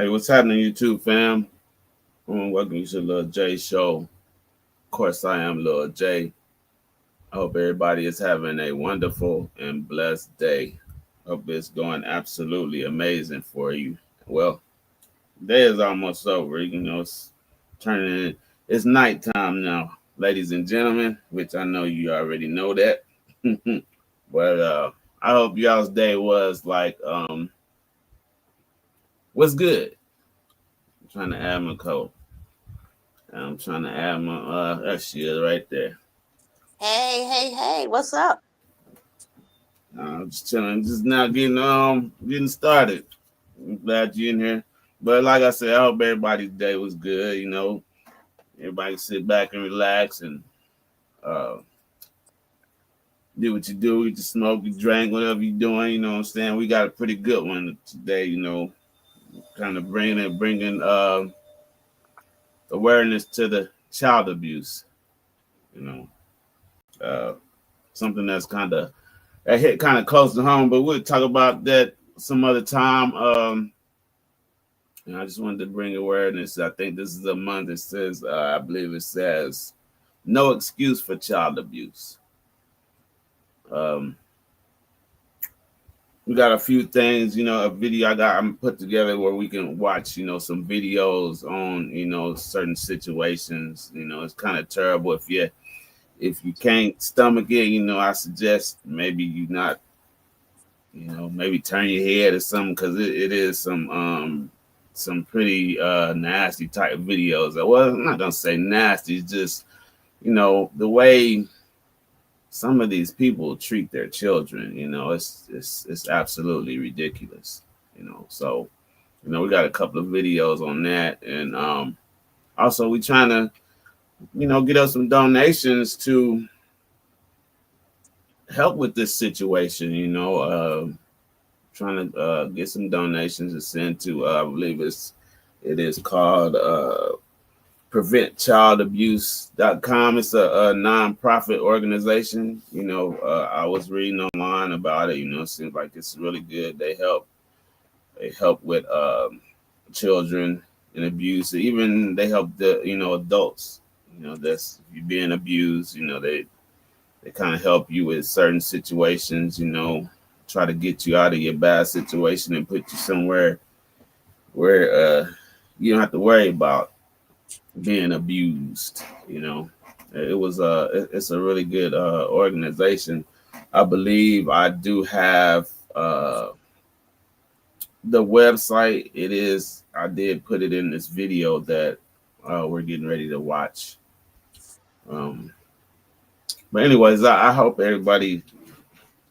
Hey, what's happening, YouTube fam? Welcome you to Lil J Show. Of course, I am Lil J. I hope everybody is having a wonderful and blessed day. Hope it's going absolutely amazing for you. Well, day is almost over. It's turning. It's nighttime now, ladies and gentlemen. Which I know you already know that. But I hope y'all's day was good. I'm trying to add my code. I'm trying to add my that shit right there. Hey, what's up? I'm just chilling, just now getting started. I'm glad you're in here. But like I said, I hope everybody's day was good. Everybody sit back and relax and uh do what you do. You just smoke, you drink, whatever you're doing. You know what I'm saying? We got a pretty good one today. Kind of bringing awareness to the child abuse. You know, uh, something that's that hit kind of close to home. But we'll talk about that some other time. And I just wanted to bring awareness. I think this is a month that says, I believe it says, no excuse for child abuse. Um, we got a few things, a video I'm put together where we can watch, some videos on, certain situations. It's kind of terrible if you can't stomach it. I suggest maybe you not, maybe turn your head or something because it is some pretty nasty type videos. Well, I'm not gonna say nasty, it's just the way some of these people treat their children. It's absolutely ridiculous. So we got a couple of videos on that, and also we trying to get us some donations to help with this situation. Trying to get some donations to send to I believe it is called preventchildabuse.com. It's a non-profit organization. I was reading online about it. It seems like it's really good. They help with children in abuse. Even they help the adults. That's if you're being abused. They kind of help you with certain situations. Try to get you out of your bad situation and put you somewhere where you don't have to worry about being abused. It's a really good organization. I believe I do have the website. I did put it in this video that we're getting ready to watch. But anyways, I hope everybody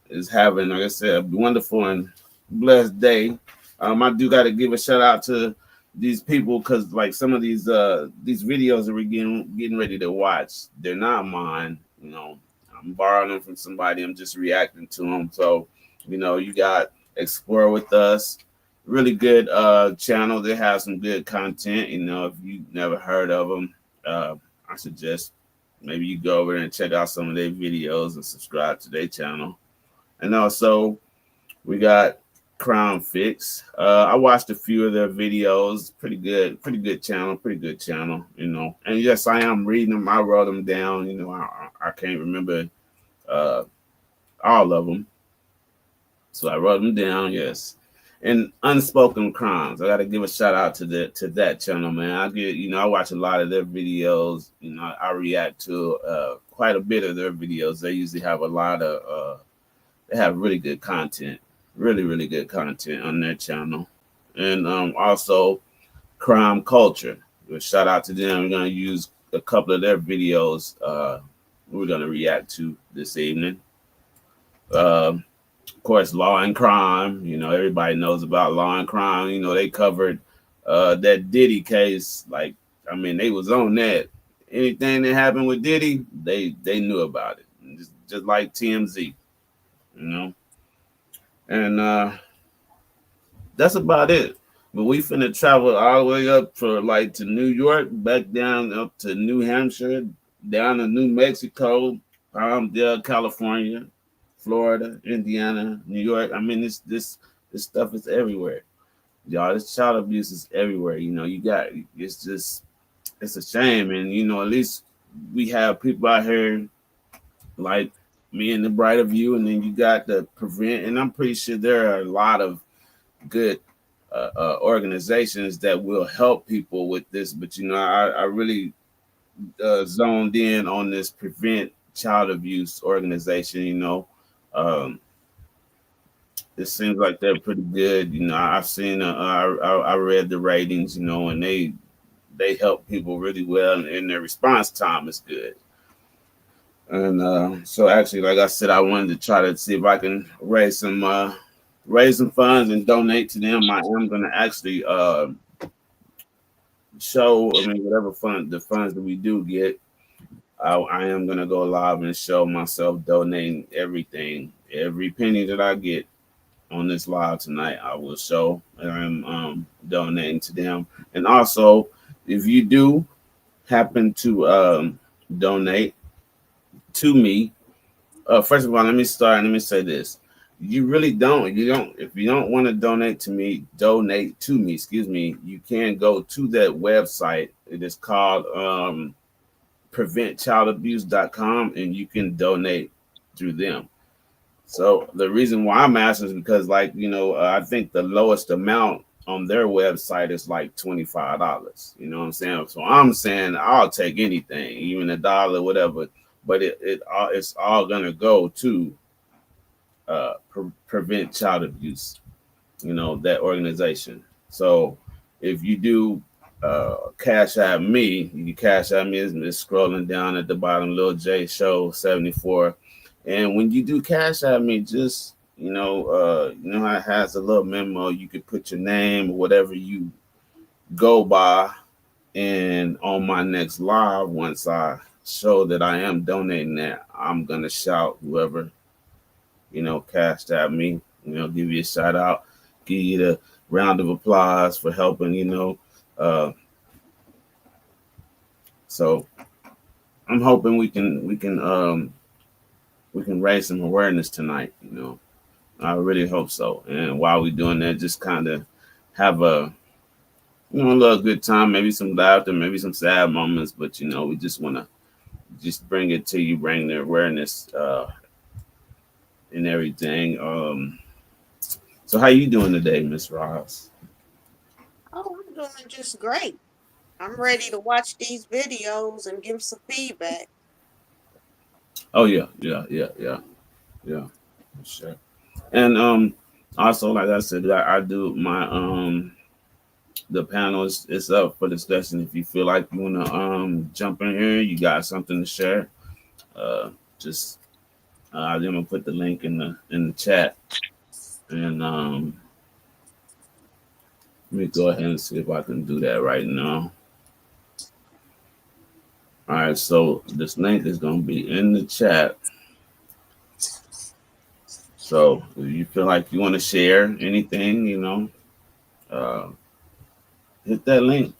is having, like I said, a wonderful and blessed day. I do got to give a shout out to these people because, like, some of these videos that we're getting ready to watch, they're not mine. I'm borrowing them from somebody. I'm just reacting to them. So, you got Explore with Us, really good channel. They have some good content. If you never heard of them, I suggest maybe you go over there and check out some of their videos and subscribe to their channel. And also, we got Crown Fix. I watched a few of their videos. Pretty good channel. And yes, I am reading them. I wrote them down. I can't remember all of them, so I wrote them down. Yes. And Unspoken Crimes. I got to give a shout out to that channel, man. I watch a lot of their videos. I react to quite a bit of their videos. They usually have a lot of. They have really good content, really good content on their channel. And also Crime Culture. Shout out to them. We're going to use a couple of their videos we're going to react to this evening. Of course, Law and Crime. Everybody knows about Law and Crime. They covered that Diddy case. They was on that. Anything that happened with Diddy, they knew about it. Just like TMZ. And that's about it. But we finna travel all the way up to New York, back down up to New Hampshire, down to New Mexico, Palmdale, California, Florida, Indiana, New York. This stuff is everywhere. y'all. This child abuse is everywhere. You got it's a shame, and at least we have people out here like me and the Brighter View, and then you got the Prevent, and I'm pretty sure there are a lot of good organizations that will help people with this. But I really zoned in on this Prevent Child Abuse organization. Um, it seems like they're pretty good. I've seen, I read the ratings, and they help people really well, and their response time is good. And so actually, like I said, I wanted to try to see if I can raise some funds and donate to them. I am going to actually show. I mean, whatever the funds that we do get, I am going to go live and show myself donating everything, every penny that I get on this live tonight. I will show that I'm donating to them. And also, if you do happen to donate to me, first of all, let me say this. If you don't want to donate to me, excuse me, you can go to that website. It is called preventchildabuse.com, and you can donate through them. So the reason why I'm asking is because, like, I think the lowest amount on their website is like $25. You know what I'm saying? So I'm saying I'll take anything, even a dollar, whatever. But it's all gonna go to prevent child abuse. That organization. So if you do cash out me, you can cash out me. It's scrolling down at the bottom, Lil J Show 74. And when you do cash out me, just how it has a little memo. You could put your name or whatever you go by, and on my next live, once I show that I am donating that, I'm gonna shout whoever cashed out me. Give you a shout out, give you the round of applause for helping. Uh, so I'm hoping we can raise some awareness tonight. I really hope so. And while we're doing that, just kind of have a little good time, maybe some laughter, maybe some sad moments, but we just want to just bring it to you, bring the awareness and everything. So how you doing today, Miss Ross? Oh, I'm doing just great. I'm ready to watch these videos and give some feedback. Oh yeah, yeah, yeah, yeah, yeah, sure. And also, like I said, I do my the panel is up for discussion. If you feel like you wanna jump in here, you got something to share. Just I'm gonna put the link in the chat, and let me go ahead and see if I can do that right now. All right, so this link is gonna be in the chat. So if you feel like you want to share anything, uh, hit that link.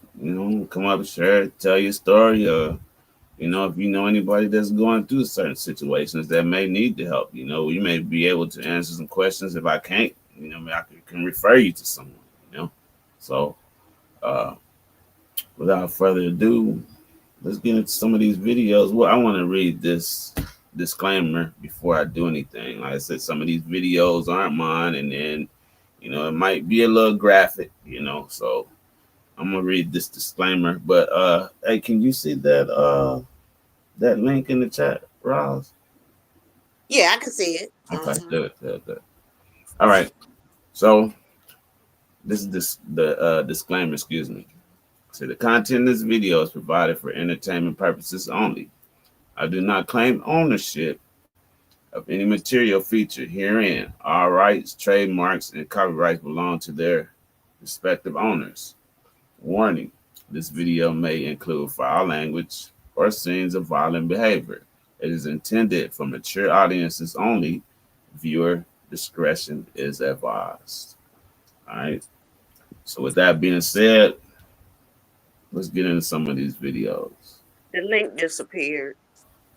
Come up, share, tell your story. If you know anybody that's going through certain situations that may need the help, you may be able to answer some questions. If I can't, I can refer you to someone. You know, so uh, without further ado, let's get into some of these videos. Well, I want to read this disclaimer before I do anything. Like I said, some of these videos aren't mine, and then it might be a little graphic. So I'm gonna read this disclaimer. But hey, can you see that link in the chat, Roz? Yeah, I can see it. Okay, good, good, good. All right. So this is the disclaimer. Excuse me. So the content of this video is provided for entertainment purposes only. I do not claim ownership of any material featured herein. All rights, trademarks, and copyrights belong to their respective owners. Warning: this video may include foul language or scenes of violent behavior. It is intended for mature audiences only. Viewer discretion is advised. All right. So, with that being said, let's get into some of these videos. The link disappeared.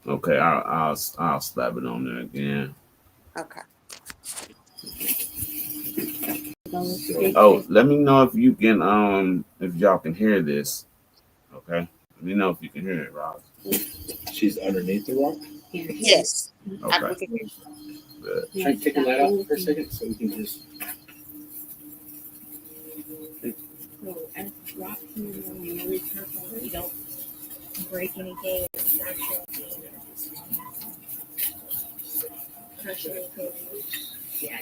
Okay, I'll slap it on there again. Okay. Oh, let me know if you can if y'all can hear this. Okay. Let me know if you can hear it, Rob. She's underneath the rock. Yes. Okay. Good. Try to take the light off for a second so we can just. So as rocks in the morning, really careful that you don't break anything, crush anything. Yeah.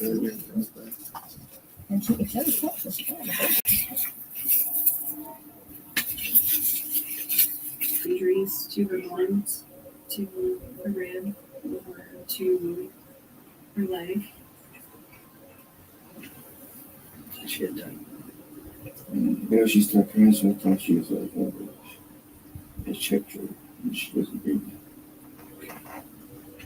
And she can show you close. Injuries to her arms, to her rib, or to her leg. She had done. She started crying, so I thought she was like, oh, I checked her, and she wasn't breathing.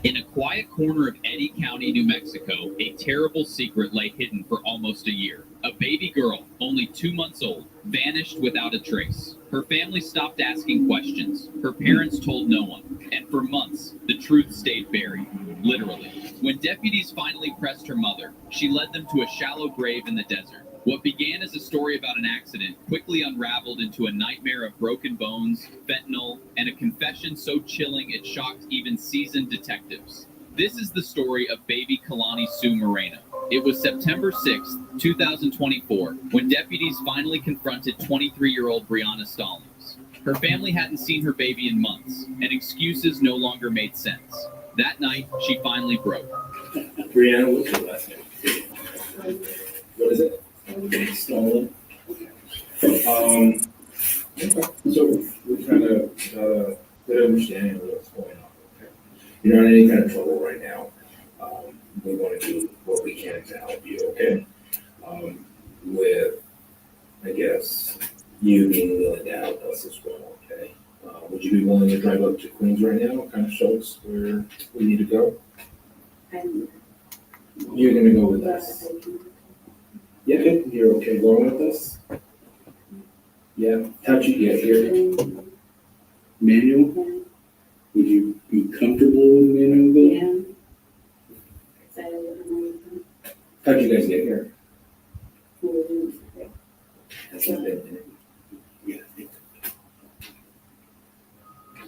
In a quiet corner of Eddy County, New Mexico, a terrible secret lay hidden for almost a year. A baby girl, only 2 months old, vanished without a trace. Her family stopped asking questions. Her parents told no one. And for months, the truth stayed buried. Literally. When deputies finally pressed her mother, she led them to a shallow grave in the desert. What began as a story about an accident quickly unraveled into a nightmare of broken bones, fentanyl, and a confession so chilling it shocked even seasoned detectives. This is the story of baby Kalani Sue Moreno. It was September 6, 2024, when deputies finally confronted 23-year-old Brianna Stallings. Her family hadn't seen her baby in months, and excuses no longer made sense. That night, she finally broke. Brianna, what's your last name? What is it? Stolen. Okay. So we kind of got a good understanding of what's going on. Okay. You're not in any kind of trouble right now. We want to do what we can to help you. Okay. With, I guess, you being willing to help us as well. Okay. Would you be willing to drive up to Queens right now? Kind of show us where we need to go. You're gonna go with us. Yeah, you're okay going with us? Yeah, how'd you get here? Manual? Would you be comfortable with manual? Yeah. How'd you guys get here? That's not bad. Yeah.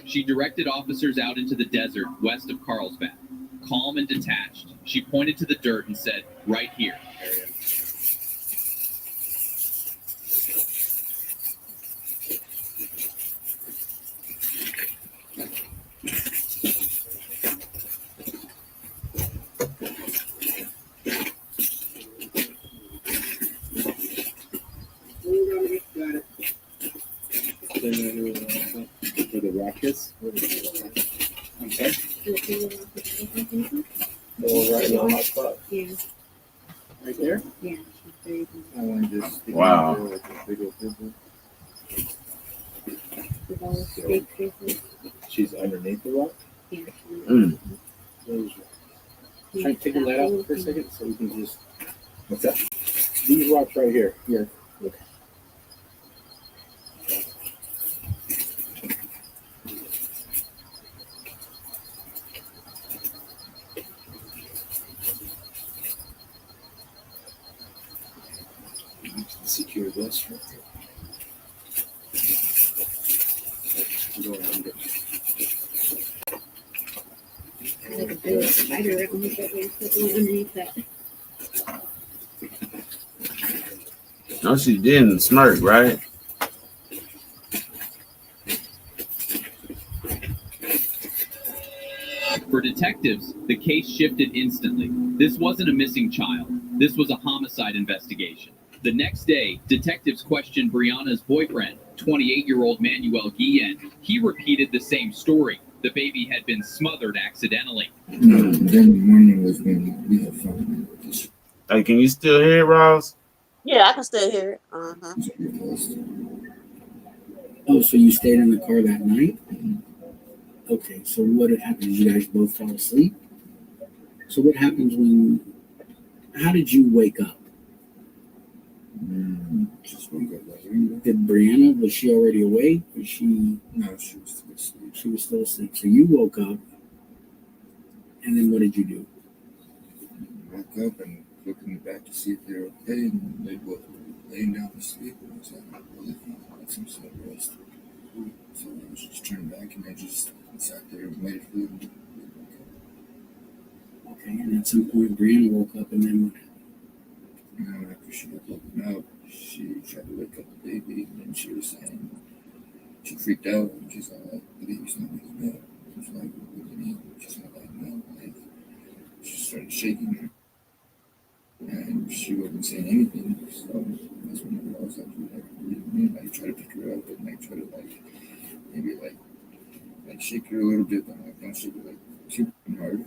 She directed officers out into the desert west of Carlsbad. Calm and detached, she pointed to the dirt and said, "Right here." Got it. For the rockets? Okay. Oh, right on my spot. Yeah. Right there? Yeah. She's very good. I want to just stick Wow. it in there like a big old pimple. With all of the big faces. She's underneath the rock? Yeah. Mm. Those rocks. Try to take the light out for a second so we can just. What's that? These rocks right here. Yeah. Okay. Secure this right there. Go around it. Like a big spider right underneath that. Underneath that. No, she didn't smirk, right? For detectives, the case shifted instantly. This wasn't a missing child. This was a homicide investigation. The next day, detectives questioned Brianna's boyfriend, 28-year-old Manuel Guillen. He repeated the same story. The baby had been smothered accidentally. No, then the morning was when we had fun. Hey, can you still hear it, Ross? Yeah, I can still hear it. Oh, so you stayed in the car that night? Okay, so what had happened? Did you guys both fall asleep? So what happens how did you wake up? Just woke up later. Did Brianna, was she already awake? Was she? No, she was still asleep. She was still asleep. So you woke up, and then what did you do? Woke up and looking in the back to see if they're okay, and they were laying down to sleep, and I was like, well, they can let some sort of rest. So I was just turned back, and I just sat there and waited for them to wake up. Okay, and at some point, Brianna woke up, and then what happened? And after she got woken up, she tried to wake up the baby, and then she was saying, she freaked out, and she's like, the baby's not waking up. I was like, what do you mean? She's not waking up. Like, she started shaking her, and she wasn't saying anything. So that's when I realized I was like, what do you mean? I tried to pick her up, and I tried to maybe shake her a little bit, but like don't shake her too hard.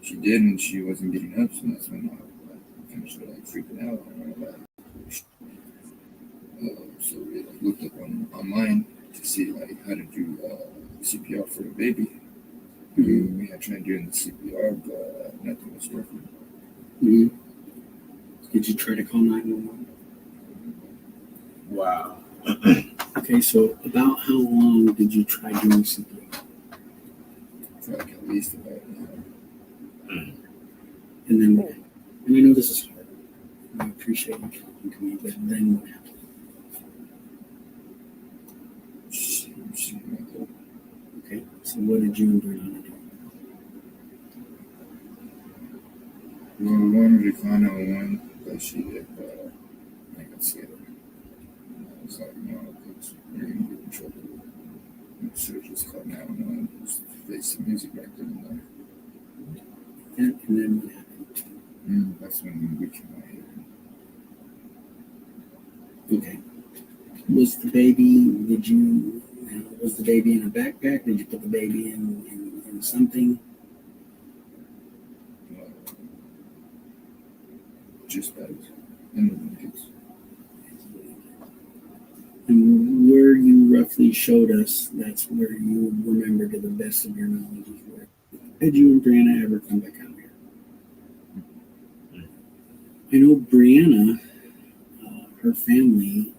She did, and she wasn't getting up, so that's when I kind of started freaking out. So we looked up online to see how to do CPR for the baby. We had tried doing the CPR, but nothing was working. Mm-hmm. Did you try to call 911? Wow. Okay, so about how long did you try doing CPR? For at least about an hour. And then what happened? And I know this is hard. I appreciate you talking to me, but then what happened? She went up. Okay, so what did you and Brianna do? Well, we wanted to call 911, but she did, I got scared. I was like, no, because you're going to get in trouble. I should have just called 911 and just face the music right then and there. And then what happened? That's when we came out here. Okay. Was the baby, was the baby in a backpack? Did you put the baby in something? Just bags and the blankets. And where you roughly showed us, that's where you remember to the best of your knowledge is where. Did you and Brianna ever come back out here? I know Brianna, her family.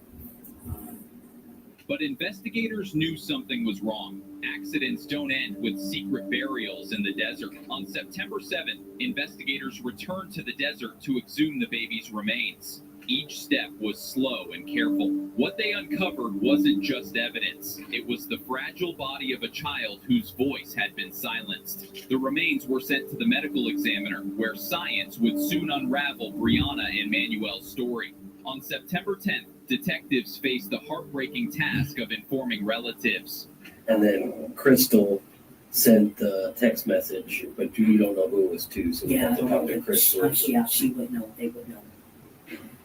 But investigators knew something was wrong. Accidents don't end with secret burials in the desert. On September 7th, investigators returned to the desert to exhume the baby's remains. Each step was slow and careful. What they uncovered wasn't just evidence. It was the fragile body of a child whose voice had been silenced. The remains were sent to the medical examiner, where science would soon unravel Brianna and Manuel's story. On September 10th, detectives faced the heartbreaking task of informing relatives. And then Crystal sent the text message, but you don't know who it was to, so we have to talk to Crystal. Yeah, she would know. They would know.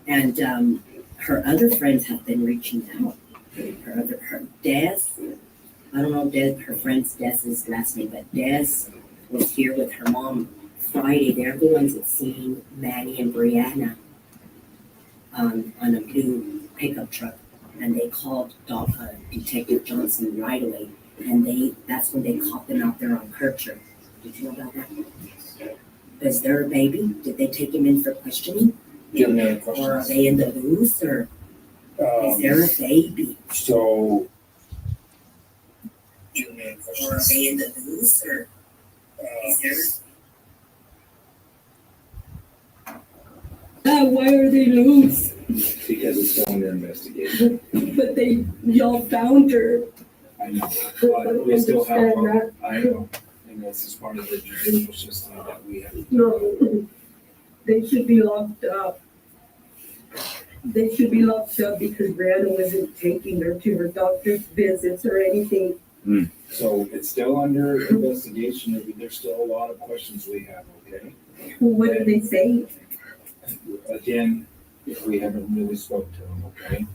And her other friends have been reaching out. Her Des, I don't know Des, her friend's Des's last name, but Des was here with her mom Friday. They're the ones that seen Manny and Brianna on a blue pickup truck, and they called Detective Johnson right away, and that's when they caught them out there on Kircher. Did you know about that? Is there a baby? Did they take him in for questioning? Do you have any other questions? Or are they in the loose, or is there a baby? So, Or are they in the loose, or is there? Why are they loose? because it's still under investigation. But y'all found her. I know, but we still have, I know, and that's just part of the judicial system that we have. No, they should be locked up. They should be locked up because Brianna wasn't taking her to her doctor's visits or anything. So it's still under investigation. There's still a lot of questions we have, okay? What did they say? Again, we haven't really spoke to them, okay?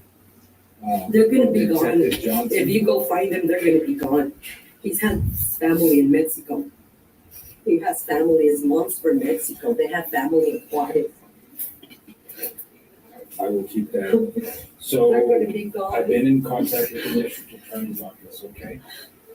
They're gonna be gone. Detective Johnson. If you go find them, they're gonna be gone. He's had family in Mexico. He has family, his mom's from Mexico. They have family in Juarez. I will keep that. So They're gonna be gone. I've been in contact with the district attorney's office, okay?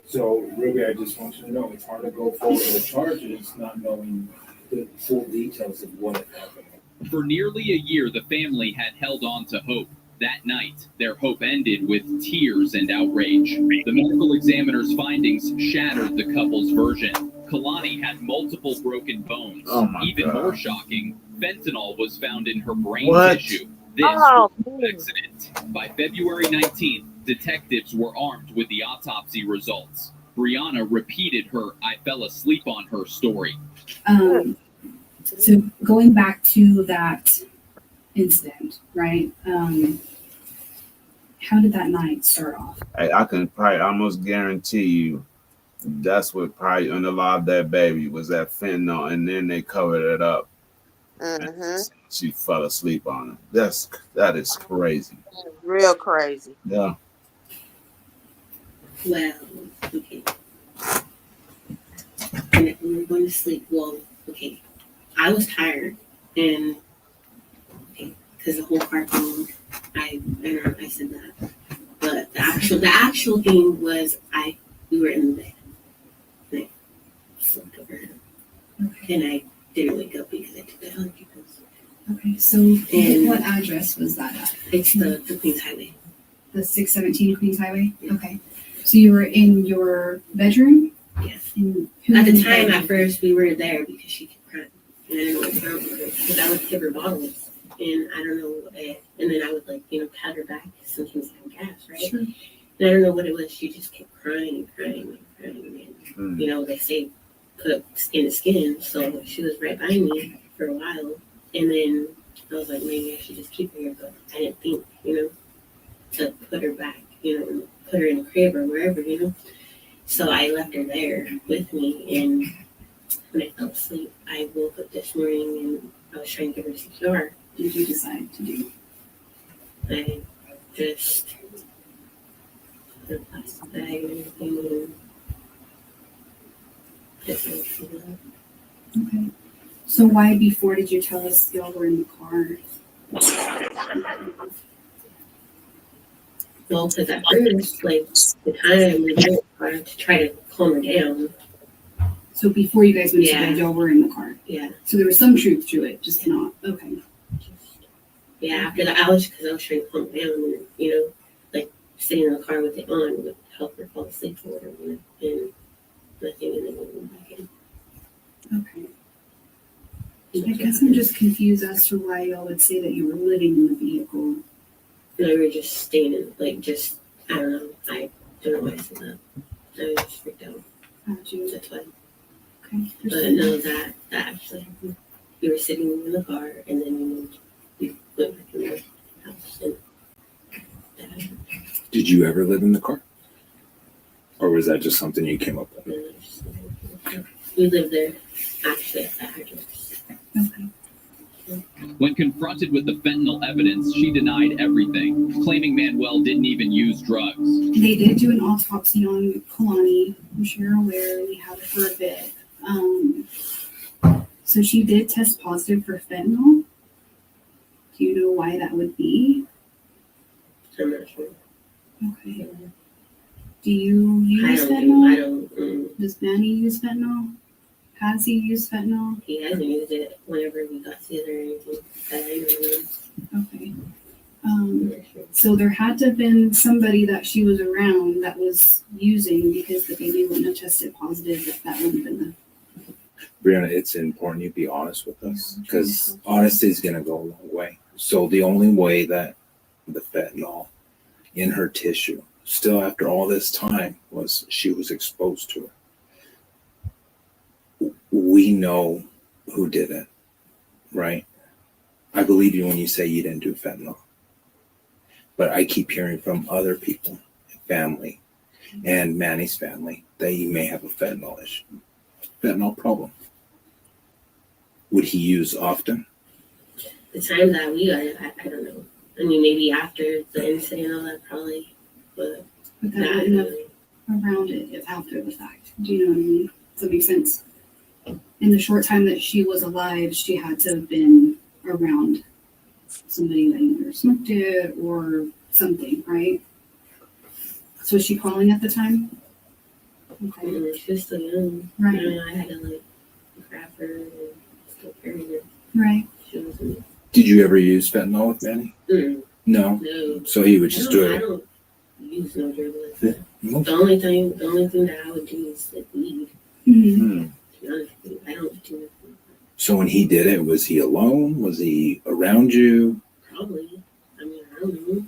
So Ruby, I just want you to know, it's hard to go forward with charges not knowing the full details of what had happened. For nearly a year, the family had held on to hope. That night, their hope ended with tears and outrage. The medical examiner's findings shattered the couple's version. Kalani had multiple broken bones. Oh my Even God. more shocking, fentanyl was found in her brain What? tissue. This Oh, was an accident. By February 19th, detectives were armed with the autopsy results. Brianna repeated her "I fell asleep on her" story. So going back to that incident, right? How did that night start off? I can probably almost guarantee you that's what probably underlied that baby was that fentanyl, and then they covered it up. mm-hmm. She fell asleep on it. That is crazy. Real crazy. Yeah. Well, okay. And we were going to sleep. Well, okay. I was tired, and because the whole cartoon, I said that. But the actual thing was we were in the bed. And I slept over her. Okay. And I didn't wake up because I took the allergy pills. Okay, so what address was that at? It's the Queens Highway. The 617 Queens Highway? Yeah. Okay. So you were in your bedroom? Yes. At the time, at first, we were there because she kept crying. And I didn't know what was wrong with her. Because I would give her bottles. And I don't know. And then I would, pat her back. Sometimes have gas, right? Sure. And I don't know what it was. She just kept crying and crying and crying. And, they say put skin to skin. So she was right by me for a while. And then I was like, maybe I should just keep her here. But I didn't think, to put her back, put her in a crib or wherever, So I left her there with me. And when I fell asleep, I woke up this morning and I was trying to give her CPR. What did you decide to do? I just put a plastic bag and everything and just Okay. So why before did you tell us y'all were in the car? Well, because at first, the time we were in the car to try to calm her down. So before you guys went to bed, y'all were in the car? Yeah. So there was some truth to it, just not. Okay. After the hours, because I was trying to calm her down, and, sitting in the car with it on would help her fall asleep or whatever, and nothing, and then we went back in. Okay. I guess I'm just confused as to why y'all would say that you were living in the vehicle. And we were just staying in, I don't know. I don't know why I said that. I was just freaked out. Gotcha. That's why. Okay. But no, that actually happened. We were sitting in the car, and then we went back in the house. And that happened. Did you ever live in the car? Or was that just something you came up with? No, we lived there, actually, at that address. Okay. When confronted with the fentanyl evidence, she denied everything, claiming Manuel didn't even use drugs. They did do an autopsy on Kalani. I'm sure you're aware we had her for a bit. So she did test positive for fentanyl. Do you know why that would be? I'm not sure. Okay. Do you use fentanyl? Does Manny use fentanyl? Has he used fentanyl? He hasn't used it whenever we got together or anything that I know of. Okay. So there had to have been somebody that she was around that was using, because the baby wouldn't have tested positive if that wouldn't have been the... Brianna, it's important you be honest with us, because honesty is going to go a long way. So the only way that the fentanyl in her tissue, still after all this time, was she was exposed to it. We know who did it, right? I believe you when you say you didn't do fentanyl. But I keep hearing from other people, family, and Manny's family, that you may have a fentanyl issue, fentanyl problem. Would he use often? The time that we got it, I don't know. I mean, maybe after the incident and all that, probably. But that wouldn't have around it after the fact. Do you know what I mean? Does that make sense? In the short time that she was alive, she had to have been around somebody that either smoked it or something, right? So was she crawling at the time? Okay. She was still young. Right. I had to grab her and still carry her. Right. She wasn't. Did you ever use fentanyl with Manny? No. No. So he would just do it. I don't use no drug like that. The only thing that I would do is weed. Mm-hmm. So when he did it, was he alone? Was he around you? Probably. I mean, I don't know.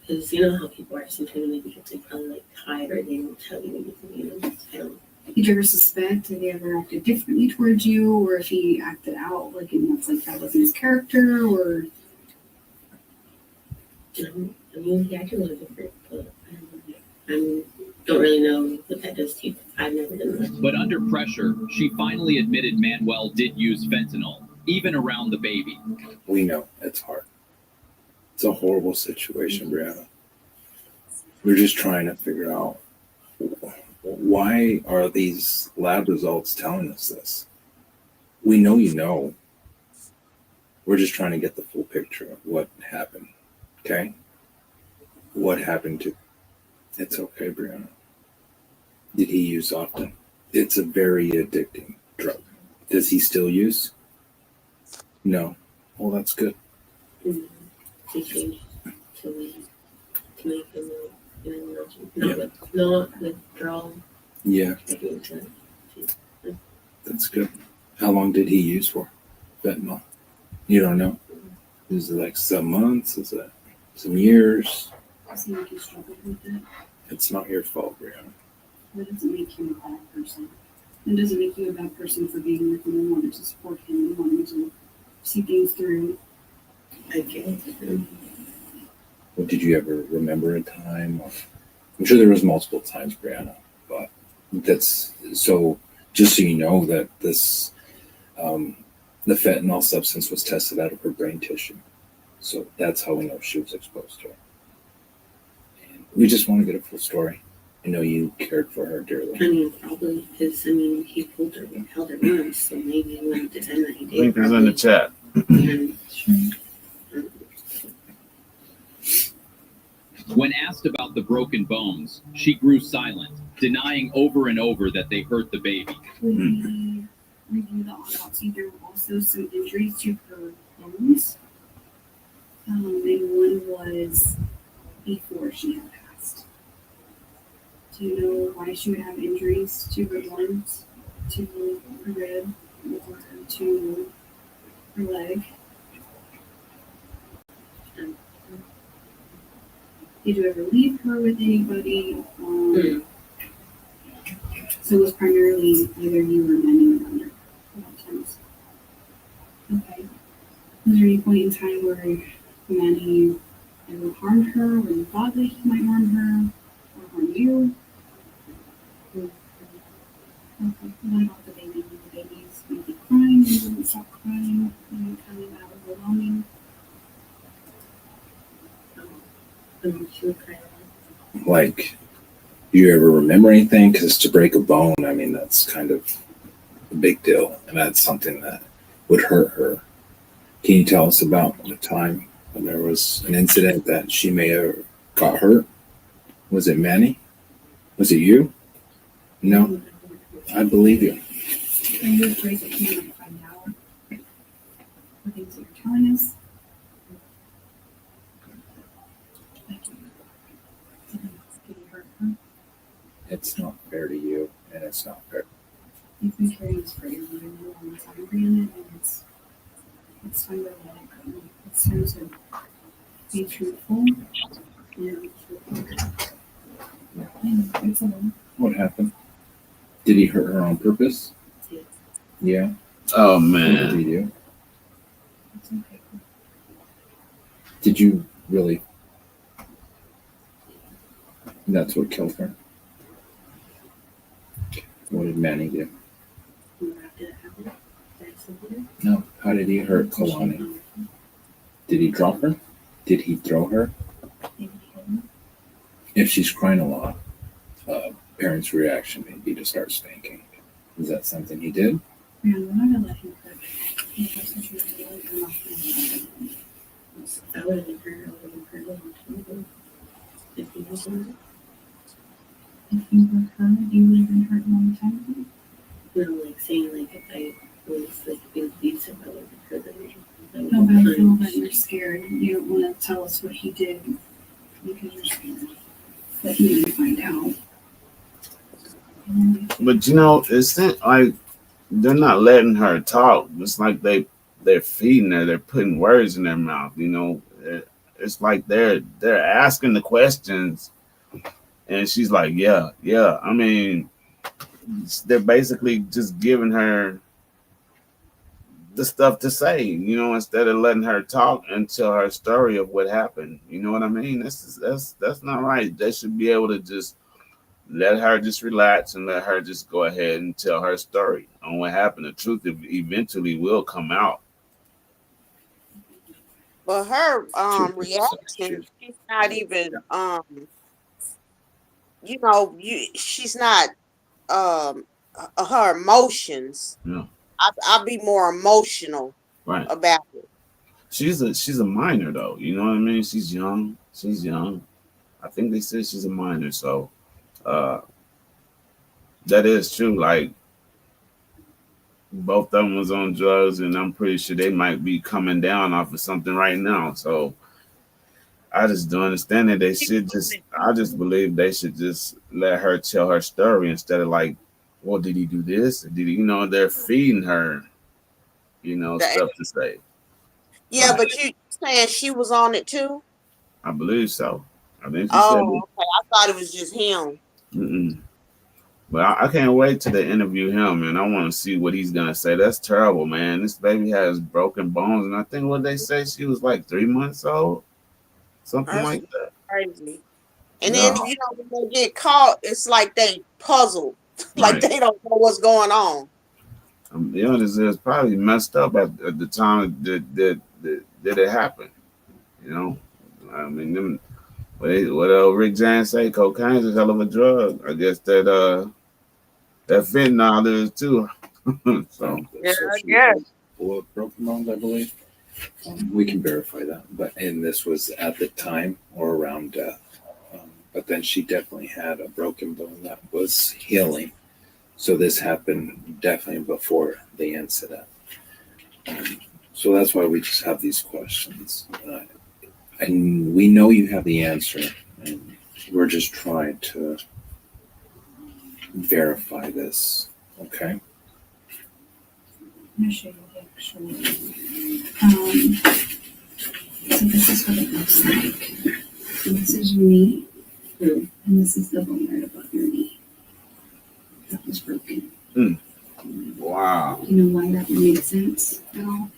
Because you know how people are sometimes maybe because they probably like hide or they don't tell you anything, you know? I don't. Did you ever suspect if he ever acted differently towards you, or if he acted out like and that's like that wasn't his character, or I mean, he acted a little different, but I don't really know what that does to you. I've never done that. But under pressure, she finally admitted Manuel did use fentanyl, even around the baby. We know it's hard. It's a horrible situation, Brianna. We're just trying to figure out why are these lab results telling us this? We know you know. We're just trying to get the full picture of what happened. Okay? What happened to... It's okay, Brianna. Did he use often? It's a very addicting drug. Does he still use? No. Well, that's good. He changed to make him, not withdraw. Yeah, that's good. How long did he use for fentanyl? You don't know? Is it like some months? Is it some years? does he make you struggle with it? It's not your fault, Brianna. That doesn't make you a bad person. It doesn't make you a bad person for being with him and wanting to support him and wanting to see things through. Okay. Well, did you ever remember a time? I'm sure there was multiple times, Brianna, but that's so. Just so you know that this, the fentanyl substance was tested out of her brain tissue, so that's how we know she was exposed to it. And we just want to get a full story. I know you cared for her dearly. I mean, probably because he pulled her, held her arms, so maybe when the time that he did. Link is in the chat. When asked about the broken bones, she grew silent, denying over and over that they hurt the baby. When we reviewed the autopsy, there were also some injuries to her bones. And one was before she had passed. Do you know why she would have injuries to her bones, to her rib, or to her leg? Did you ever leave her with anybody? So it was primarily either you or Manny around her a lot of times. Okay. Was there any point in time where Manny ever harmed her, or you thought that he might harm her or harm you? Okay. What about the baby? The baby's maybe crying, he wouldn't stop crying, maybe kind of overwhelming. She would cry a lot. Like, do you ever remember anything? Because to break a bone, I mean, that's kind of a big deal, and that's something that would hurt her. Can you tell us about the time when there was an incident that she may have got hurt? Was it Manny? Was it you? No, I believe you. Are you afraid that he might find out the things that you're telling us? Did he hurt her? It's not fair to you, and it's not fair. You've been carrying this for a really long time, Brianna, and it's time to let it go. It's time to be truthful. And it's a lot. What happened? Did he hurt her on purpose? Yeah. Oh What did he man. do? It's okay. Did you really? That's what killed her. What did Manny do? No. How did he hurt Kalani? Did he drop her? Did he throw her? If she's crying a lot, parents' reaction may be to start spanking. Is that something he did? Yeah, we're not gonna let him hurt her. If that's what you're doing, we're not gonna let him. I would have been hurt. I would have been hurt a long time ago. If he was hurt. If you were hurt, you would have been hurt a long time ago. No, like saying like if I was like being abusive, I would have hurt them. No, but I feel that you're scared. You don't want to tell us what he did because you're scared that he didn't find out. But you know, it's not like they're not letting her talk. It's like they're feeding her. They're putting words in their mouth. You know, it's like they're asking the questions, and she's like, yeah, yeah. I mean, they're basically just giving her the stuff to say, you know, instead of letting her talk and tell her story of what happened. You know what I mean? That's not right. They should be able to just let her just relax and let her just go ahead and tell her story on what happened. The truth eventually will come out. But her Truth is reaction, subjective. she's not even you know, she's not her emotions. Yeah, I'll be more emotional right. about it. She's a minor though. You know what I mean? She's young. She's young. I think they said she's a minor, so uh that is true. Like both of them was on drugs, and I'm pretty sure they might be coming down off of something right now. So I just don't understand that they should just. I just believe they should just let her tell her story instead of like, well, did he do this? Did he? You know, they're feeding her, you know, The- stuff to say. yeah, but you saying she was on it too? I believe so. I think she said Oh, it. okay. I thought it was just him. Mm-mm. But I can't wait till they interview him, man. I want to see what he's gonna say. That's terrible, man. This baby has broken bones, and I think what they say she was like 3 months old, something That's like that. crazy. And Yeah, then you know when they get caught, it's like they puzzled, like right. they don't know what's going on. You know, this is probably messed up at the time that it happened. You know, I mean, them, what Rick James say, cocaine's a hell of a drug. I guess that fentanyl is too. So Yeah, So I she guess. had bullet broken bones, I believe. We can verify that, and this was at the time or around death. But then she definitely had a broken bone that was healing. So this happened definitely before the incident. So that's why we just have these questions. And we know you have the answer, and we're just trying to verify this. Okay? I'm gonna show you the actual. So this is what it looks like. And this is your knee, and this is the bone right above your knee. That was broken. wow. Do you know why that would make sense at all?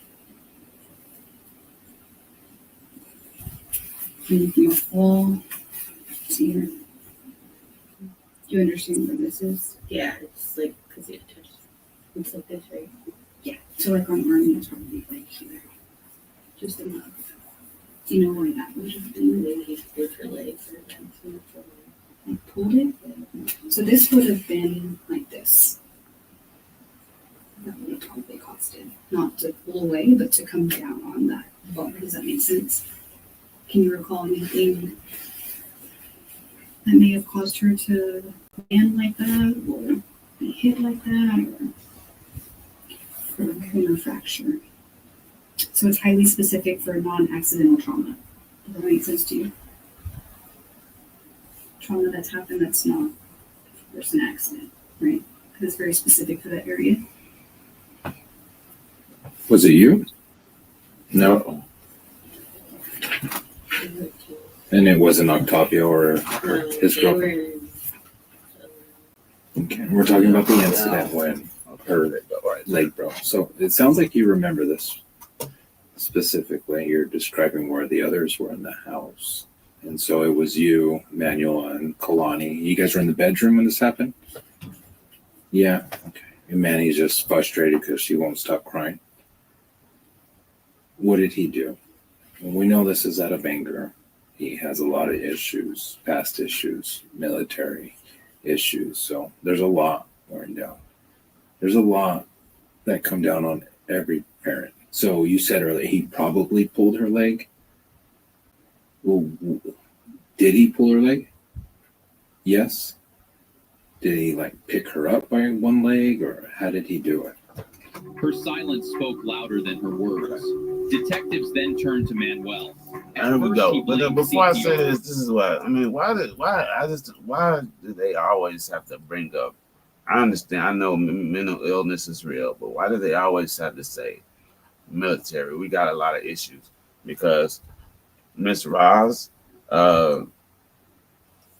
And from a fall to here. Do you understand where this is? Yeah, it's like because it touched. It's like this, right? Yeah. So like on arm, it's probably like here, just above. Do you know why that would have been? Maybe with her legs or something. I pulled it. So this would have been like this. That would have probably caused it not to pull away, but to come down on that bone. Does that make sense? Can you recall anything that may have caused her to land like that, or be hit like that, or a femur fracture? So it's highly specific for non-accidental trauma. Does that make sense to you? Trauma that's happened that's not, of course, an accident, right? Because it's very specific for that area. Was it you? No. And it wasn't Octavio or his girlfriend? Okay, we're talking about the incident when her leg broke. So it sounds like you remember this specifically. You're describing where the others were in the house. And so it was you, Manuel, and Kalani. You guys were in the bedroom when this happened? Yeah, okay. And Manny's just frustrated because she won't stop crying. What did he do? Well, we know this is out of anger. He has a lot of issues, past issues, military issues. So there's a lot wearing down. There's a lot that come down on every parent. So you said earlier he probably pulled her leg. Well, did he pull her leg? Yes. Did he like pick her up by one leg, or how did he do it? Her silence spoke louder than her words. Detectives then turned to Manuel. There we go. But before I say this is what I mean. Why do they always have to bring up I understand. I know mental illness is real, but why do they always have to say military? We got a lot of issues because Miss Roz, uh,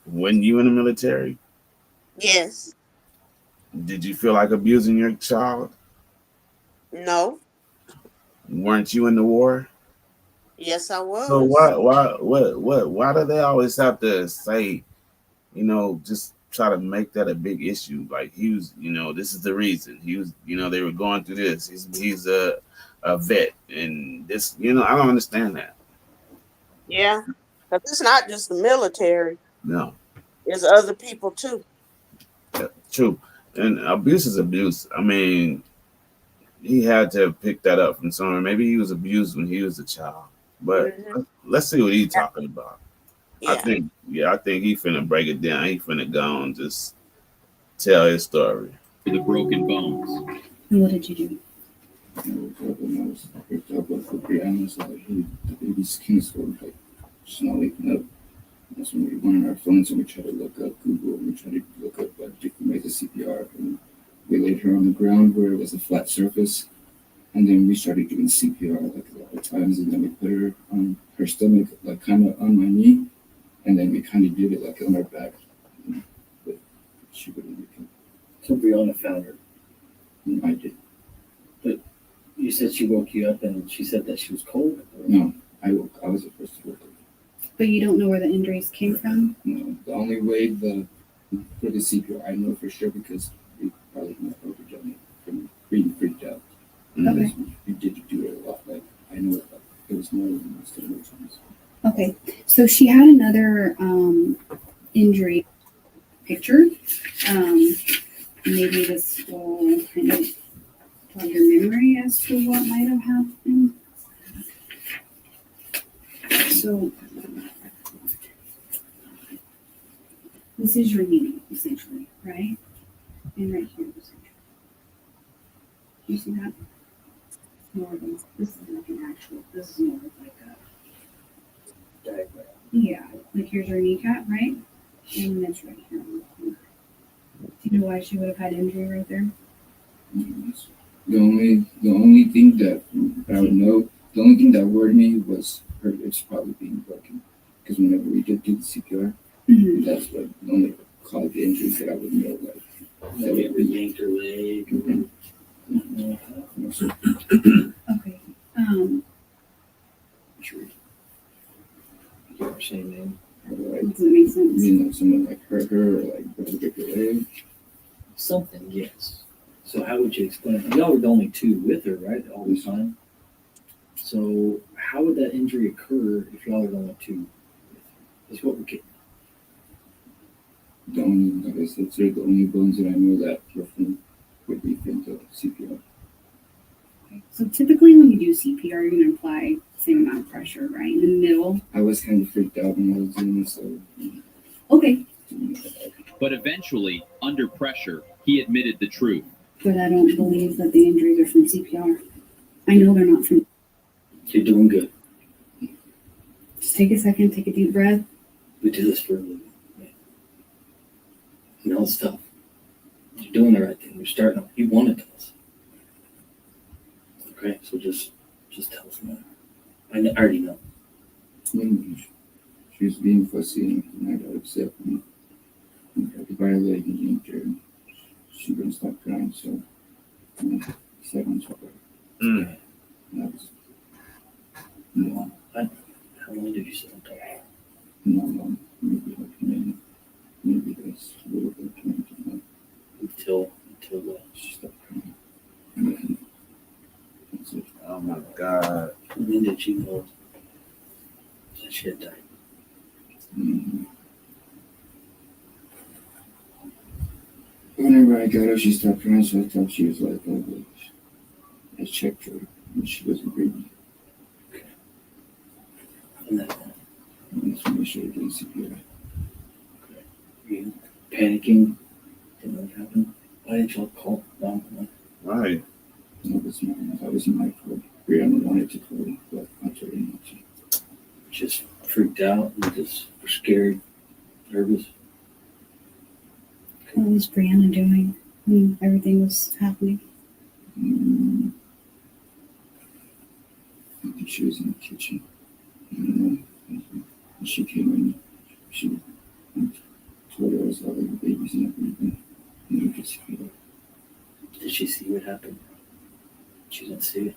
when you in the military, Yes. did you feel like abusing your child? No. Weren't you in the war? Yes, I So was. why do they always have to say, just try to make that a big issue? Like he was, this is the reason he was, they were going through this. He's a vet, and this, I don't understand that. Yeah. Because it's not just the military, No, it's other people too. true. And abuse is abuse. I mean, he had to have picked that up from somewhere. Maybe he was abused when he was a child. But Hmm. let's see what he's talking about. Yeah. I think he finna break it down. He finna go and just tell his story. The broken bones. And what did you do? I woke up and I was picked up with the Brianna, so like, hey, the baby's skin scored, like, she's not waking up. That's when we went on our phones and we tried to look up Google and we tried to look up different ways of CPR. And we laid her on the ground where it was a flat surface. And then we started doing CPR like a lot of times. And then we put her on her stomach, like kind of on my knee. And then we kind of did it like on her back. But she wouldn't wake up. So Brianna found her. And I did. You said she woke you up and she said that she was cold? No, I was the first to wake up. But you don't know where the injuries came from? No, the only way for the CPR, I know for sure because we probably met over Johnny from being freaked out. Okay. We did do it a lot. Like I know it was more than most of the times. Okay. So she had another injury picture. Maybe this will kind of jog your memory as to what might have happened. So this is your knee, essentially, right? And right here, essentially. Do you see that? More of a, this is like an actual, this is more of like a Diagram. yeah, like here's her kneecap, right? And that's right here on the corner. Do you know why she would have had injury right there? Yes. The only thing that I would know, the only thing that worried me was her lips probably being broken. Because whenever we did do the CPR, that's what only caused the injuries that I would know. Like That we ever yanked her leg. Okay. Sure. You ever say name? Like, Does it make sense? Someone like hurt her or like broke her leg. Something, yes. So how would you explain it? Y'all were the only two with her, right, all the time? So how would that injury occur if y'all were the only two? That's what we're getting. The only, like I said, sir, the only bones that I know that roughly would be into CPR. So typically when you do CPR, you're going to apply the same amount of pressure, right? In the middle. I was kind of freaked out when I was doing this, so. Okay. But eventually, under pressure, he admitted the truth. But I don't believe that the injuries are from CPR. I know they're not from. You're doing good. Just take a second, take a deep breath. We do this for a living. Yeah. You know, it's tough. You're doing the right thing. You're starting. You want to tell us. Okay, so just tell us now. I already know. She was being fussy and I got upset and I had to buy her leg and yanked her. She wouldn't stop crying, so I sat on top of her. And that was long. How long did you sit on top of her? Not long, maybe like a minute. Maybe that's a little bit of time. Until she stopped crying. And then that's it. Oh my God. when did you know that she had died? Whenever I got her, she stopped crying, so I thought she was like, I checked her and she wasn't breathing. And that's when we started doing CPR. were you panicking? Didn't know what happened? Why did y'all call 911? Right. That was my fault. Brianna wanted to call, but I told her not to. Just freaked out and just scared, nervous. What was Brianna doing? when everything was happening? I think she was in the kitchen. And she came in. She told her I was having the babies and everything. And we could see her. Did she see what happened? She didn't see it.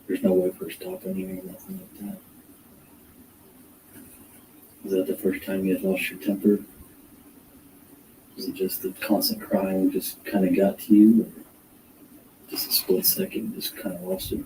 There's no way for her stopping you or nothing like that. Was that the first time you had lost your temper? Was it just the constant crying just kind of got to you? Or just a split second, just kind of lost it?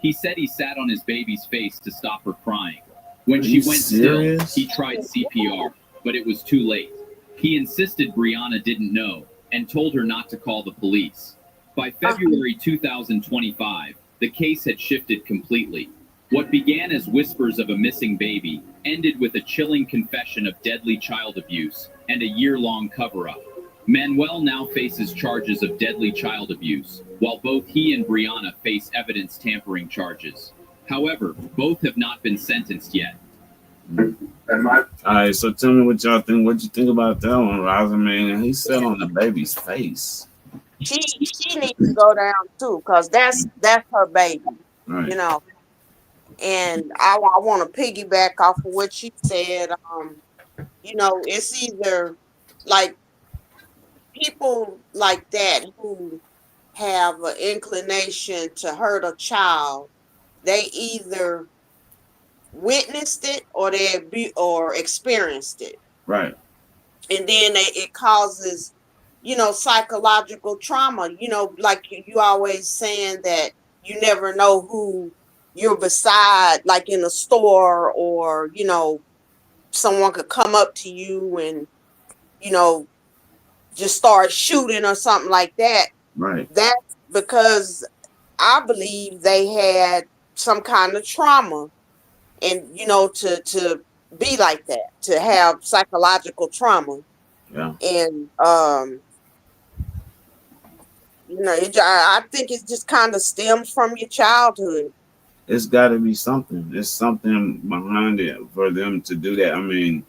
He said he sat on his baby's face to stop her crying. When Are she you went serious? still, he tried CPR, but it was too late. He insisted Brianna didn't know and told her not to call the police. By February 2025, the case had shifted completely. What began as whispers of a missing baby ended with a chilling confession of deadly child abuse and a year-long cover-up. Manuel now faces charges of deadly child abuse, while both he and Brianna face evidence tampering charges. However, both have not been sentenced yet. All right, so tell me what y'all think. What you think about that one, Roz? I mean, he sat on the baby's face. She needs to go down too, cause that's her baby, Right. you know. And I want to piggyback off of what she said. You know, it's either like people like that who have an inclination to hurt a child. They either witnessed it or or experienced it, Right. and then it causes, you know, psychological trauma. You know, like you always saying that you never know who you're beside, like in a store, or you know, someone could come up to you and you know just start shooting or something like that. Right. That's because I believe they had some kind of trauma, and you know, to be like that, to have psychological trauma, Yeah. and you know, I think it just kind of stems from your childhood. It's got to be something. There's something behind it for them to do that. I mean,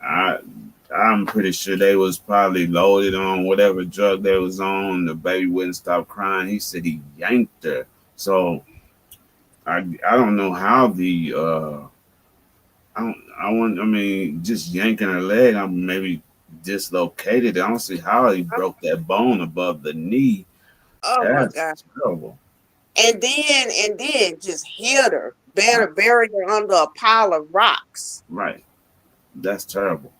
I'm pretty sure they was probably loaded on whatever drug they was on. The baby wouldn't stop crying. He said he yanked her. So I don't know how the I mean just yanking her leg. I maybe dislocated it. I don't see how he broke that bone above the knee. Oh my That's God. terrible. And then just hit her, bury her under a pile of rocks. Right. That's terrible.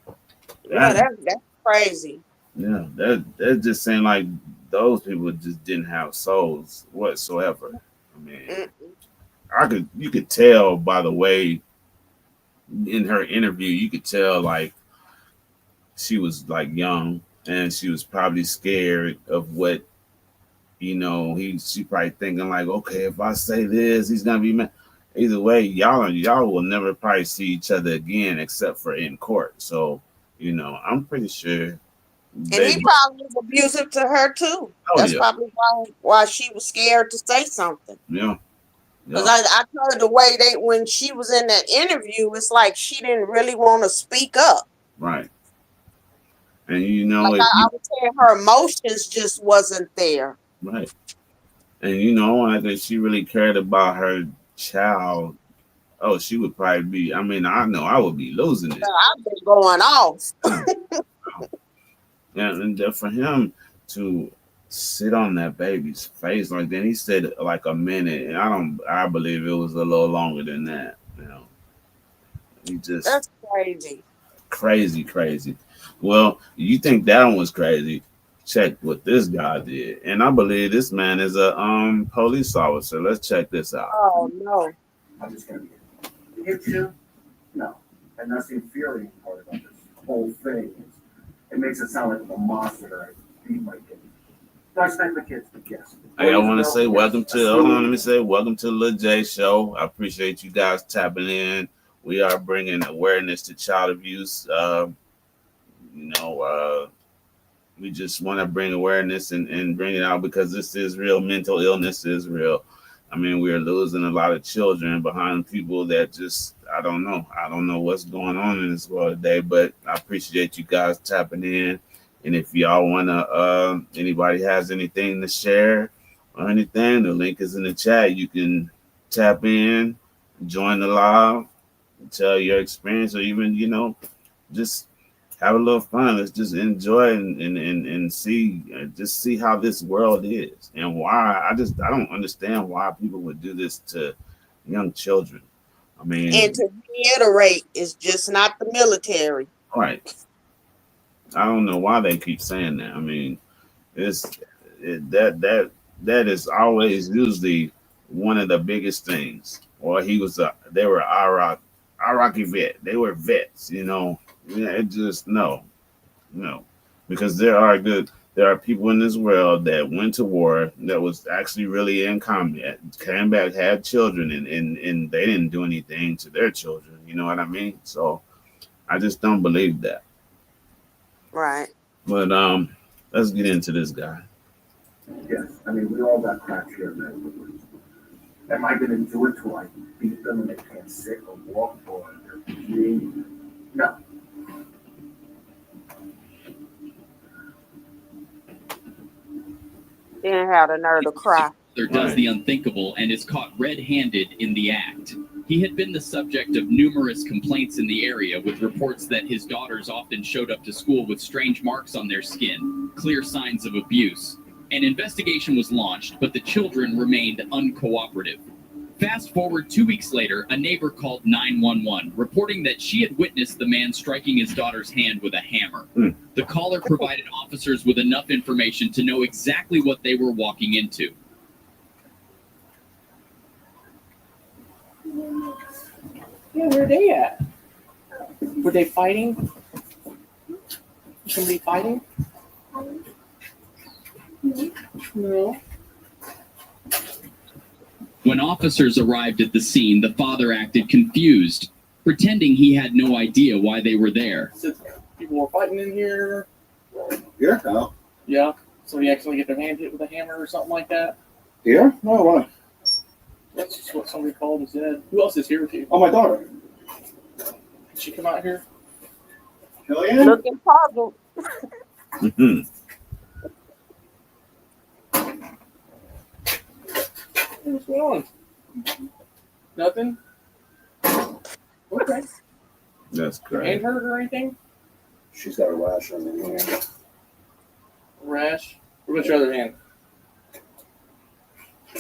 Yeah, That, that's crazy. yeah, that's just saying like those people just didn't have souls whatsoever. I mean, you could tell by the way in her interview, you could tell like she was like young and she was probably scared of what she probably thinking like, okay, if I say this, he's gonna be mad. Either way, y'all will never probably see each other again except for in court. So, I'm pretty sure. And he probably was abusive to her too. Oh, That's yeah. probably why she was scared to say something. Yeah. Because I heard the way when she was in that interview, it's like she didn't really want to speak up. Right. And like I was saying, her emotions just wasn't there. Right. And I think she really cared about her child. Oh, she would probably be. I mean, I know I would be losing it. I've been going off. And for him to sit on that baby's face like that, he said like a minute, and I believe it was a little longer than that. He just that's crazy. Well, you think that one was crazy? Check what this guy did, and I believe this man is a police officer. Let's check this out. Oh no! I'm just gonna hit you. No, and that's the infuriating part about this whole thing. It makes it sound like I'm a monster that I beat my kid. Do I spank the kids? Yes. Hey, I want to say welcome to the Lil J Show. I appreciate you guys tapping in. We are bringing awareness to child abuse. We just want to bring awareness and bring it out because this is real. Mental illness is real. I mean, we are losing a lot of children behind people that just, I don't know. I don't know what's going on in this world today, but I appreciate you guys tapping in. And if y'all wanna, anybody has anything to share or anything, the link is in the chat. You can tap in, join the live, tell your experience, or even just have a little fun. Let's just enjoy and see, just see how this world is and why. I don't understand why people would do this to young children. I mean, And to reiterate, it's just not the military. right. I don't know why they keep saying that. I mean, that is always usually one of the biggest things. Or they were Iraqi vet. They were vets. Yeah, it just no, because there are people in this world that went to war that was actually really in combat, came back, had children, and they didn't do anything to their children. You know what I mean? So I just don't believe that. Right. But let's get into this guy. Yes, I mean, we all got cracks here and there. Am I going to do it till I beat them and they can't sit or walk or they're eating? No. Didn't have the nerve to cry. There does the unthinkable and is caught red-handed in the act. He had been the subject of numerous complaints in the area, with reports that his daughters often showed up to school with strange marks on their skin, clear signs of abuse. An investigation was launched, but the children remained uncooperative. Fast forward 2 weeks later, a neighbor called 911, reporting that she had witnessed the man striking his daughter's hand with a hammer. The caller provided officers with enough information to know exactly what they were walking into. Yeah, where are they at? Were they fighting? Somebody fighting? No. When officers arrived at the scene, the father acted confused, pretending he had no idea why they were there. People were fighting in here. Here? No. Yeah. So they actually get their hand hit with a hammer or something like that. Here? No, why? That's just what somebody called and said. Who else is here with you? Oh, my daughter. Did she come out here? Killian? Looking puzzled. What's going on? Nothing? Okay. That's Your great. hand hurt or anything? She's got a rash on her hand. Rash? What about your other hand?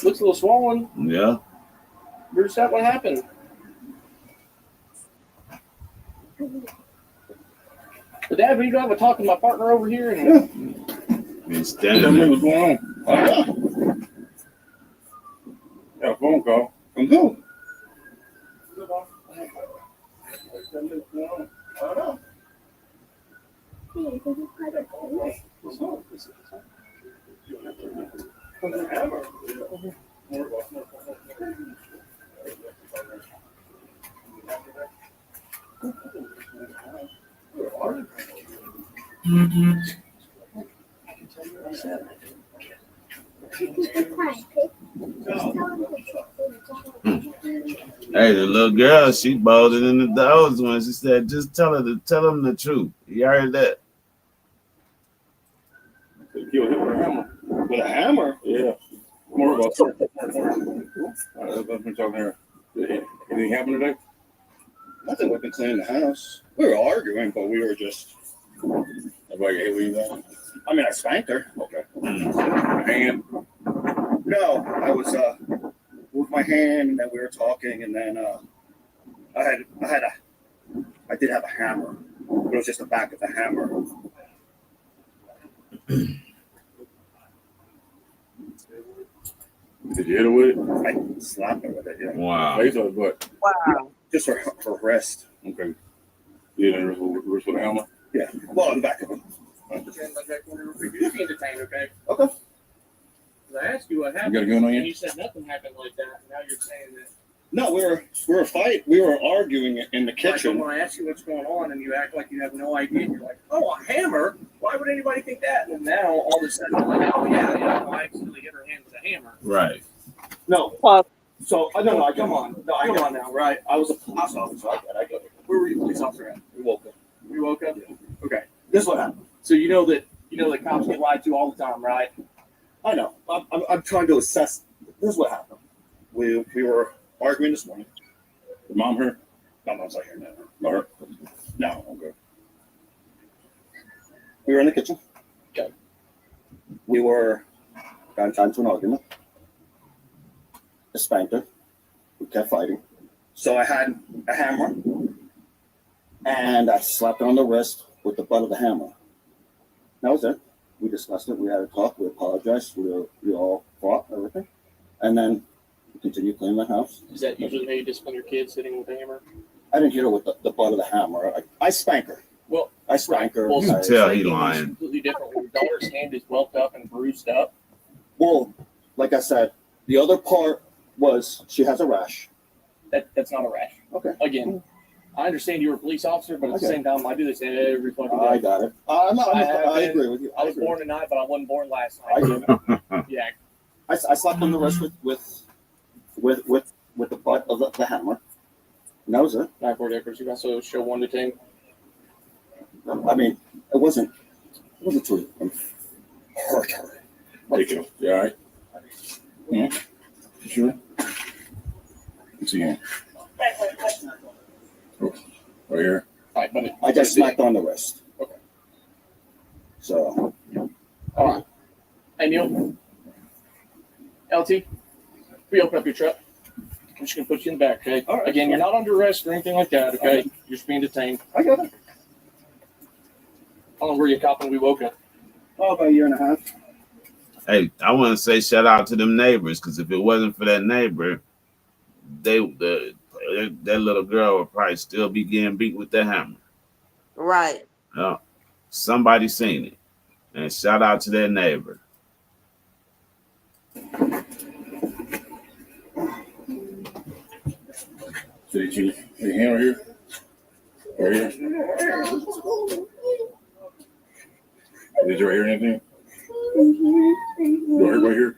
Looks a little swollen. Yeah. Where's that? What happened? But Dad, we got to talk to my partner over here and He's standing there. What's going on? Yeah, phone call. From who? Hey, the little girl, she bolder than those ones. She said, just tell them the truth. You heard that? You hit with a hammer. With a hammer? Yeah. More about I've been talking here. Anything happen today? Nothing. We've been cleaning the house. We were arguing, but we were just. Nobody hit with you. I mean, I spanked her. Okay. Hand? No, I was with my hand, and then we were talking, and then I did have a hammer, but it was just the back of the hammer. Did you hit her with it? I slapped her with it, yeah. Wow. Face or what? Wow. Just her wrist. Okay. You didn't wrist with a hammer? Yeah. Well, on the back of him. you be entertained, okay? Okay. I asked you what happened. You got a gun on you? And you said nothing happened like that. Now you're saying that. No, we were fighting. We were arguing in the kitchen. Like, when I ask you what's going on and you act like you have no idea, you're like, oh, a hammer? Why would anybody think that? And then now, all of a sudden, I'm like, oh, yeah, I accidentally hit her hand with a hammer. Right. No. So, no, come on. No, come on now, right? I was a police officer. I get it. Where were you police officer at? We woke up. You woke up? Yeah. Okay. This is what happened. So you know that You know the cops get lied to all the time, right? I know. I'm trying to assess. This is what happened. We were arguing this morning. The mom here? No, mom's not here now. No, her? No, okay. We were in the kitchen. Okay. We were got into an argument. I spanked her. We kept fighting. So I had a hammer, and I slapped her on the wrist with the butt of the hammer. That was it. We discussed it. We had a talk. We apologized. We all fought, everything. And then we continued cleaning the house. Is that usually how you discipline your kids, hitting with a hammer? I didn't hit her with the butt of the hammer. I spank her. Well, I spank her. You can tell he lying. Completely different. When your daughter's hand is whelped up and bruised up. Well, like I said, the other part was she has a rash. That's not a rash. Okay. Again, I understand you're a police officer, but at the same time, I do this every fucking day. I got it. I agree with you. I was born tonight, but I wasn't born last night. I get it. Yeah. I slapped on the wrist with the butt of the hammer. And that was it. 9-4 Deckers. You also show 1 to 10. I mean, it wasn't too hurt her. Take it. You all right? Yeah. You sure? What's your hand? Oh, right here. All right, but I just smacked on the wrist. Okay. So. All right. Hey, Neil. LT, we open up your truck. I'm just going to put you in the back, okay? All right. Again, you're not under arrest or anything like that, okay? You're just being detained. I got it. How long were you a cop when we woke up? Oh, about a year and a half. Hey, I want to say shout out to them neighbors, because if it wasn't for that neighbor, that little girl would probably still be getting beat with the hammer. Right. Yeah. Somebody seen it. And shout out to that neighbor. City Chief. Your hand right here? Right here? Did you hear anything? Right here?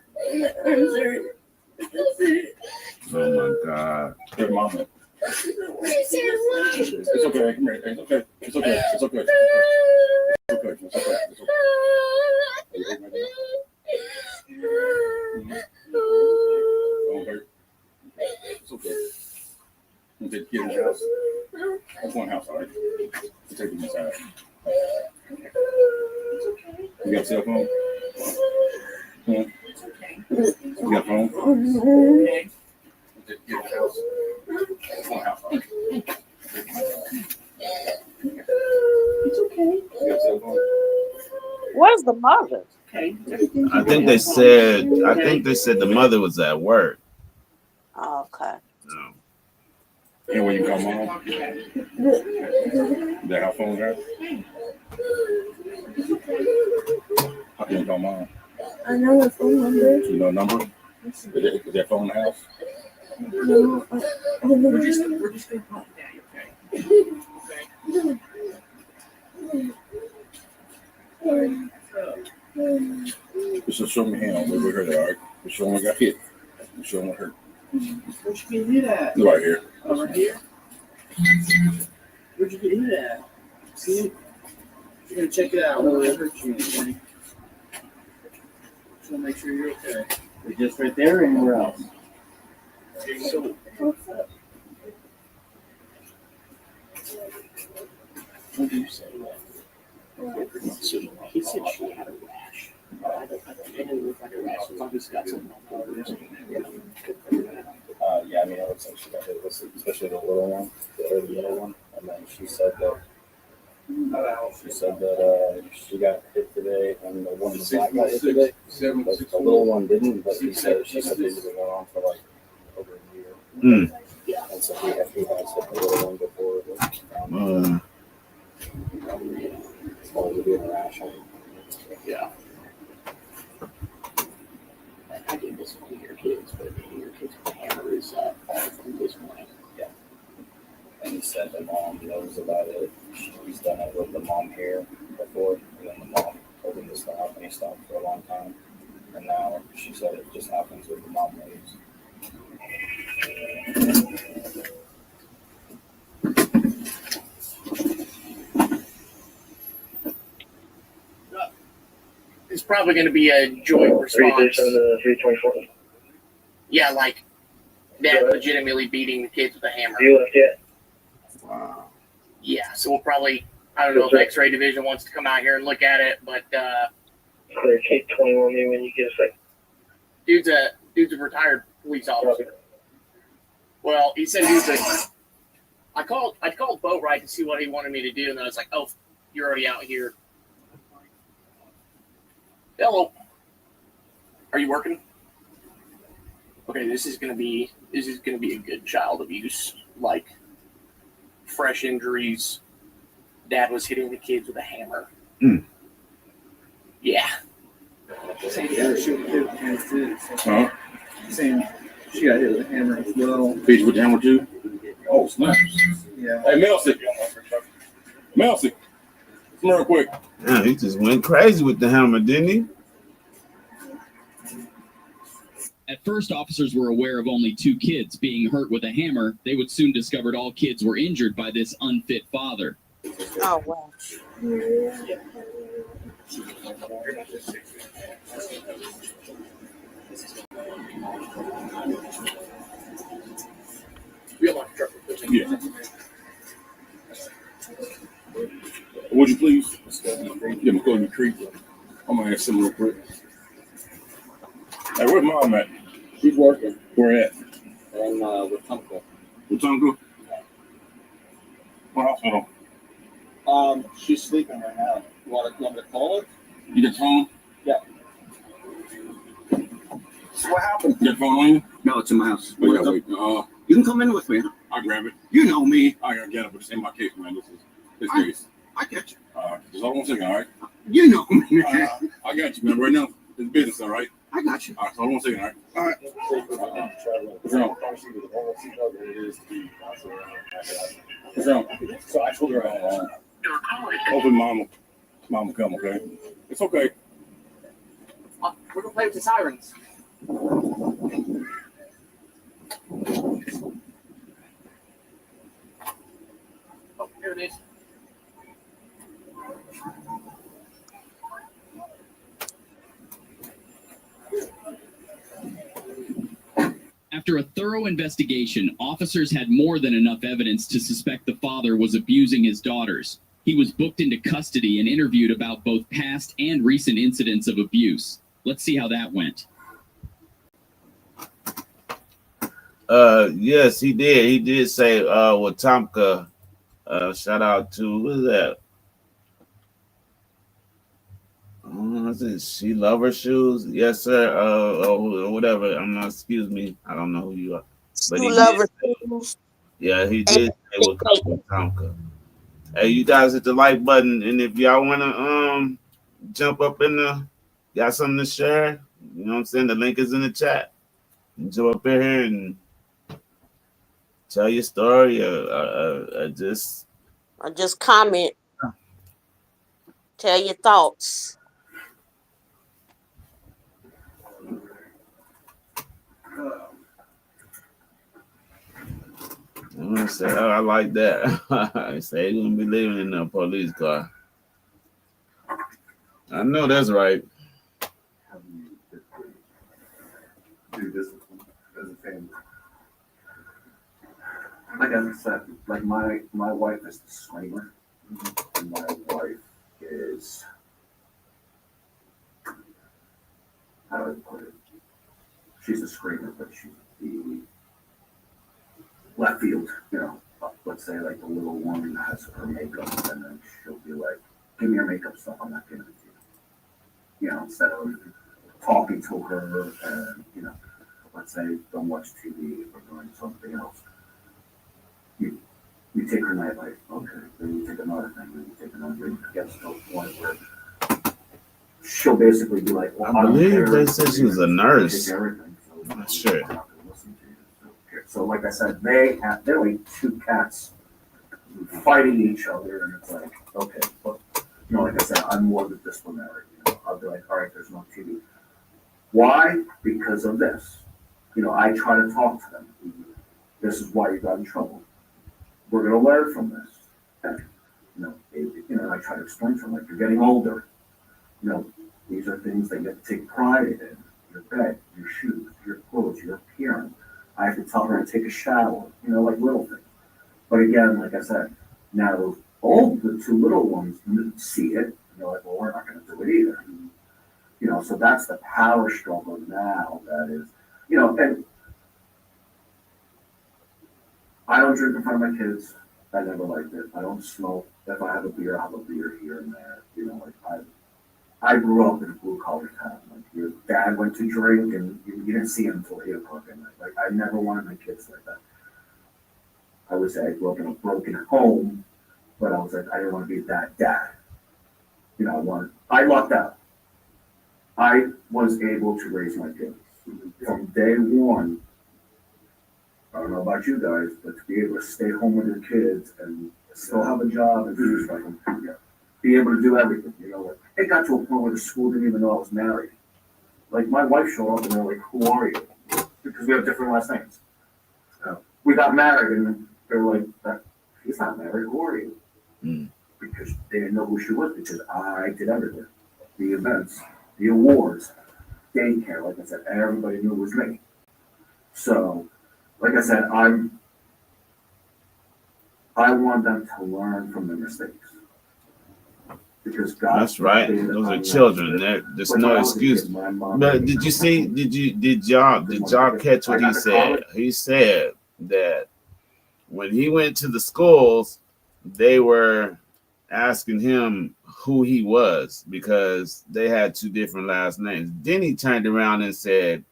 Oh my God. Good mama. It's okay. Come here. It's okay. It's okay. It's okay. It's okay. It's okay. It's okay. Don't hurt. It's okay. I'm gonna take the kid in the house. That's one house, all right? We'll take him inside. You got a cell phone? Yeah. You got a phone? Okay. Get in the house. That's one house, all right? It's okay. You got a cell phone? Where's the mother? I think they said the mother was at work. Oh, okay. Anyway, you call mom? Is that how phones are? How can you call mom? I know her phone number. You know a number? Is that phone in the house? No, I know. We're just going to call Daddy, okay? Just show me hand over here, all right? Just show me I got hit. Just show me what hurt. Where'd you get hit at? Right here. Over here? Where'd you get hit at? See it? You're going to check it out. Where it hurt you anything. Just want to make sure you're okay. We're just right there or anywhere else? So, what do you say? He said she had a rash. I didn't look like a rash. It's obviously got something on it. Yeah, I mean, it looks like she got hit, especially the little one, the early little one. And then she said that she got hit today, and the one the black got hit today. But the little one didn't, but she said they've been going on for like over a year. And so he has hit the little one before. Always being a rash on him. Yeah. I did this one of your kids, but your kids' hammer is from this morning. Yeah. And he said the mom knows about it. He's done it with the mom here before, and then the mom told him to stop, and he stopped for a long time. And now she said it just happens with the mom leaves. probably going to be a joint response. 324. Yeah, like dad legitimately beating the kids with a hammer. You left yet? Wow. Yeah, so we'll probably, I don't know if X-ray division wants to come out here and look at it, but Clear Kate 21 me when you get a second. Dude's a retired police officer. Well, he said he was a. I called Boatwright to see what he wanted me to do, and then I was like, "Oh, you're already out here." Hello. Are you working? Okay, this is gonna be a good child abuse, like fresh injuries. Dad was hitting the kids with a hammer. Mm. Yeah. Huh? Saying she got hit with a hammer as well. Peach with the hammer too? Oh, snap. Yeah. Hey, Melcy. Melcy. Come real quick. Yeah, he just went crazy with the hammer, didn't he? At first, officers were aware of only 2 kids being hurt with a hammer. They would soon discover all kids were injured by this unfit father. Oh, wow. Yeah. Would you please? Yeah, I'm going to treat. I'm gonna ask him real quick. Hey, where's Mom at? She's working. Where at? And with Tumco. With Tumco? What hospital? She's sleeping right now. You want me to call her? You get phone? Yeah. So what happened? You got phone on you? No, it's in my house. Wait. You can come in with me. I'll grab it. You know me. I gotta get it, but it's in my case, man. This case. I get you. Just hold on a second, all right? You know me. I got you, man. Right now, it's business, all right? I got you. All right, so hold on a second, all right? All right. What's wrong? What's wrong? So I told her Hopefully mom will come, okay? It's okay. We're gonna play with the sirens. Oh, here it is. After a thorough investigation, officers had more than enough evidence to suspect the father was abusing his daughters. He was booked into custody and interviewed about both past and recent incidents of abuse. Let's see how that went. Yes, he did. He did say with Tomka, shout out to who is that? Is it She Love Her Shoes? Yes, sir. Or whatever. I'm not, excuse me. I don't know who you are. But You love her shoes. Yeah, he did say with Tomka. Hey, you guys hit the like button, and if y'all wanna jump up in the, got something to share, you know what I'm saying? The link is in the chat. Jump up in here and tell your story, or just comment. Tell your thoughts. I'm gonna say, oh, I like that. I say he's gonna be living in a police car. I know that's right. Do this as a family. Like I said, like my wife is the screamer, and my wife is, how do I put it? She's a screamer, but she's the left field, you know. Let's say like the little woman has her makeup, and then she'll be like, "Give me your makeup stuff. I'm not giving it to you." You know, instead of talking to her, and you know, let's say don't watch TV or doing something else. You take her nightlight, okay. Then you take another thing, then you take another thing. It gets to a point where she'll basically be like, "Well, I believe don't care. they said she was a nurse. Take everything, so I'm not sure. I'm not gonna listen to you." So like I said, they're like two cats fighting each other, and it's like, okay, but you know, like I said, I'm more the disciplinary. You know, I'll be like, all right, there's no TV. Why? Because of this. You know, I try to talk to them. This is why you got in trouble. We're gonna learn from this. And, you know, I try to explain to them, like, you're getting older. You know, These are things that you have to take pride in. Your bed, your shoes, your clothes, your appearance. I have to tell her to take a shower, like little things. But again, like I said, now the two little ones see it, and they're like, well, we're not going to do it either. So that's the power struggle now that is, and I don't drink in front of my kids. I never liked it. I don't smoke. If I have a beer, I'll have a beer here and there. I grew up in a blue collar town. Like your dad went to drink and you didn't see him until 8 o'clock at night. Like I never wanted my kids like that. I would say I grew up in a broken home, but I was like, I didn't want to be that dad. I lucked out. I was able to raise my kids. From day one, I don't know about you guys, but to be able to stay home with your kids and still have a job and do stuff, be able to do everything, it got to a point where the school didn't even know I was married. Like my wife showed up and they're like, who are you? Because we have different last names. We got married and they're like, he's not married, who are you? Because they didn't know who she was because I did everything. The events, the awards, daycare, like I said, everybody knew it was me. So, like I said, I want them to learn from their mistakes. Because God, that's right. Those are children. There's no excuse. But did y'all catch what he said? He said that when he went to the schools, they were asking him who he was because they had two different last names. Then he turned around and said,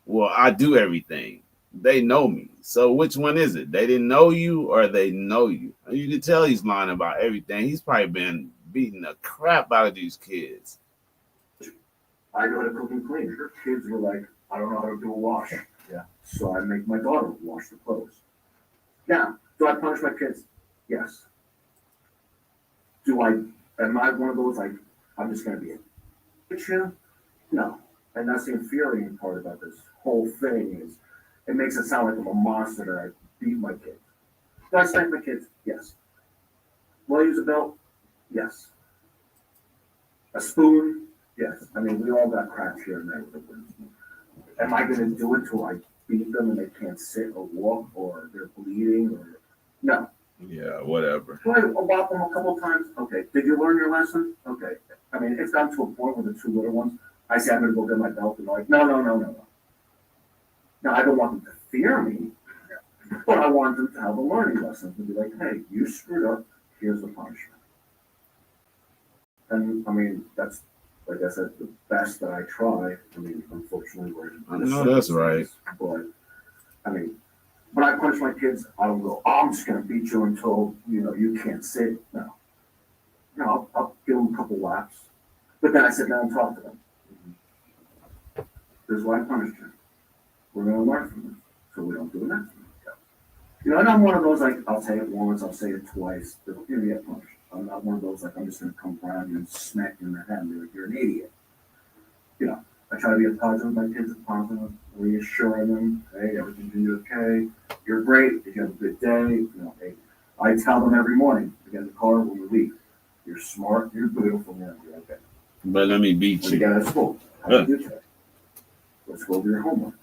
well, I do everything. They know me. So which one is it? They didn't know you or they know you? You can tell he's lying about everything. He's probably been beating the crap out of these kids. I know how to cook and clean. Her kids were like, I don't know how to do a wash. Yeah. So I make my daughter wash the clothes. Yeah. Do I punish my kids? Yes. Am I one of those like, I'm just going to be a bitch? No. And that's the infuriating part about this whole thing is it makes it sound like I'm a monster that I beat my kids. Do I spank my kids? Yes. Will I use a belt? Yes. A spoon? Yes. I mean, we all got cracks here and there with the spoon. Am I going to do it till I beat them and they can't sit or walk or they're bleeding? Or no. Yeah, whatever. Do I whop them a couple times? Okay. Did you learn your lesson? Okay. I mean, it's gotten to a point with the two little ones. I say I'm going to go get my belt, and they're like, no. Now, I don't want them to fear me, but I want them to have a learning lesson to be like, hey, you screwed up, here's the punishment. And, I mean, that's, like I said, the best that I try. I mean, unfortunately, we're in No, that's right. But, I mean, when I punish my kids, I don't go, I'm just going to beat you until, you can't sit. No, I'll give them a couple laps. But then I sit down and talk to them. This is why I punished you. We're going to learn from this, so we don't do it next time. And I'm one of those, like, I'll say it once, I'll say it twice, but you're going to get punished. I'm not one of those, like, I'm just going to come around you and smack you in the head and be like, you're an idiot. I try to be as positive with my kids as possible, reassuring them, hey, everything's going to be okay. You're great. If you have a good day, hey, I tell them every morning, we get in the car when we leave. You're smart, you're beautiful, you're okay. But let me beat you. When you get out of school, how do you do today? Let's go over your homework.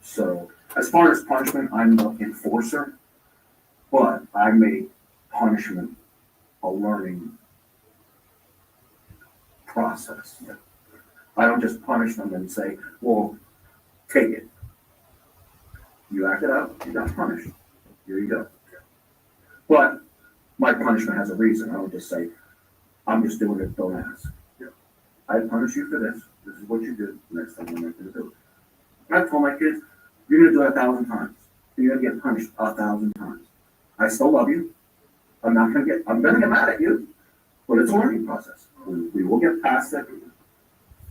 So as far as punishment, I'm the enforcer, but I make punishment a learning process. I don't just punish them and say, well, take it. You acted out, you got punished. Here you go. But my punishment has a reason. I don't just say, I'm just doing it, don't ask. I punish you for this. This is what you did. Next time I'm not going to do it. I told my kids, you're going to do it 1,000 times. You're going to get punished 1,000 times. I still love you. I'm going to get mad at you, but it's a learning process. We will get past it.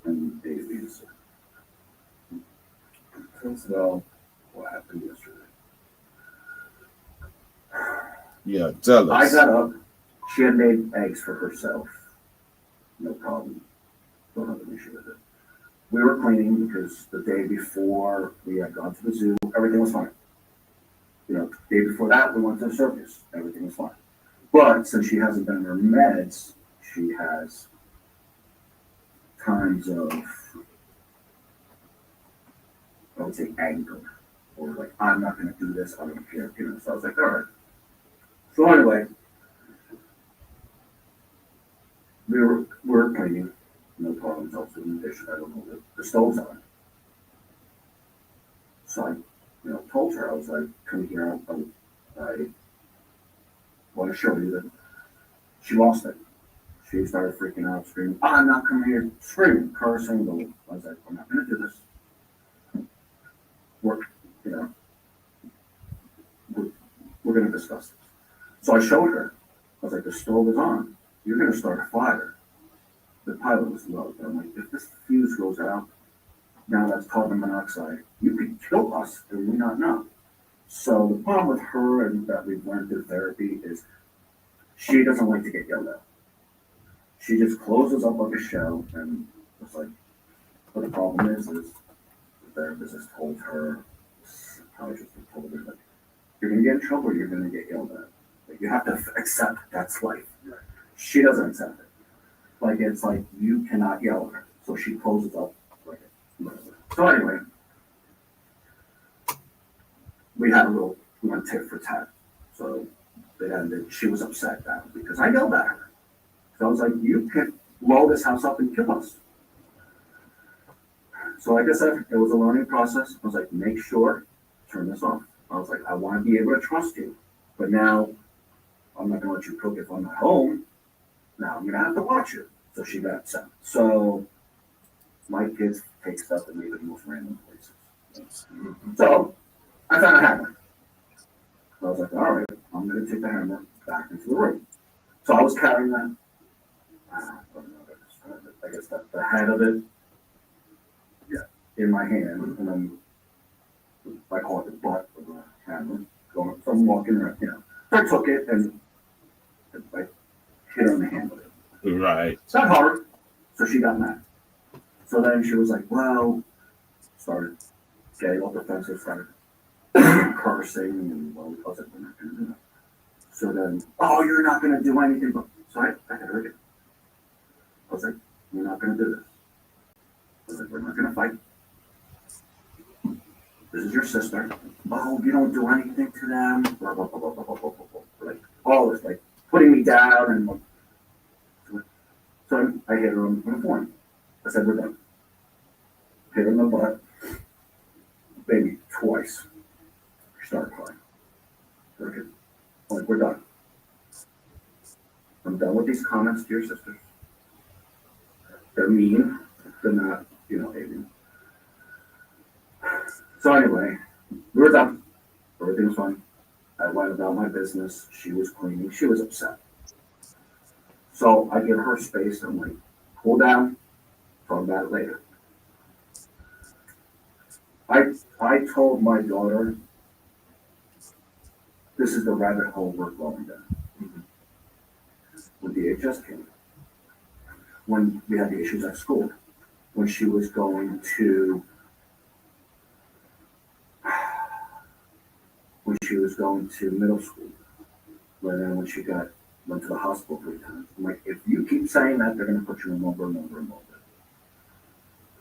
And they be the same. So, what happened yesterday? Yeah, tell us. I got up. She had made eggs for herself. No problem. Don't have an issue with it. We were cleaning because the day before we had gone to the zoo, everything was fine. The day before that, we went to the circus. Everything was fine. But since she hasn't been on her meds, she has times of, I would say, anger, or like, I'm not going to do this, I don't care, you know. So I was like, all right. So anyway, we were cleaning, no problems. I was doing the dishes. I don't know, the stove's on. So I, told her, I was like, come here, I want to show you that she lost it. She started freaking out, screaming, I'm not coming here, screaming, cursing. I was like, we're not going to do this. We're, you know, we're going to discuss this. So I showed her. I was like, the stove is on. You're going to start a fire. The pilot was low. But I'm like, if this fuse goes out, now that's carbon monoxide. You could kill us and we not know. So the problem with her and that we've learned through therapy is she doesn't like to get yelled at. She just closes up like a shell and it's like, but the problem is the therapist has told her, psychologist has told her, like, you're going to get in trouble, you're going to get yelled at. Like, you have to accept that's life. She doesn't accept it. Like, it's like, you cannot yell at her. So she closes up like it. So anyway, we went tit for tat. So it ended, she was upset now because I yelled at her. So I was like, you can blow this house up and kill us. So like I said, it was a learning process. I was like, make sure, turn this off. I was like, I want to be able to trust you. But now, I'm not going to let you cook if I'm not home. Now I'm going to have to watch you. So she got upset. So my kids take stuff and leave it in the most random places. So I found a hammer. I was like, all right, I'm going to take the hammer back into the room. So I was carrying that. I guess that the head of it, yeah, in my hand, and then I call it the butt of the hammer. So I'm walking around, I took it and I hit her in the hand with it. Right. It's not hard. So she got mad. So then she was like, well, started getting all defensive, started cursing, and well, I was like, we're not going to do that. So then, oh, you're not going to do anything. So I hit her again. I was like, we're not going to do this. I was like, we're not going to fight. This is your sister. Oh, you don't do anything to them. Blah, blah, blah, blah, blah, blah, blah, blah. Like, all this, like, putting me down. And so I hit her on the phone. I said, we're done. Hit her in the butt. Baby, twice. She started crying. Okay. I'm like, we're done. I'm done with these comments to your sisters. They're mean. They're not, hating. So anyway, we were done. Everything was fine. I went about my business. She was cleaning. She was upset. So I give her space. I'm like, cool down. Talk about it later. I told my daughter, this is the rabbit hole we're going down. When DHS came, when we had the issues at school, when she was going to middle school, when she went to the hospital 3 times. I'm like, if you keep saying that, they're going to put you in over and over and over.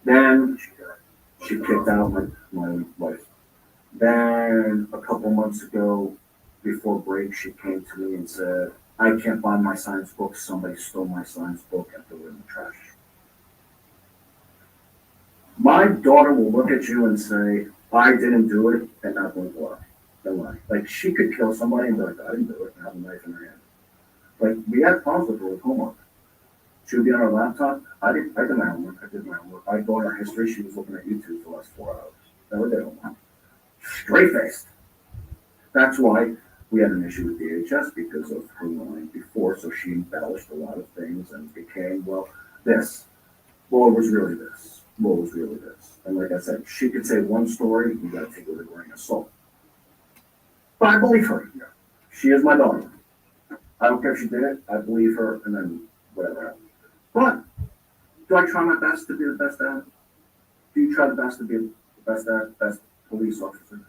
Then she kicked out my wife. Then a couple months ago, before break, she came to me and said, I can't find my science book. Somebody stole my science book and threw it in the trash. My daughter will look at you and say, I didn't do it, and not blink lie. Don't lie. Like, she could kill somebody and be like, I didn't do it, and have a knife in her hand. Like, we had problems with her with homework. She would be on her laptop. I did my homework. I go in her history. She was looking at YouTube for the last 4 hours. Never did homework. Straight faced. That's why we had an issue with DHS because of her lying before. So she embellished a lot of things and became, this. Well, it was really this. Well, it was really this. And like I said, she could say one story. You got to take it with a grain of salt. But I believe her. She is my daughter. I don't care if she did it. I believe her, and then whatever happens. But do I try my best to be the best dad? Do you try the best to be the best police officer?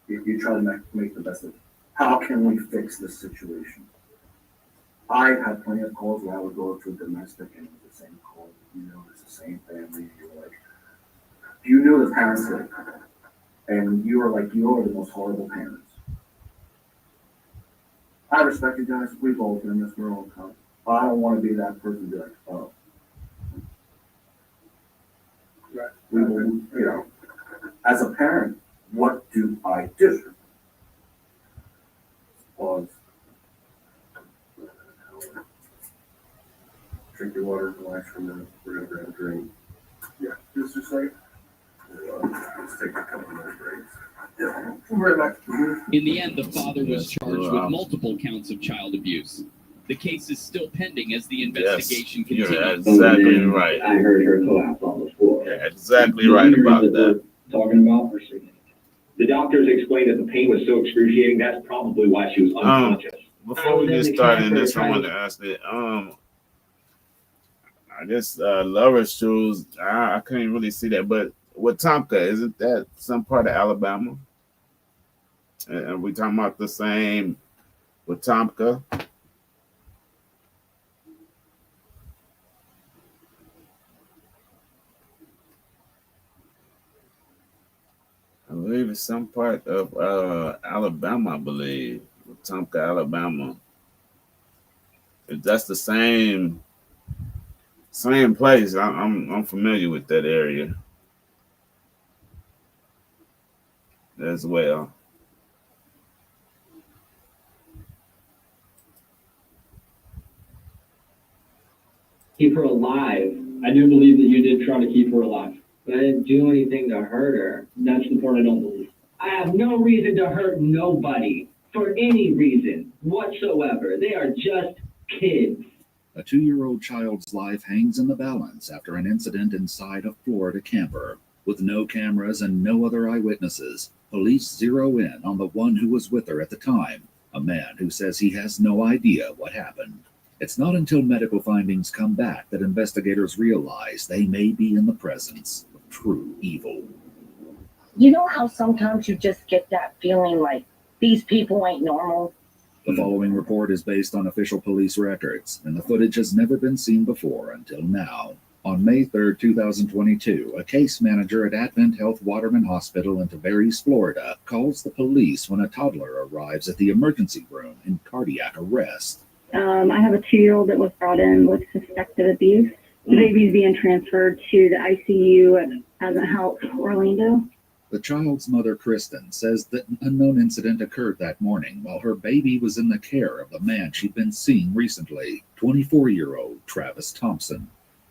You try to make the best of it. How can we fix this situation? I had plenty of calls where I would go to domestic and it was the same call. This is the same family. You're like, you knew the parents did, and you were like, you are the most horrible parents. I respect you guys. We both in this world. But I don't want to be that person to be like, oh. We will, you know, as a parent, what do I do? Pause. Drink your water, relax for a minute. We're gonna grab a drink. Yeah, just like, let's take a couple minute breaks. Yeah, we'll be right back. In the end, the father was charged with multiple counts of child abuse. The case is still pending as the investigation continues. You're exactly right. I heard her collapse on the floor. Yeah, exactly right about that. Talking about her signature. The doctors explained that the pain was so excruciating, that's probably why she was unconscious. Before we get started in this, I want to ask that. I guess Lover's Shoes. I couldn't really see that, but with Tomka, isn't that some part of Alabama? And we talking about the same with Tomka? I believe it's some part of Alabama, I believe. Tomka, Alabama. If that's the same place, I'm familiar with that area as well. Keep her alive. I do believe that you did try to keep her alive. But I didn't do anything to hurt her. That's the part I don't believe. I have no reason to hurt nobody for any reason whatsoever. They are just kids. A 2-year-old child's life hangs in the balance after an incident inside a Florida camper. With no cameras and no other eyewitnesses, police zero in on the one who was with her at the time, a man who says he has no idea what happened. It's not until medical findings come back that investigators realize they may be in the presence of true evil. You know how sometimes you just get that feeling like these people ain't normal? The following report is based on official police records, and the footage has never been seen before until now. On May 3, 2022, a case manager at Advent Health Waterman Hospital in Tavares, Florida, calls the police when a toddler arrives at the emergency room in cardiac arrest. I have a 2-year-old that was brought in with suspected abuse. The baby's being transferred to the ICU at Advent Health Orlando. The child's mother, Kristen, says that an unknown incident occurred that morning while her baby was in the care of the man she'd been seeing recently, 24-year-old Travis Thompson.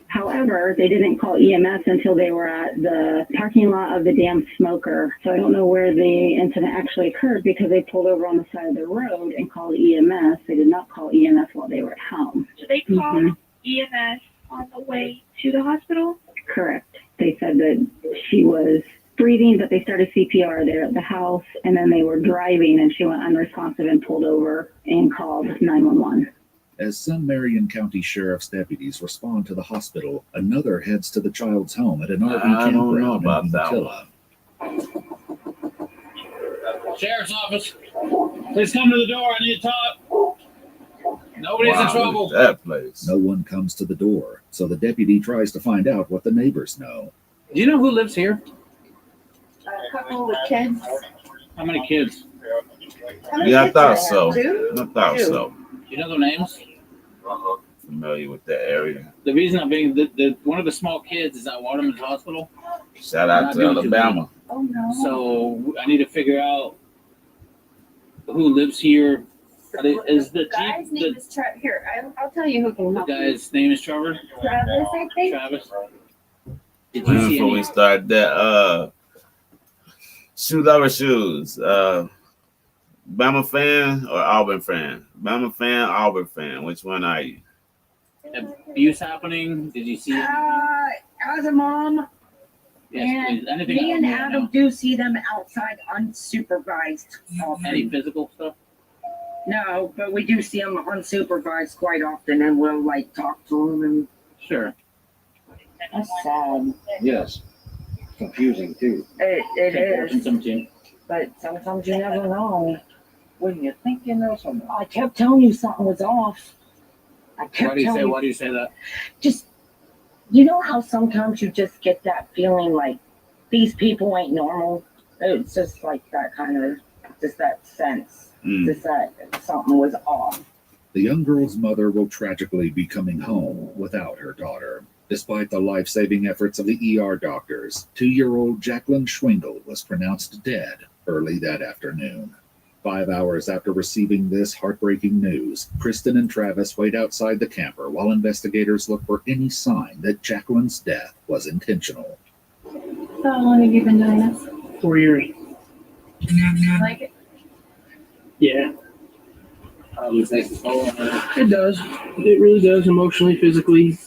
However, they didn't call EMS until they were at the parking lot of the damn smoker. So I don't know where the incident actually occurred because they pulled over on the side of the road and called EMS. They did not call EMS while they were at home. So they called EMS on the way to the hospital? Correct. They said that she was breathing, but they started CPR there at the house, and then they were driving, and she went unresponsive and pulled over and called 911. As some Marion County Sheriff's deputies respond to the hospital, another heads to the child's home at an RV campground in Umatilla. Sheriff's office. Please come to the door. I need to talk. Nobody's in trouble. That place. No one comes to the door, so the deputy tries to find out what the neighbors know. Do you know who lives here? A couple with kids. How many kids? Yeah, I thought so. I thought so. You know their names? Familiar with that area. The reason I'm being one of the small kids is at Waterman's Hospital. Shout out to Alabama. Oh no. So I need to figure out who lives here. Is the guy's name is Trevor? Here, I'll tell you who can the help you. guy's name is Trevor? Travis, I think. Travis. Did you see Before we start that, Shoe Lover Shoes. Bama fan or Auburn fan? Bama fan, Auburn fan. Which one are you? Abuse happening? Did you see it? As a mom, Yes, please. and Anything me and else? Adam do see them outside unsupervised often. Any physical stuff? No, but we do see them unsupervised quite often, and we'll like talk to them. And sure, that's sad. Yes. Confusing too. It is. Something. But sometimes you never know. When you think you know something. I kept telling you something was off. I kept Why do you telling say? Why do you say that? Just You know how sometimes you just get that feeling like these people ain't normal? It's just like that kind of, just that sense, just that something was off. The young girl's mother will tragically be coming home without her daughter. Despite the life-saving efforts of the ER doctors, 2-year-old Jacqueline Schwingle was pronounced dead early that afternoon. 5 hours after receiving this heartbreaking news, Kristen and Travis wait outside the camper while investigators look for any sign that Jacqueline's death was intentional. How long have you been doing this? 4 years. Like it? Yeah. It does. It really does. Emotionally, physically,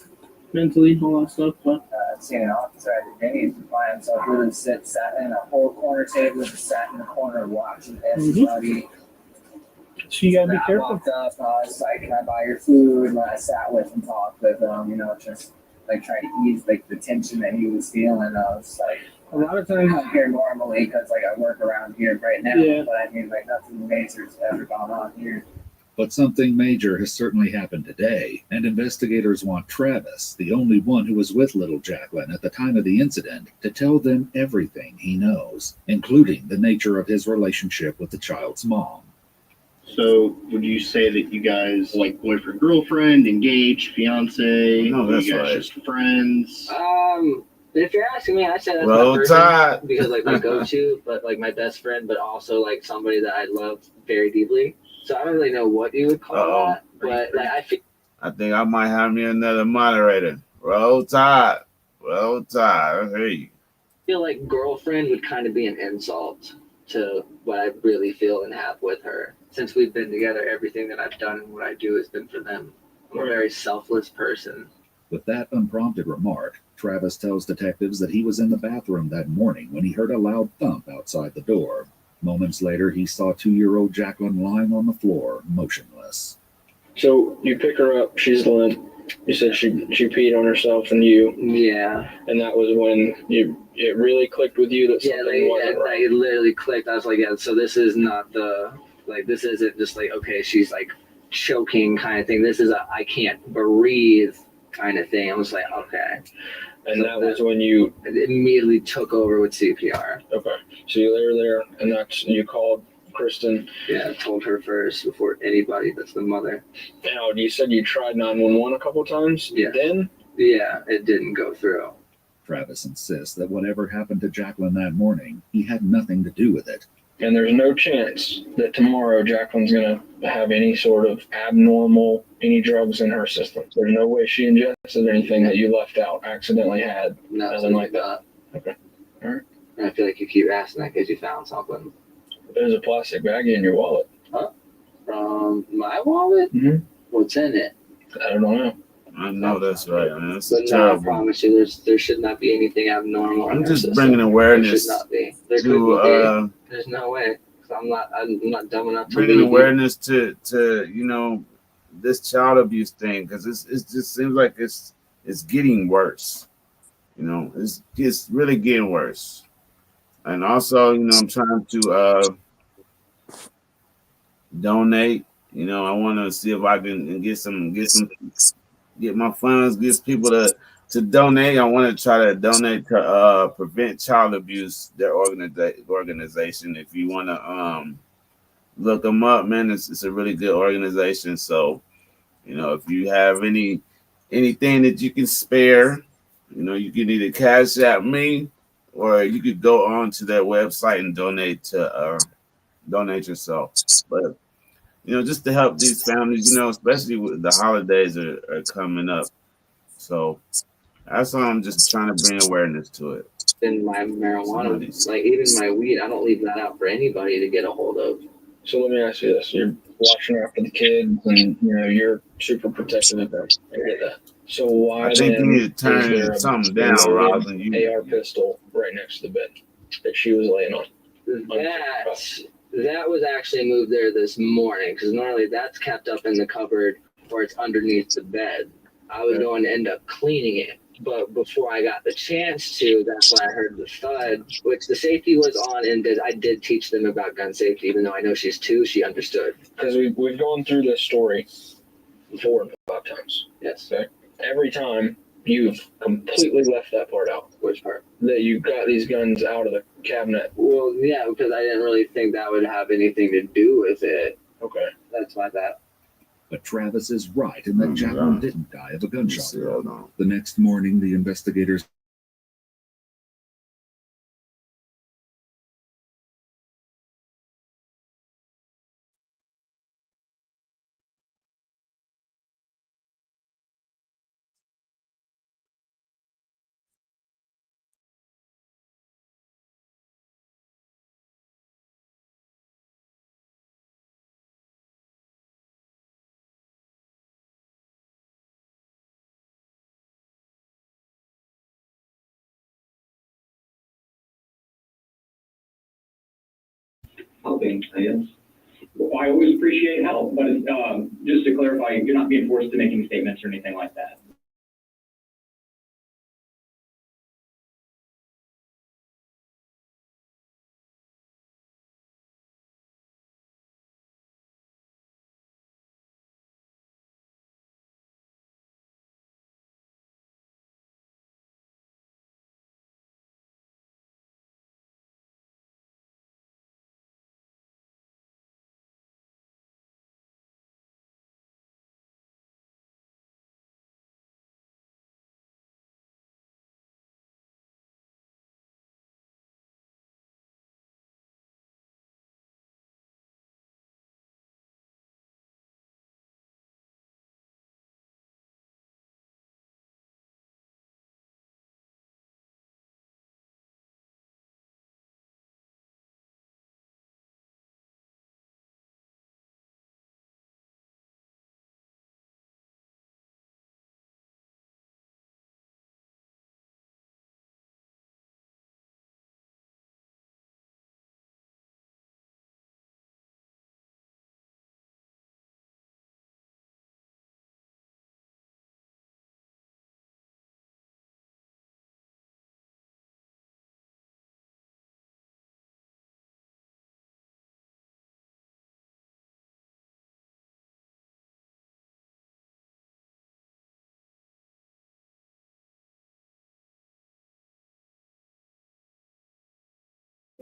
mentally, all that stuff. But seeing an officer at the day by himself really sat in a whole corner table, just sat in the corner watching everybody. So you gotta be careful. I walked up, I was like, "Can I buy your food?" And I sat with him, talked with him, you know, just like trying to ease like the tension that he was feeling. I was like, a lot of times I'm here normally because like I work around here right now, but I mean like nothing major's ever gone on here. But something major has certainly happened today, and investigators want Travis, the only one who was with little Jacqueline at the time of the incident, to tell them everything he knows, including the nature of his relationship with the child's mom. So, would you say that you guys like boyfriend, girlfriend, engaged, fiance? No, that's you guys right. just friends? If you're asking me, I say that's Roll my person Tide. because like my go-to, but like my best friend, but also like somebody that I love very deeply. So I don't really know what you would call that, but like I think I might have me another moderator. Roll Tide. Roll Tide. I hear you. feel like girlfriend would kind of be an insult to what I really feel and have with her. Since we've been together, everything that I've done and what I do has been for them. I'm a very selfless person. With that unprompted remark, Travis tells detectives that he was in the bathroom that morning when he heard a loud thump outside the door. Moments later, he saw 2-year-old Jacqueline lying on the floor, motionless. So you pick her up, she's limp. You said she peed on herself and you. Yeah. And that was when it really clicked with you that something wasn't right. It literally clicked. I was like, yeah, so this is not this isn't just like, okay, she's like choking kind of thing. This is a I can't breathe kind of thing. I was like, okay. And so that was when you immediately took over with CPR. Okay. So you lay her there and that's you called Kristen. Yeah, I told her first before anybody. That's the mother. Now, you said you tried 911 a couple times? Yeah. Then? Yeah, it didn't go through. Travis insists that whatever happened to Jacqueline that morning, he had nothing to do with it. And there's no chance that tomorrow Jacqueline's going to have any sort of abnormal, any drugs in her system. There's no way she ingested anything that you left out, accidentally had, nothing like that. Okay. All right. And I feel like you keep asking that because you found something. There's a plastic baggie in your wallet. Huh? From my wallet? Mm-hmm. What's in it? I don't know. I know that's right, man. That's but terrible. No, I promise you, there should not be anything abnormal. I'm just bringing awareness there should not be. There to could be. There's no way. I'm not dumb enough to bringing awareness to you know this child abuse thing because it just seems like it's getting worse. You know, it's really getting worse. And also, you know, I'm trying to donate. You know, I want to see if I can get my funds, get people to donate. I want to try to donate to Prevent Child Abuse, their organization. If you want to look them up, man, it's a really good organization. So, you know, if you have anything that you can spare, you know, you can either cash out me or you could go on to their website and donate yourself. But you know, just to help these families, you know, especially with the holidays are coming up. So that's why I'm just trying to bring awareness to it. In my marijuana, like even my weed, I don't leave that out for anybody to get a hold of. So let me ask you this: you're watching after the kids, and you know you're super protective of them. I get that. So why? I think you need to turn something down, Rob. AR pistol right next to the bed that she was laying on. That was actually moved there this morning because normally that's kept up in the cupboard or it's underneath the bed. I was going to end up cleaning it, but before I got the chance to, that's when I heard the thud, which the safety was on, and I did teach them about gun safety, even though I know she's 2, she understood. Because we've gone through this story 4 or 5 times. Yes. Okay? Every time You've completely left that part out. Which part? That you got these guns out of the cabinet. Well, yeah, because I didn't really think that would have anything to do with it. Okay. That's why that. But Travis is right in that Jacqueline didn't die of a gunshot wound. The next morning, the investigators helping, I guess. Well, I always appreciate help, but just to clarify, you're not being forced to make any statements or anything like that.